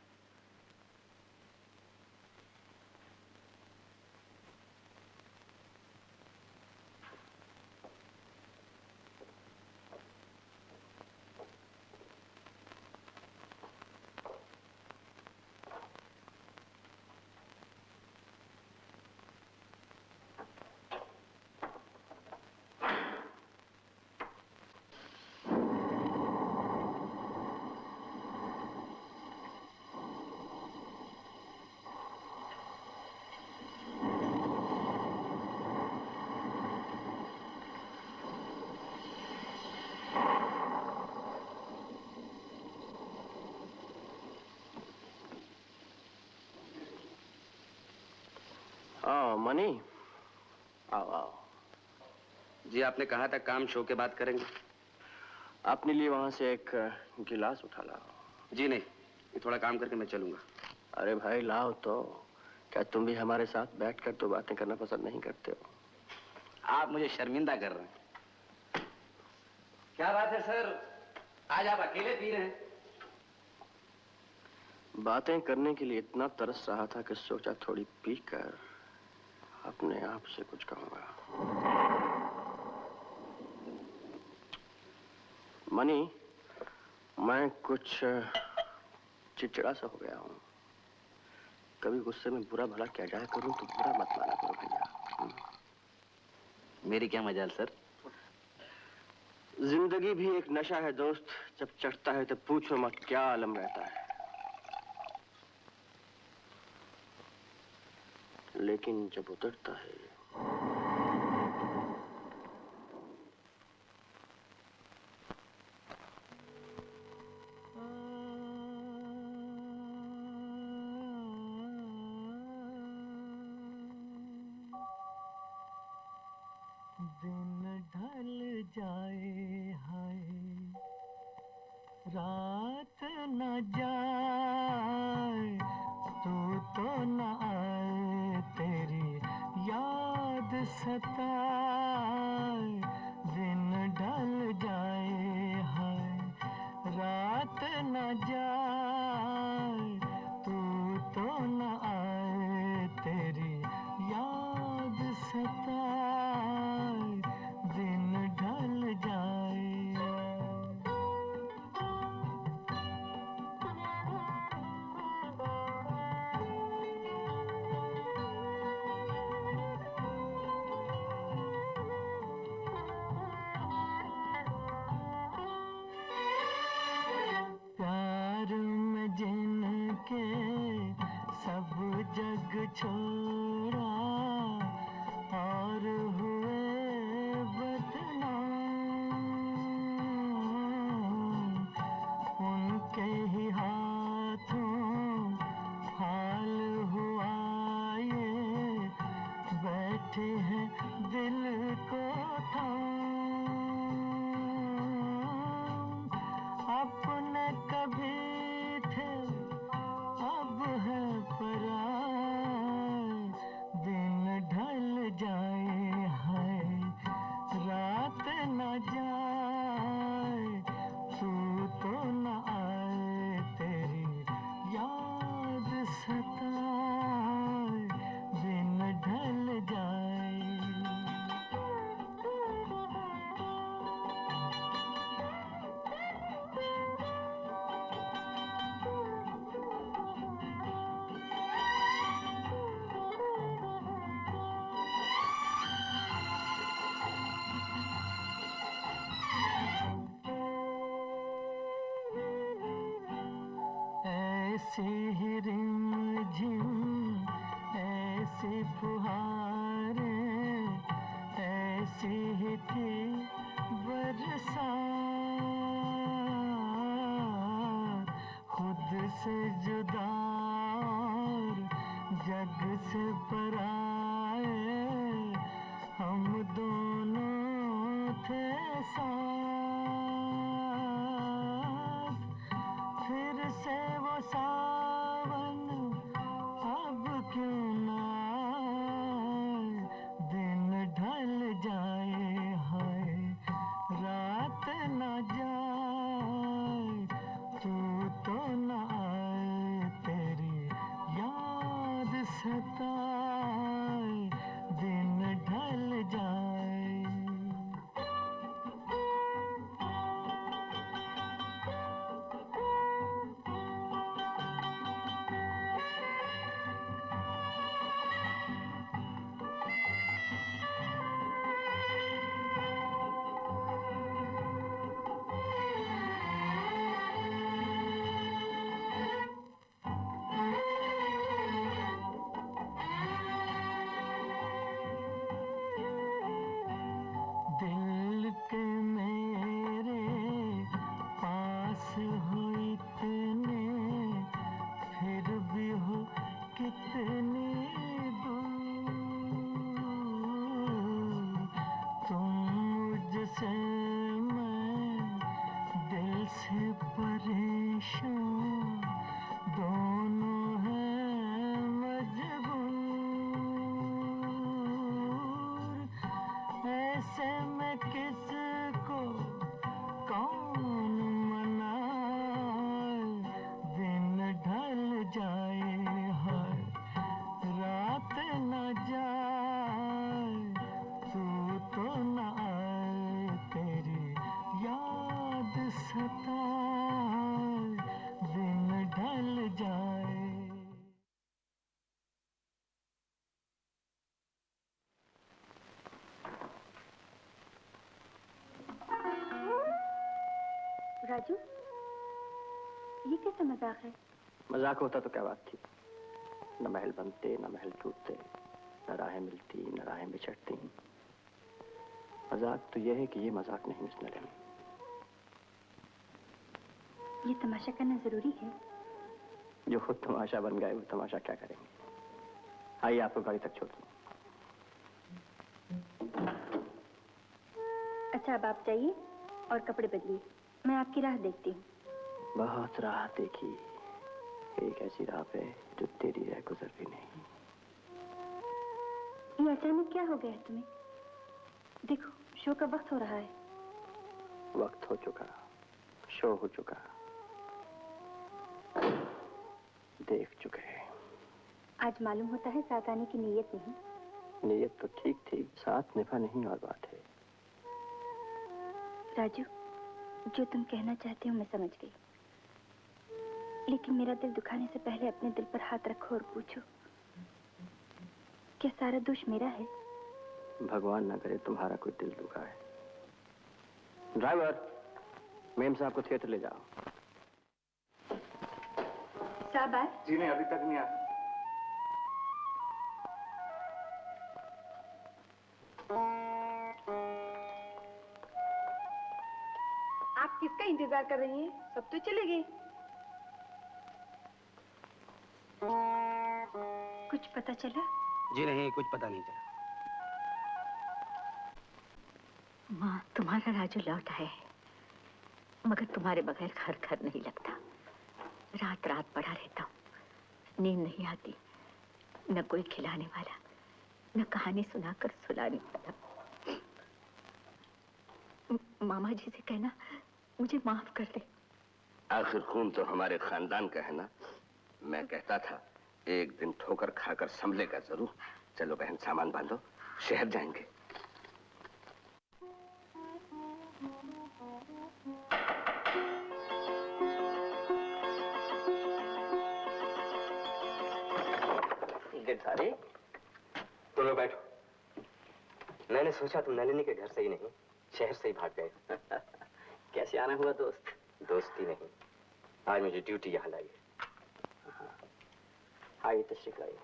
हाँ मनी, आओ आओ। जी आपने कहा था काम शो के बाद करेंगे। अपने लिए वहां से एक गिलास उठा लाओ। जी नहीं, ये थोड़ा काम करके मैं चलूंगा। अरे भाई लाओ तो। क्या तुम भी हमारे साथ बैठकर तो बातें करना पसंद नहीं करते हो? आप मुझे शर्मिंदा कर रहे हैं। क्या बात है सर, आज आप अकेले पी रहे हैं? बातें करने के लिए इतना तरस रहा था कि सोचा थोड़ी पीकर अपने आप से कुछ कहूंगा। मनी, मैं कुछ चिड़चिड़ा सा हो गया हूं। कभी गुस्से में बुरा भला क्या जाए करूं तो बुरा मत माना करो भैया। मेरी क्या मजाल सर। जिंदगी भी एक नशा है दोस्त, जब चढ़ता है तो पूछो मत क्या आलम रहता है। लेकिन जब उतरता है दिन ढल जाए हाय, रात न जाए, तू तो न आए, तेरी याद सताए। दिन ढल जाए हाय, रात न जाए, तू तो न आए, तेरी याद सताए। दिन ढल जाए। प्यार में जिनके सब जग छोड़ा और हुए बदनाम, उनके ही हाथों हाल हुआ ये, बैठे हैं दिल को थाम। अपने कभी थे अब है पराए। दिन ढल जाए हाय, रात न जाए, तू तो न आए, तेरी याद सताए। दिन ढल जाए। ऐसी ही रिमझिम, ऐसी फुहारें, ऐसी ही थी बरसात। से पराए हम दोनों थे साथ, फिर से वो सावन अब क्यों ना आए, दिन ढल जाए हाय रात न जाए, तू तो न आए तेरी याद सताए, दिन ढल जाए। दिल के मेरे पास हो इतने, फिर भी हो कितनी दूर, तुम मुझसे मैं दिल से परेशान, दोनों हैं मजबूर, ऐसे में किसको कौन मनाए, दिन ढल जाए हाय रात न जाए, तू तो न आए तेरी याद सताए, दिन ढल जाए। राजू, ये कैसा मजाक है? मजाक होता तो क्या बात थी? न महल बनते, न महल टूटते, न राहें मिलती, न राहें बिछड़ती। मजाक तो यह है कि ये मजाक नहीं मिस नलिनी। ये तमाशा करना जरूरी है? जो खुद तमाशा बन गए वो तमाशा क्या करेंगे? आइए आपको गाड़ी तक छोड़ दूं। अच्छा, अब आप जाइए और कपड़े बदलिए, मैं आपकी राह देखती हूँ। बहुत राह देखी, एक ऐसी राह पे जो तेरी रह गुजर भी नहीं। ये अचानक क्या हो गया है तुम्हें? देखो, शो का वक्त हो रहा है। वक्त हो चुका, शो हो चुका, देख चुके। आज मालूम होता है साथ आने की नीयत नहीं। नीयत तो ठीक थी, साथ निभा नहीं और बात है। राजू, जो तुम कहना चाहते हो मैं समझ गई, लेकिन मेरा दिल दुखाने से पहले अपने दिल पर हाथ रखो और पूछो, क्या सारा दोष मेरा है? भगवान ना करे तुम्हारा कोई दिल दुखा है। ड्राइवर, मेम साहब को थिएटर ले जाओ। साहब आए? जी नहीं, अभी तक नहीं आया। आप किसका इंतजार कर रही हैं? सब तो चले गए। कुछ पता चला? जी नहीं, कुछ पता नहीं चला। माँ, तुम्हारा राजू लौट आया है, मगर तुम्हारे बगैर घर घर नहीं लगता। रात रात पड़ा रहता हूँ, नींद नहीं आती, न कोई खिलाने वाला, न कहानी सुनाकर सुलाने वाला। मामा जी से कहना मुझे माफ कर दे। आखिर खून तो हमारे खानदान का है ना। मैं कहता था एक दिन ठोकर खाकर संभलेगा जरूर। चलो बहन, सामान बांधो, शहर जाएंगे। गिरधारी, तुम लोग बैठो। मैंने सोचा तुम नलिनी के घर से ही नहीं, शहर से ही भाग गए। कैसे आना हुआ दोस्त? दोस्ती नहीं, आज मुझे ड्यूटी यहाँ लाई है। आइए तशरीफ लाइए।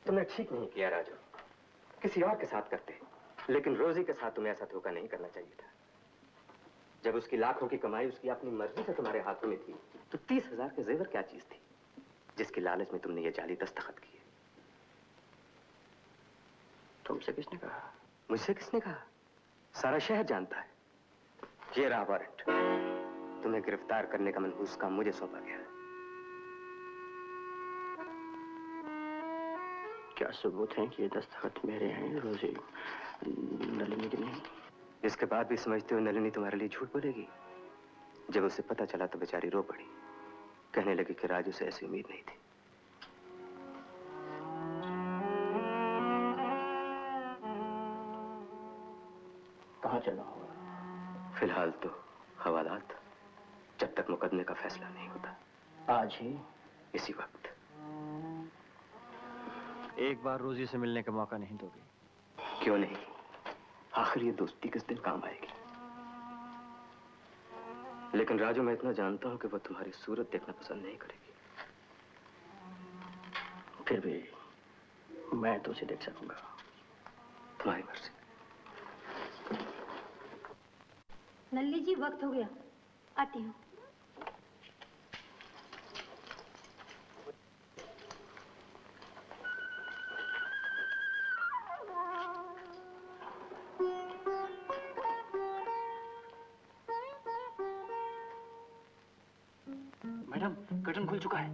तुमने ठीक नहीं किया राजू, किसी और के साथ करते, लेकिन रोजी के साथ तुम्हें ऐसा धोखा नहीं करना चाहिए था। जब उसकी लाखों की कमाई उसकी अपनी मर्जी से तुम्हारे हाथों में थी, तो 30,000 के जेवर क्या चीज थी जिसके लालच में तुमने ये जाली दस्तखत किए? तुमसे किसने कहा? मुझसे किसने कहा? सारा शहर जानता है। ये रहा वारंट। तुम्हें गिरफ्तार करने का मनहूस काम मुझे सौंपा गया है। क्या सबूत है कि ये दस्तखत मेरे हैं, रोजी नलिनी के नहीं? इसके बाद भी समझते हो नलिनी तुम्हारे लिए झूठ बोलेगी? जब उसे पता चला तो बेचारी रो पड़ी, कहने लगी कि राजू से ऐसी उम्मीद नहीं थी। कहाँ चलना होगा? फिलहाल तो हवालात, जब तक मुकदमे का फैसला नहीं होता। आज ही इसी वक्त। एक बार रोजी से मिलने का मौका नहीं दोगे? क्यों नहीं? आखिर ये दोस्ती किस दिन काम आएगी? लेकिन राजू, मैं इतना जानता हूं कि वो तुम्हारी सूरत देखना पसंद नहीं करेगी। फिर भी मैं तो उसे देख सकूंगा। तुम्हारी मर्जी। नल्ली जी, वक्त हो गया, आती हूँ। मैडम, कर्टन खुल चुका है।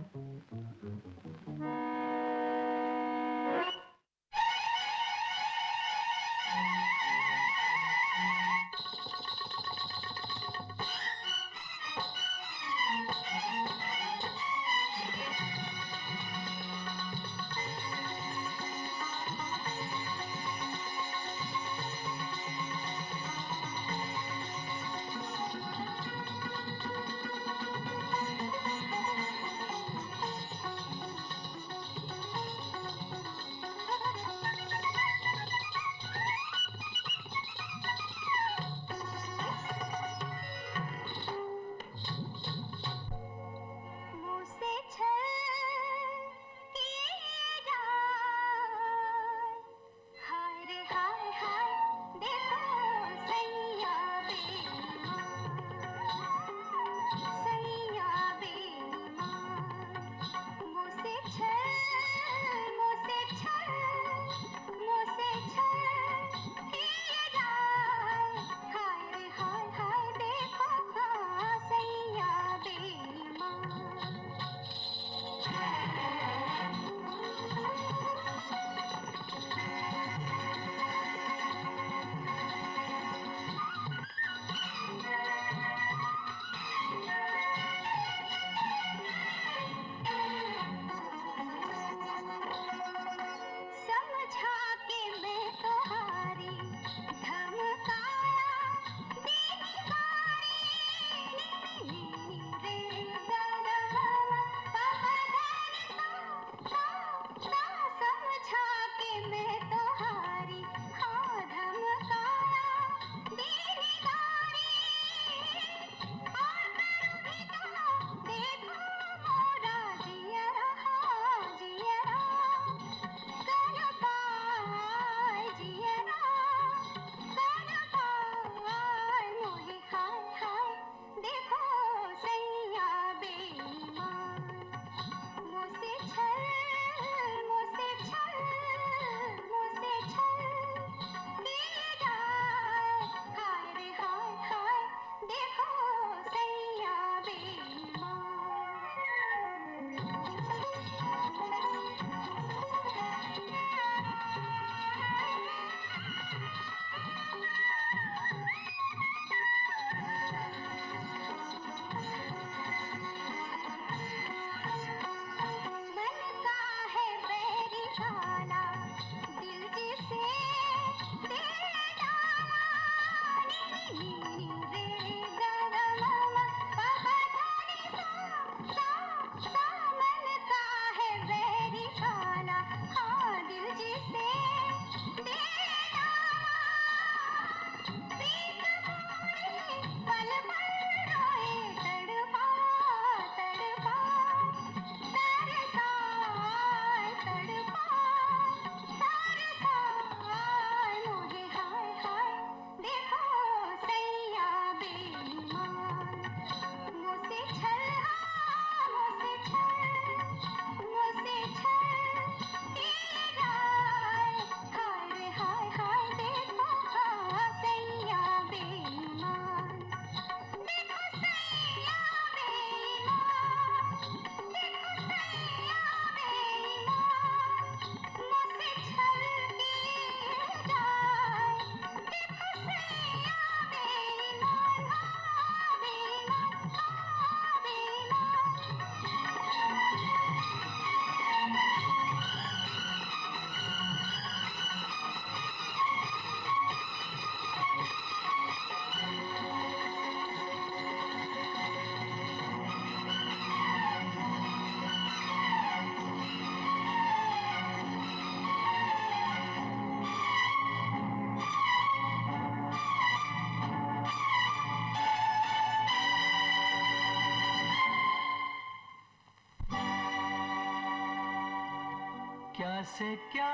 क्या से क्या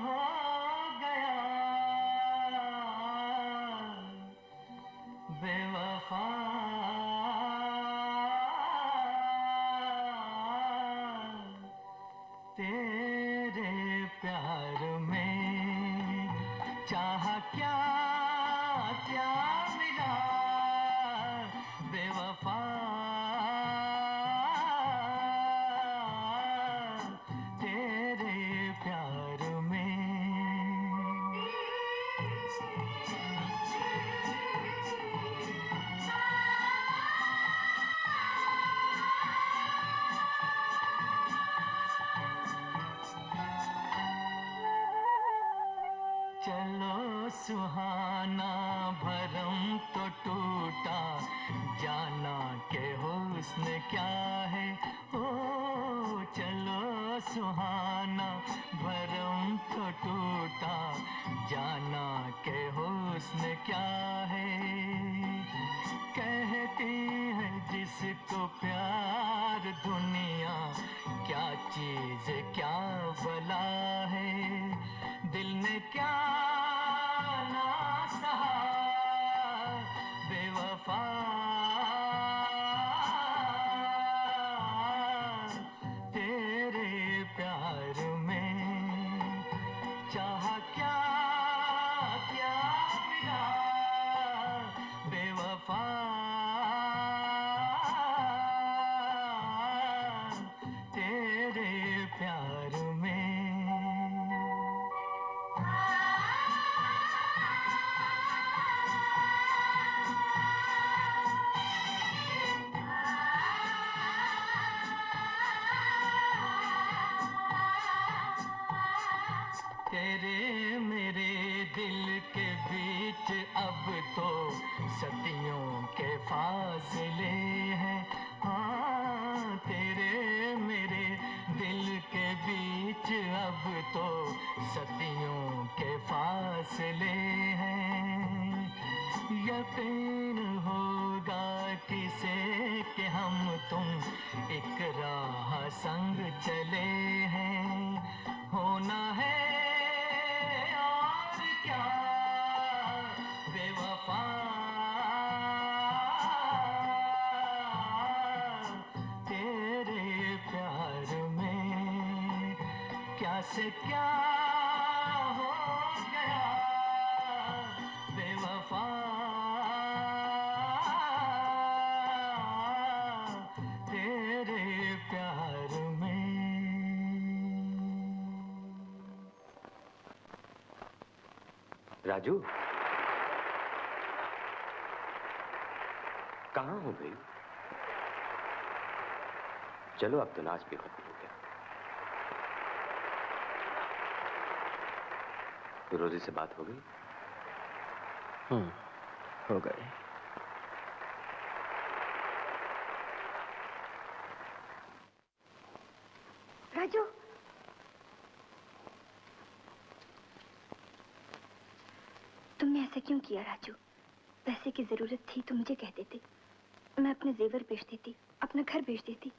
हो गया बेवफा तेरे प्यार में चाहा क्या क्या मिला बेवफा तेरे प्यार में चलो सुहाना भरम तो टूटा जाना के हुस्न क्या है ओ चलो सुहाना भरम तो टूटा जाना के हुस्न क्या है कहती है जिसको प्यार दुनिया क्या चीज क्या भला है दिल ने क्या ना सहा बेवफा तेरे प्यार में चाहा क्या क्या मिला बेवफा तेरे प्यार में तेरे मेरे दिल के बीच अब तो सदियों के फासले हैं हाँ तेरे मेरे दिल के बीच अब तो सदियों के फासले हैं यकीन होगा किसे कि हम तुम एक राह संग चले हैं होना है और क्या बेवफा तेरे प्यार में क्या से क्या हो गया बेवफा तेरे प्यार में राजू कहाँ हो भाई? चलो अब तो नाच भी खत्म हो गया। रोजी से बात हो गई? हो गए। राजू तुमने ऐसा क्यों किया राजू? पैसे की जरूरत थी तो मुझे कह देते, मैं अपने जेवर बेच देती, अपना घर बेच देती,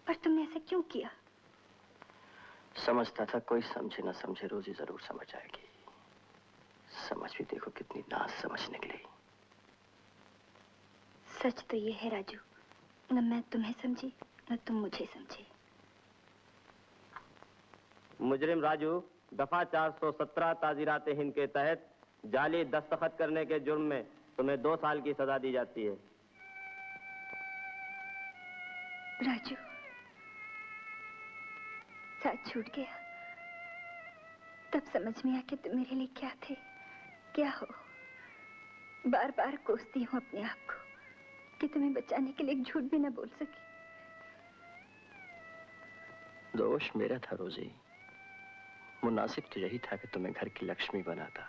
पर तुमने ऐसा क्यों किया? समझता था कोई समझे ना समझे रोजी जरूर समझ आएगी। समझ भी देखो कितनी ना समझ निकली। सच तो ये है राजू, न मैं तुम्हें समझी न तुम मुझे समझे। मुजरिम राजू दफा 417 ताजीरात हिंद के तहत जाली दस्तखत करने के जुर्म में तुम्हें 2 साल की सजा दी जाती है। राजू साथ छूट गया, तब समझ में आया कि तुम मेरे लिए क्या थे, क्या हो। बार बार कोसती हूँ अपने आप को कि तुम्हें बचाने के लिए एक झूठ भी न बोल सकी। दोष मेरा था रोजी। मुनासिब तो यही था कि तुम्हें घर की लक्ष्मी बनाता,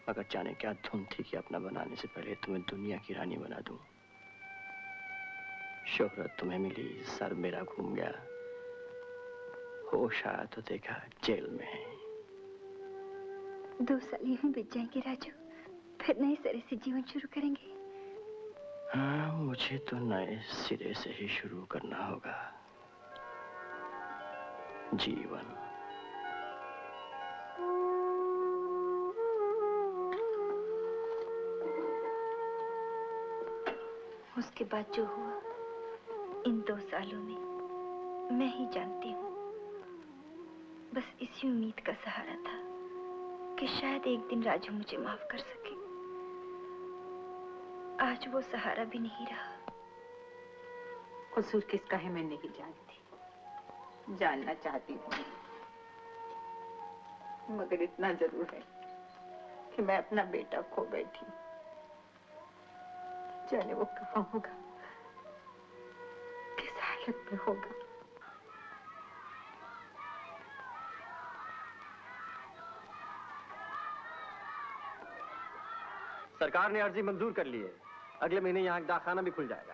मगर जाने क्या धुन थी कि अपना बनाने से पहले तुम्हें दुनिया की रानी बना दूं। शोहरत तुम्हें मिली, सर मेरा घूम गया, होश आया तो देखा जेल में है। 2 साल यूं ही बीत जाएंगे राजू, फिर नए सिरे से जीवन शुरू करेंगे। हाँ, मुझे तो नए सिरे से ही शुरू करना होगा। जीवन। उसके बाद जो हुआ इन 2 सालों में मैं ही जानती हूँ। बस इसी उम्मीद का सहारा था कि शायद एक दिन राजू मुझे माफ कर सके। आज वो सहारा भी नहीं रहा। कसूर किसका है मैं नहीं जानती, जानना चाहती हूँ, मगर इतना जरूर है कि मैं अपना बेटा खो बैठी। जाने वो कहाँ होगा, किस हालत में होगा। सरकार ने अर्जी मंजूर कर ली है। अगले महीने यहाँ डाकखाना भी खुल जाएगा।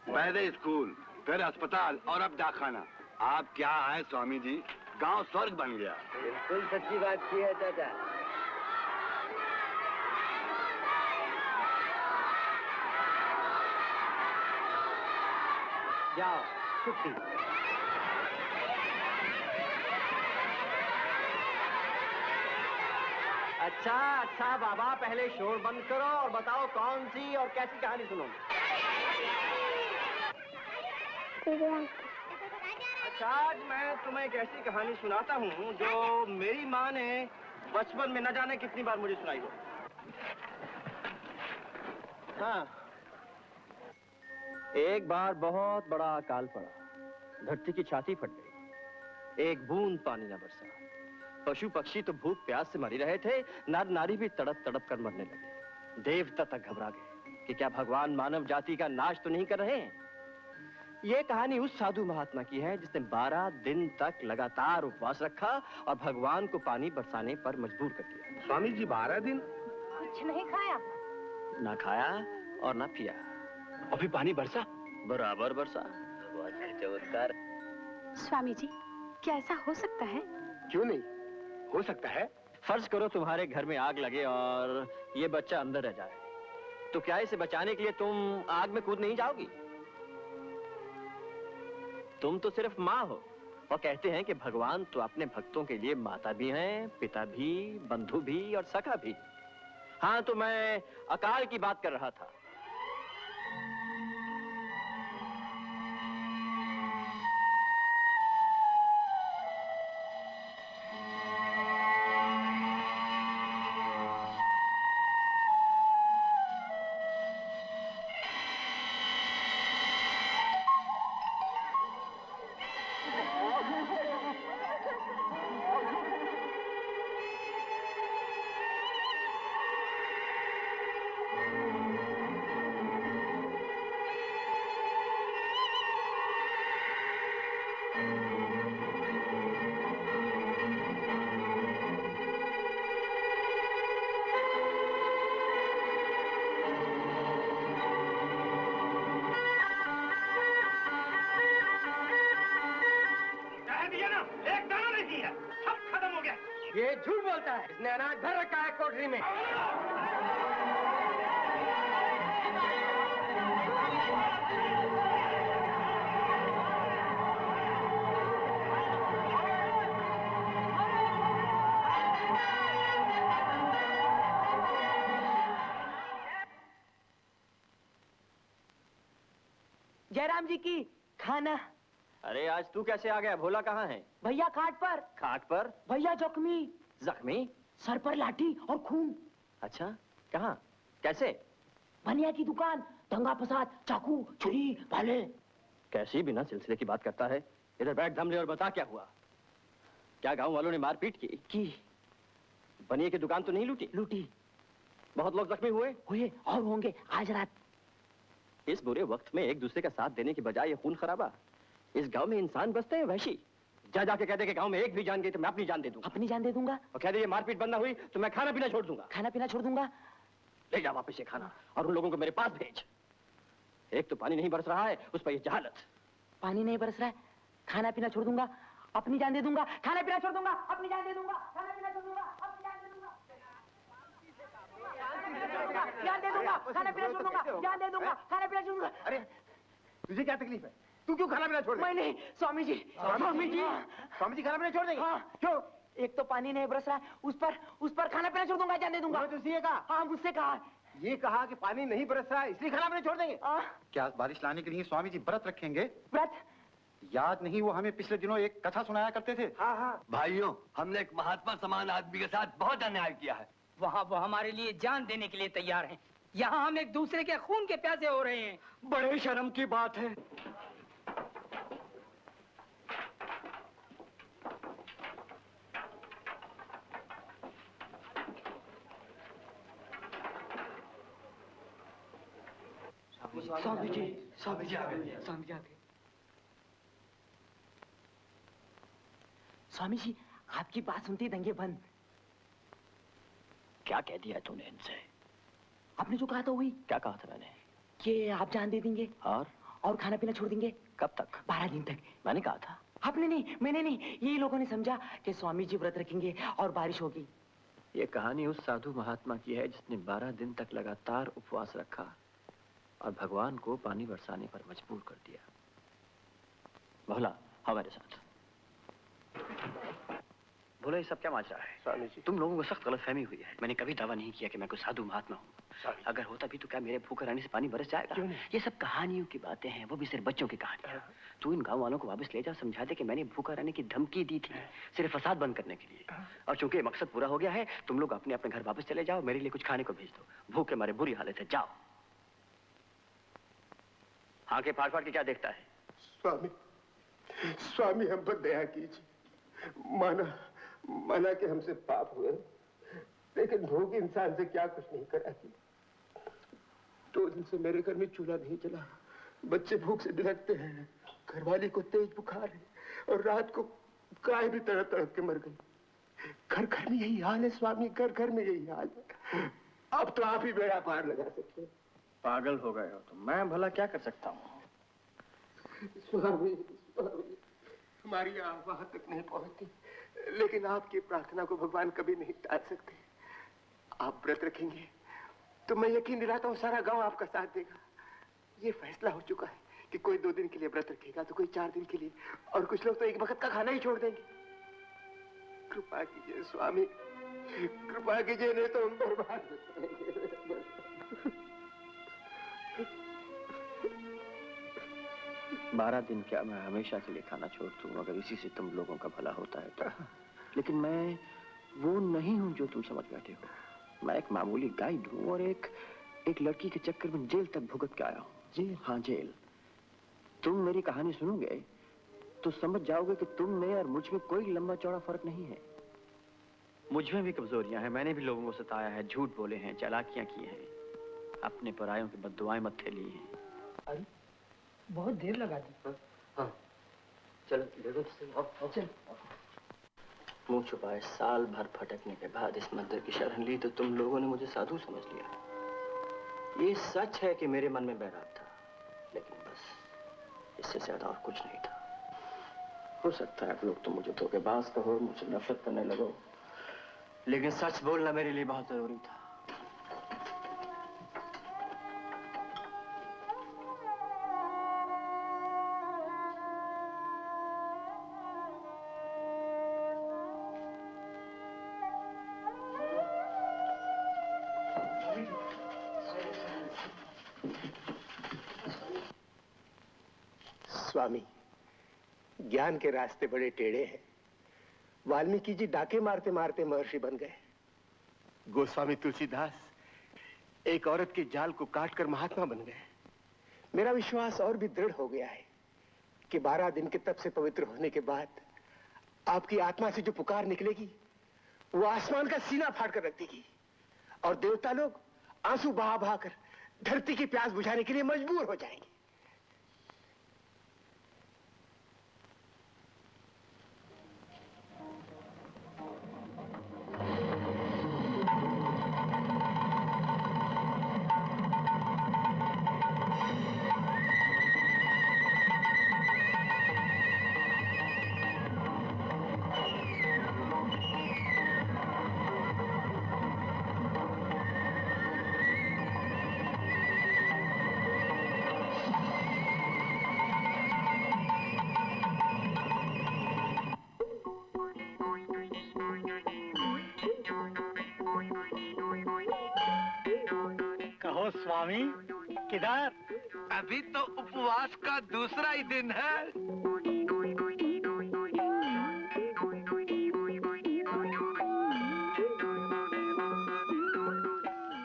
पहले स्कूल, फिर अस्पताल और अब डाकखाना। आप क्या आए स्वामी जी, गांव स्वर्ग बन गया। बिल्कुल सच्ची बात की है चाचा। जाओ, छुट्टी। अच्छा अच्छा बाबा, पहले शोर बंद करो और बताओ कौन सी और कैसी कहानी सुनोगे। अच्छा, आज मैं तुम्हें एक ऐसी कहानी सुनाता हूँ जो मेरी माँ ने बचपन में न जाने कितनी बार मुझे सुनाई हो। हाँ, एक बार बहुत बड़ा अकाल पड़ा, धरती की छाती फट गई, एक बूंद पानी न बरसा। पशु पक्षी तो भूख प्यास से मर रहे थे, नर नारी भी तड़प तड़प कर मरने लगे। देवता तक घबरा गए कि क्या भगवान मानव जाति का नाश तो नहीं कर रहे हैं। ये कहानी उस साधु महात्मा की है जिसने 12 दिन तक लगातार उपवास रखा और भगवान को पानी बरसाने पर मजबूर कर दिया। स्वामी जी 12 दिन कुछ नहीं खाया, ना खाया और ना पिया, और फिर पानी बरसा? बराबर बरसा। चमत्कार। स्वामी जी क्या ऐसा हो सकता है? क्यों नहीं हो सकता है। फर्ज करो तुम्हारे घर में आग लगे और ये बच्चा अंदर रह जाए, तो क्या इसे बचाने के लिए तुम आग में कूद नहीं जाओगी? तुम तो सिर्फ माँ हो, और कहते हैं कि भगवान तो अपने भक्तों के लिए माता भी हैं, पिता भी, बंधु भी और सखा भी। हाँ, तो मैं अकाल की बात कर रहा था। ये झूठ बोलता है, इसने अनाज भर रखा है कोठरी में। जयराम जी की खाना। अरे आज तू कैसे आ गया? भोला कहाँ है? भैया खाट पर। खाट पर? भैया जख्मी। जख्मी? सर पर लाठी और खून। अच्छा, कहाँ? कैसे? बनिया की दुकान, दंगा फसाद, चाकू, छुरी, भाले। कैसी बिना सिलसिले की बात करता है? इधर बैठ, दम ले और बता क्या हुआ। क्या गांव वालों ने मारपीट की? बनिए की दुकान तो नहीं लूटी? लूटी। बहुत लोग जख्मी हुए? हुए और होंगे आज रात। इस बुरे वक्त में एक दूसरे का साथ देने की बजाय ये खून खराबा। इस गांव में इंसान बसते हैं वैशी। जा जाके कह दे कि गांव में एक भी जान गई तो मैं अपनी जान दे दूंगा। अपनी जान दे दूंगा? और कह दे ये मारपीट बंद ना हुई तो मैं खाना पीना छोड़ दूंगा। खाना पीना छोड़ दूंगा? ले जा वापस ये खाना और उन लोगों को मेरे पास भेज। एक तो पानी नहीं बरस रहा है, उस पर ये जहालत। पानी नहीं बरस रहा है, खाना पीना छोड़ दूंगा, अपनी जान दे दूंगा। खाना पीना छोड़ दूंगा, अपनी जान दे दूंगा। खाना पीना छोड़ दूंगा, अपनी जान दे दूंगा। जान दे दूंगा, खाना पीना छोड़ दूंगा, जान दे दूंगा, खाना पीना छोड़ दूंगा। अरे तुझे क्या तकलीफ है? तू क्यों खाना पीना छोड़ दे? मैं नहीं, स्वामी जी। स्वामी जी? स्वामी जी खाना पीना छोड़ देंगे? हाँ। क्यों? एक तो पानी नहीं बरस रहा है, उस पर खाना पीना छोड़ दूंगा, जाने दूंगा। उन्होंने तुझसे ये कहा? हाँ, मुझसे कहा। ये कहा कि पानी नहीं बरस रहा है इसलिए खाना पीना छोड़ देंगे? क्या बारिश लाने के लिए स्वामी जी व्रत रखेंगे? व्रत? याद नहीं, वो हमें पिछले दिनों एक कथा सुनाया करते थे। हाँ हाँ। भाइयों, हमने एक महात्मा समान आदमी के साथ बहुत अन्याय किया है। वहाँ वो हमारे लिए जान देने के लिए तैयार हैं। यहाँ हम एक दूसरे के खून के प्यासे हो रहे हैं। बड़े शर्म की बात है। स्वामी जी, स्वामी जी आ गए। स्वामी जी आ गए। स्वामी जी, आपकी बात सुनते ही दंगे बंद। क्या कह दिया तूने इनसे? आपने जो कहा था वही। क्या कहा था मैंने? कि आप जान दे देंगे और खाना पीना छोड़ देंगे। कब तक? 12 दिन तक। मैंने कहा था। आपने नहीं, मैंने नहीं, यही लोगों ने समझा कि स्वामी जी व्रत रखेंगे और बारिश होगी। ये कहानी उस साधु महात्मा की है जिसने 12 दिन तक लगातार उपवास रखा और भगवान को पानी बरसाने पर मजबूर कर दिया। भोला, हमारे साथ। भोला, ये सब क्या माजरा है? स्वामी जी, तुम लोगों को सख्त गलतफहमी हुई है। मैंने कभी दावा नहीं किया कि मैं कोई साधु महात्मा हूँ। अगर होता भी तो क्या मेरे भूखे रहने से पानी बरस जाएगा? ये सब कहानियों की बातें हैं, वो भी सिर्फ बच्चों की कहानियां। तू इन गांव वालों को वापस ले जा, समझा दे कि मैंने भूखा रहने की धमकी दी थी सिर्फ फसाद बंद करने के लिए। और चूंकि ये मकसद पूरा हो गया है, तुम लोग अपने अपने घर वापस चले जाओ। मेरे लिए कुछ खाने को भेज दो, भूखे मारे बुरी हालत है। जाओ। आंखें फाड़ फाड़ के क्या देखता है? स्वामी, स्वामी हम पर दया कीजिए। माना कि हमसे पाप हुए, लेकिन भूख इंसान से क्या कुछ नहीं कराती। 2 दिन से मेरे घर में चूल्हा नहीं जला, बच्चे भूख से बिलखते हैं, घरवाली को तेज बुखार है और रात को गाय भी तड़प तड़प के मर गई। घर घर में यही हाल है स्वामी, घर घर में यही हाल है। अब तो आप ही बेड़ा पार लगा सकते हैं। पागल हो गए हो तो मैं भला क्या कर सकता हूँ? स्वामी, स्वामी, हमारी आह वहां तक नहीं पहुंचती, लेकिन आपकी प्रार्थना को भगवान कभी नहीं टाल सकते। आप व्रत रखेंगे तो मैं यकीन दिलाता हूँ सारा गांव आपका साथ देगा। ये फैसला हो चुका है कि कोई 2 दिन के लिए व्रत रखेगा तो कोई 4 दिन के लिए, और कुछ लोग तो एक वक्त का खाना ही छोड़ देंगे। कृपा कीजिए स्वामी, कृपा कीजिए, नहीं तो हम बर्बाद हो जाएंगे। 12 दिन क्या मैं हमेशा के लिए खाना छोड़ दूं अगर इसी से तुम लोगों का भला होता है तो। लेकिन मैं वो नहीं हूं जो तुम समझ बैठे हो। मैं एक मामूली गाइड हूं और एक लड़की के चक्कर में जेल तक भुगत के आया हूं। जेल? हाँ, जेल। तुम मेरी कहानी सुनोगे तो समझ जाओगे कि तुम में और मुझ में कोई लंबा चौड़ा फर्क नहीं है। मुझ में भी कमजोरियां हैं, मैंने भी लोगों को सताया है, झूठ बोले हैं, चालाकियां की हैं, अपने परायों की बद्दुआएं मत्थे ली हैं। अरे बहुत देर लगा दी। हाँ, चलो देखो तो चल। मुंह छुपाए साल भर भटकने के बाद इस मंदिर की शरण ली तो तुम लोगों ने मुझे साधु समझ लिया। ये सच है कि मेरे मन में बैराग था, लेकिन बस इससे ज्यादा और कुछ नहीं था। हो सकता है आप लोग तो मुझे धोखेबाज कहो, मुझसे नफरत करने लगो, लेकिन सच बोलना मेरे लिए बहुत जरूरी था। स्वामी, ज्ञान के रास्ते बड़े टेढ़े हैं। वाल्मीकि जी डाके मारते मारते महर्षि बन गए। गोस्वामी तुलसीदास एक औरत के जाल को काटकर महात्मा बन गए। मेरा विश्वास और भी दृढ़ हो गया है कि 12 दिन के तप से पवित्र होने के बाद आपकी आत्मा से जो पुकार निकलेगी वो आसमान का सीना फाड़ कर रख देगी और देवता लोग आंसू बहा बहा कर धरती की प्यास बुझाने के लिए मजबूर हो जाएंगे। स्वामी किधर? अभी तो उपवास का दूसरा ही दिन है।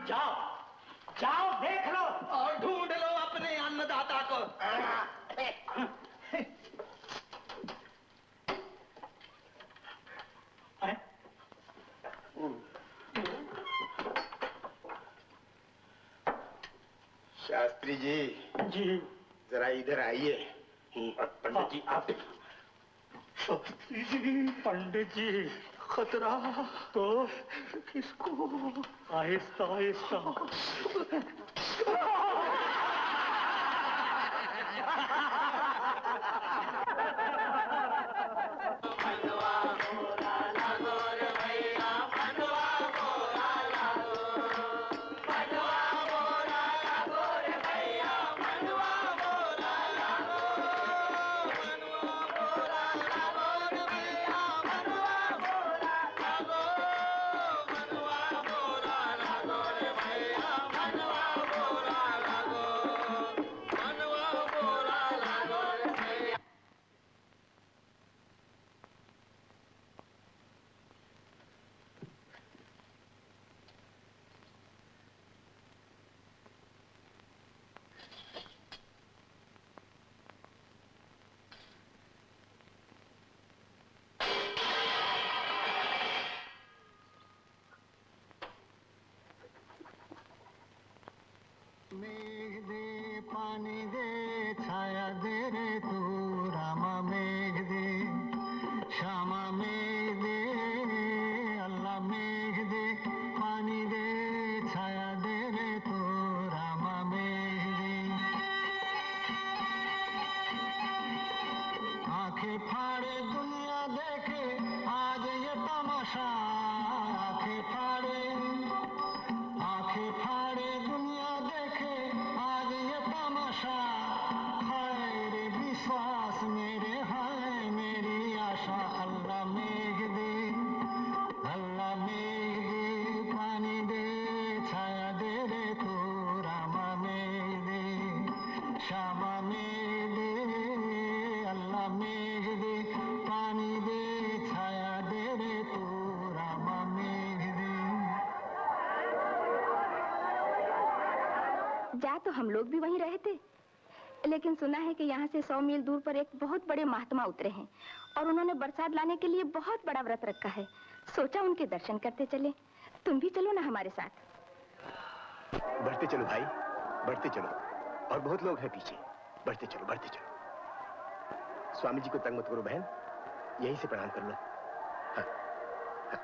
जाओ जाओ देख लो और ढूंढ लो अपने अन्नदाता को। शास्त्री जी जी जरा इधर आइए। पंडित जी आप। शास्त्री जी पंडित जी खतरा तो किसको? आहिस्ता आहिस्ता। मेघ दे पानी दे छाया दे रे तू रामा मेघ दे श्यामा मेघ दे अल्लाह मेघ दे पानी दे छाया दे रे तू रामा मेघ दे आंखें फाड़े दुनिया देखे आज ये तमाशा आंखें फाड़े दुनिया देखे आज ये तमाशा हाय रे विश्वास मेरे हाय मेरी आशा अल्लाह मेघ दे पानी दे छाया दे रे तू रामा मेघ दे श्यामा मेघ दे अल्लाह मेघ दे पानी दे छाया दे रे तू रामा मेघ दे। जा तो हम लोग भी वहीं रहे थे, लेकिन सुना है कि यहाँ से 100 मील दूर पर एक बहुत बड़े महात्मा उतरे हैं और उन्होंने बरसात लाने के लिए बहुत बड़ा व्रत रखा है। सोचा उनके दर्शन करते चले। तुम भी चलो ना हमारे साथ। बढ़ते चलो भाई, बढ़ते चलो, और बहुत लोग हैं पीछे। बढ़ते चलो, बढ़ते चलो। स्वामी जी को तंग मत करो बहन, यहीं से प्रणाम कर लो। हाँ, हाँ।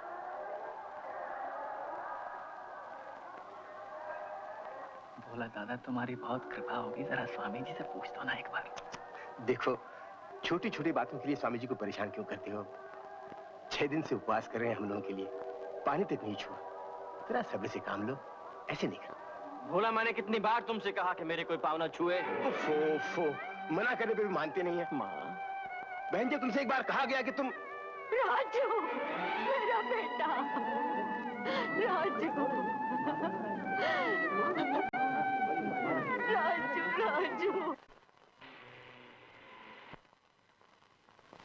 भोला दादा तुम्हारी बहुत कृपा होगी, जरा स्वामी जी से पूछ दो ना एक बार। देखो, छोटी छोटी बातों के लिए स्वामी जी को परेशान क्यों करते हो? 6 दिन से उपवास कर रहे हैं हम लोगों के लिए, पानी तक नहीं छुआ। जरा सब्र से काम लो, ऐसे नहीं कर। भोला मैंने कितनी बार तुमसे कहा कि मेरे कोई पाँव ना छुए। फो मना करने पे भी मानते नहीं है। माँ बहन जी, तुमसे एक बार कहा गया कि तुम। राजू मेरा बेटा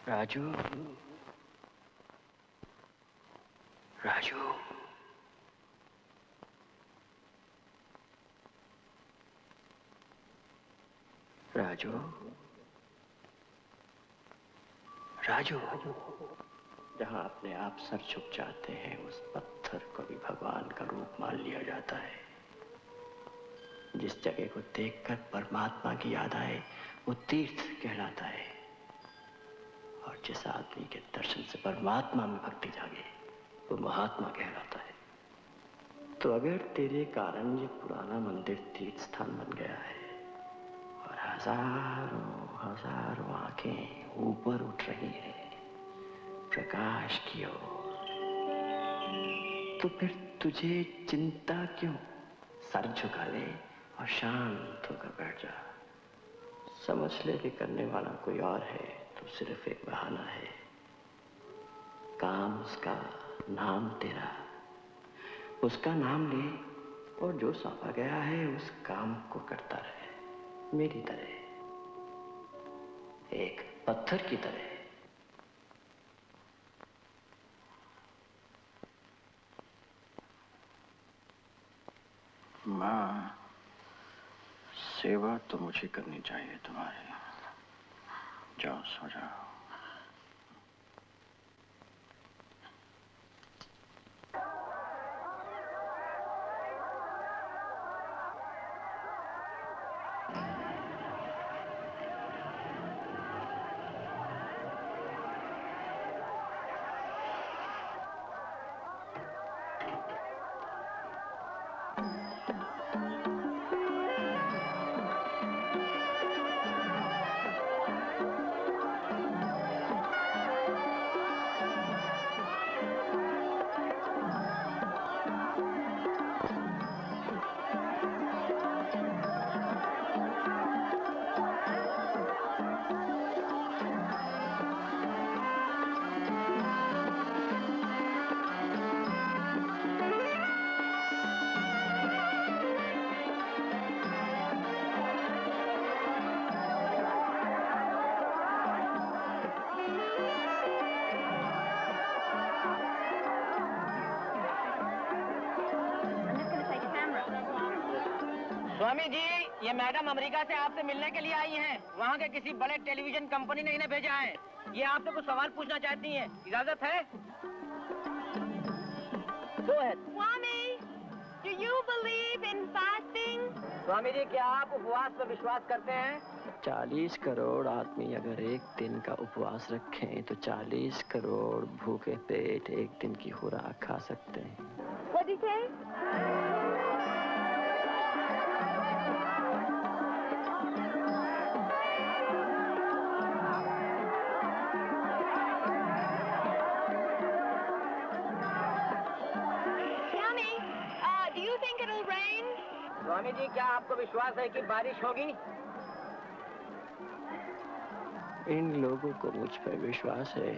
राजू राजू राजू राजू राजू जहां अपने आप सर झुक जाते हैं उस पत्थर को भी भगवान का रूप मान लिया जाता है। जिस जगह को देखकर परमात्मा की याद आए वो तीर्थ कहलाता है, और जिस आदमी के दर्शन से परमात्मा में भक्ति जागे वो महात्मा कहलाता है। तो अगर तेरे कारण ये पुराना मंदिर तीर्थ स्थान बन गया है और हजारों हजारों आंखें ऊपर उठ रही हैं प्रकाश की ओर, तो फिर तुझे चिंता क्यों? सर झुका ले और शांत होकर बैठ जा। समझ ले कि करने वाला कोई और है तो सिर्फ एक बहाना है। काम उसका, नाम तेरा। उसका नाम ले और जो सौंपा गया है उस काम को करता रहे, मेरी तरह, एक पत्थर की तरह। माँ, सेवा तो मुझे करनी चाहिए तुम्हारी। जाओ सो जाओ। स्वामी जी, ये मैडम अमेरिका से आपसे मिलने के लिए आई हैं। वहाँ के किसी बड़े टेलीविजन कंपनी ने इन्हें भेजा है। ये आपसे कुछ सवाल पूछना चाहती हैं। इजाजत है? Go ahead. Swami, do you believe in fasting? Swami ji, क्या आप उपवास पर विश्वास करते हैं? 40 करोड़ आदमी अगर एक दिन का उपवास रखें तो 40 करोड़ भूखे पेट एक दिन की खुराक खा सकते हैं। What did you say? Swami ji, क्या आपको विश्वास है कि बारिश होगी? इन लोगों को मुझ पर विश्वास है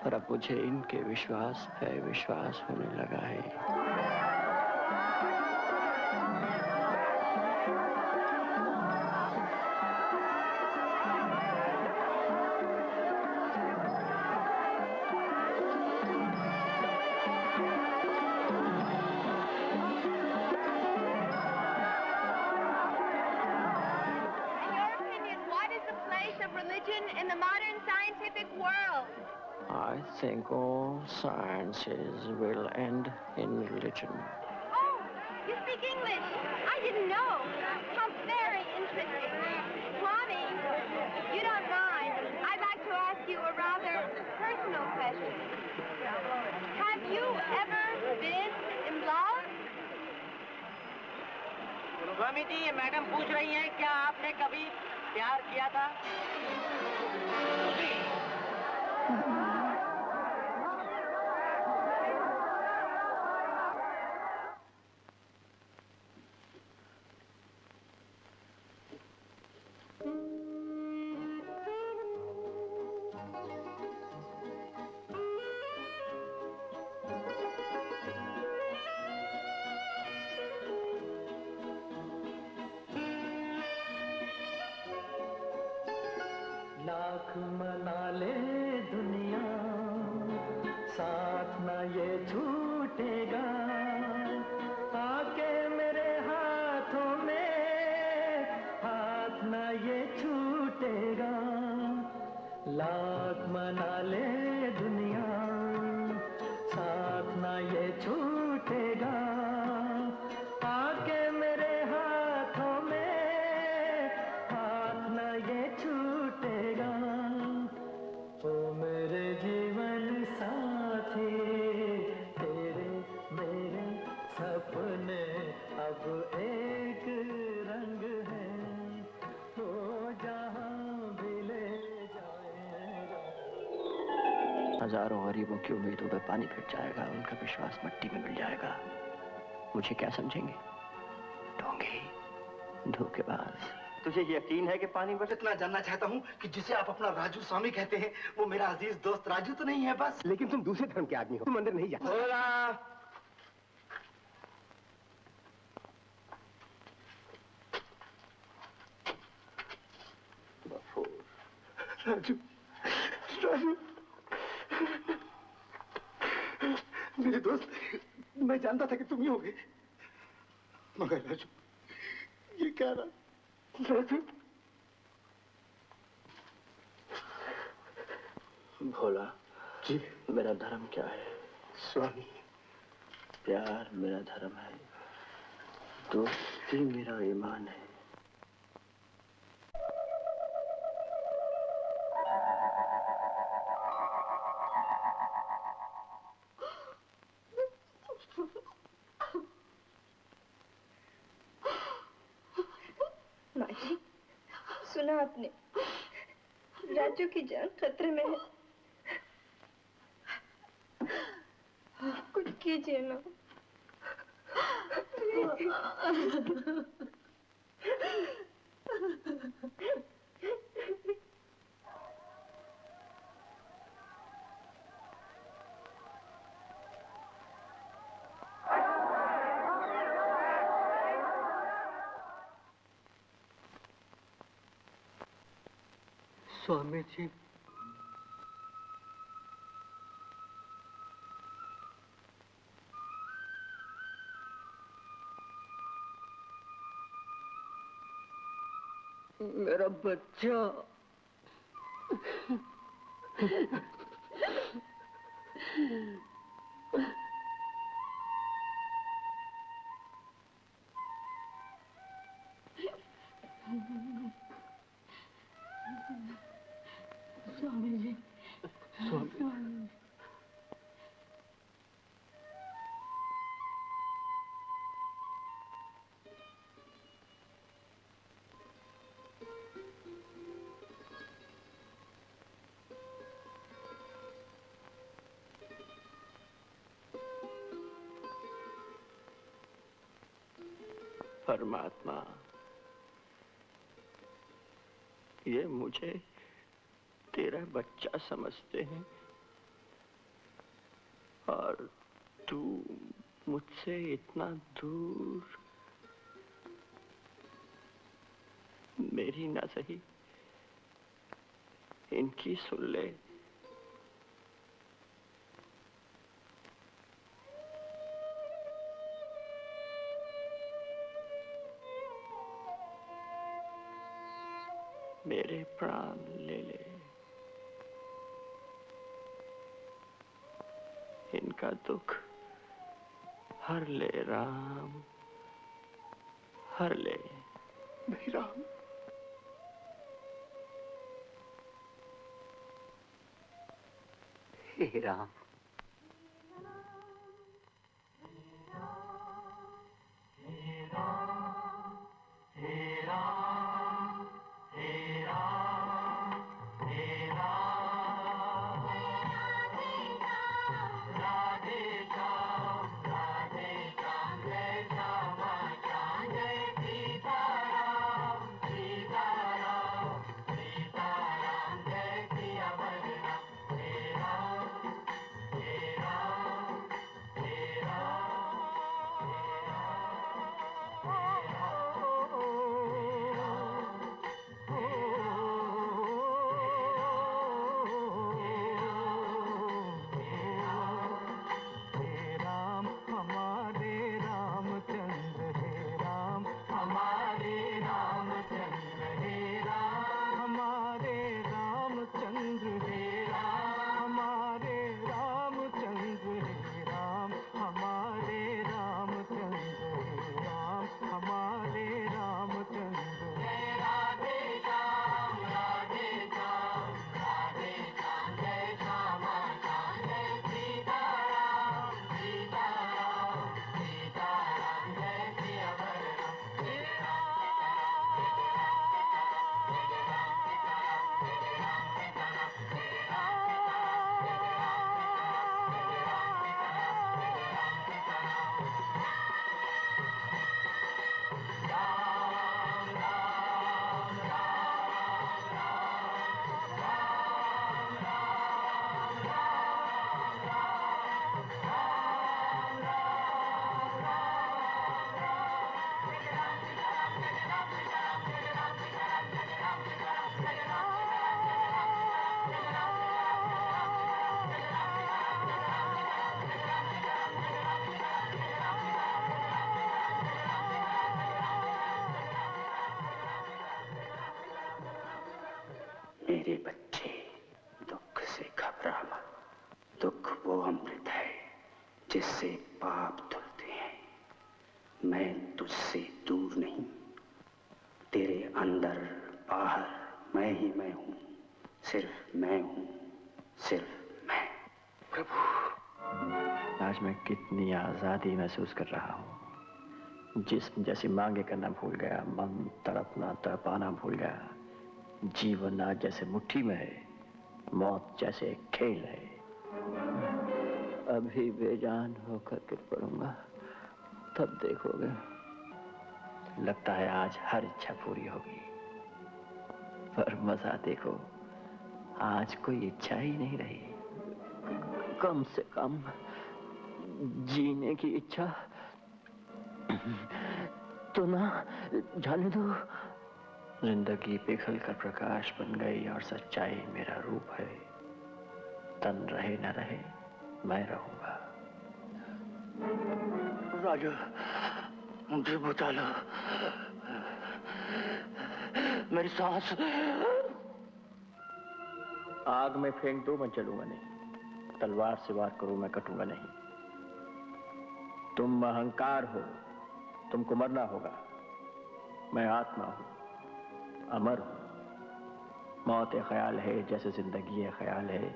और अब मुझे इनके विश्वास पे विश्वास होने लगा है। In the modern scientific world? I think all sciences will end in religion. Oh, you speak English. I didn't know. How very interesting. Swami, you don't mind. I'd like to ask you a rather personal question. Have you ever been in love? Swami ji, ये मैडम पूछ रही हैं, क्या आपने कभी प्यार किया था? लाख मना ले दुनिया, साथ ना ये छूटेगा। आके मेरे हाथों में हाथ ना ये छूटेगा। लाख मना ले दुनिया, साथ ना ये छूटेगा। आके मेरे हाथों में हाथ ना ये छूटेगा। ओ मेरे जीवन साथी, तेरे मेरे सपने अब एक रंग है। तो जहां भी ले जाएगा। हजारों गरीबों की उम्मीदों पे पानी फिर जाएगा, उनका विश्वास मिट्टी में मिल जाएगा। मुझे क्या समझेंगे? ढोंगी, धोखेबाज। तुझे यकीन है कि पानी बस? इतना जानना चाहता हूँ कि जिसे आप अपना राजू स्वामी कहते हैं, वो मेरा अजीज दोस्त राजू तो नहीं है बस? लेकिन तुम दूसरे धर्म के आदमी हो, तुम अंदर नहीं जा। राजू, राजू, मेरे दोस्त, मैं जानता था कि तुम ही होगे, मगर राजू, ये क्या रहा? राजू, भोला जी, मेरा धर्म क्या है? स्वामी, प्यार मेरा धर्म है, दोस्ती मेरा ईमान है। माँ जी, सुना आपने? राजू की जान खतरे में है। कुछ कीजिए ना। स्वामी जी, मेरा बच्चा। स्वामी जी, स्वामी, परमात्मा, ये मुझे तेरा बच्चा समझते हैं और तू मुझसे इतना दूर। मेरी ना सही, इनकी सुन ले। मेरे प्राण ले ले, इनका दुख हर ले राम, हर ले। नहीं राम, हे राम, मेरे बच्चे, दुख से घबरा मत। दुख वो अमृत है जिससे पाप धुलते हैं। मैं तुझसे दूर नहीं, तेरे अंदर बाहर मैं ही मैं हूं, सिर्फ मैं हूं, सिर्फ मैं। प्रभु, आज मैं कितनी आजादी महसूस कर रहा हूं। जिस्म जैसी मांगे करना भूल गया, मन तड़पना तड़पाना भूल गया। जीवन आज जैसे मुट्ठी में है, मौत जैसे एक खेल है। अभी बेजान होकर गिर पड़ूंगा, तब देखोगे। लगता है आज हर इच्छा पूरी होगी, पर मजा देखो, आज कोई इच्छा ही नहीं रही। कम से कम जीने की इच्छा तो ना जाने दो। जिंदगी पिघल कर प्रकाश बन गई और सच्चाई मेरा रूप है। तन रहे न रहे, मैं रहूंगा। राजू, मुझे बचा लो। मेरी सांस। आग में फेंक दो, मैं जलूंगा नहीं। तलवार से वार करो, मैं कटूंगा नहीं। तुम अहंकार हो, तुमको मरना होगा। मैं आत्मा हूं, अमर हूं। मौत एक ख्याल है जैसे जिंदगी एक ख्याल है।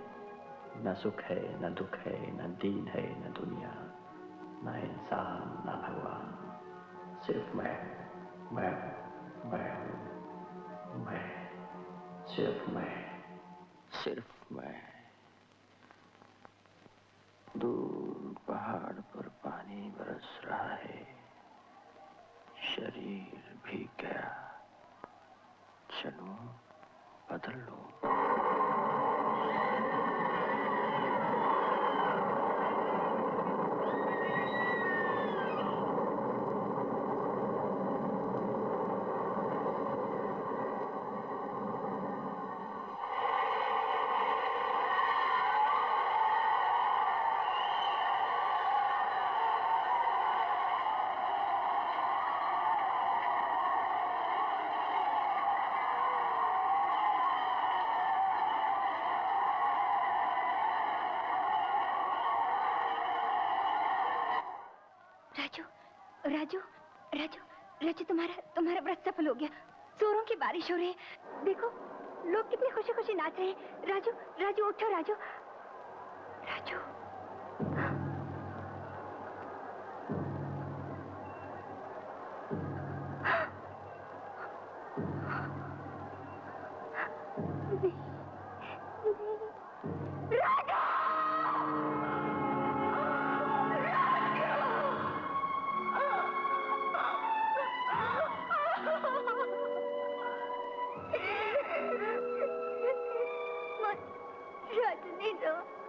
न सुख है, न दुख है, न दीन है, न दुनिया, न इंसान, न भगवान। सिर्फ मैं हूं, मैं, सिर्फ मैं, सिर्फ मैं। दूर पहाड़ पर पानी बरस रहा है, शरीर भीग गया। चलो बदल लो। राजू, राजू, राजू, राजू, तुम्हारा व्रत सफल हो गया। चोरों की बारिश हो रही है। देखो, लोग कितनी खुशी खुशी नाच रहे हैं। राजू, राजू, उठो राजू, राजू।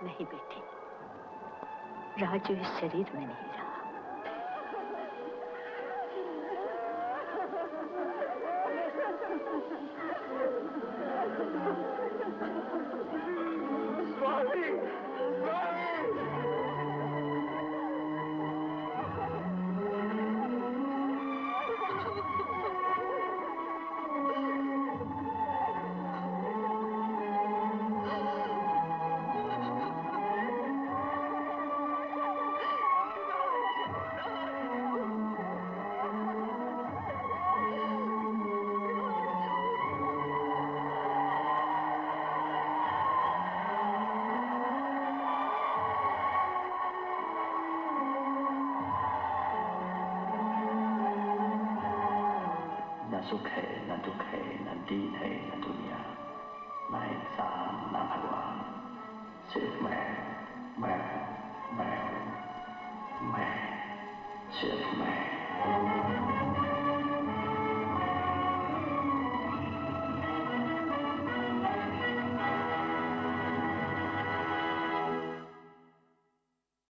नहीं बेटी, राजू इस शरीर में नहीं रहा। स्वामी, न सुख है, न दुख है, न दीन है, न दुनिया, न इंसान, न भगवान। सिर्फ मैं, मैं, सिर्फ मैं।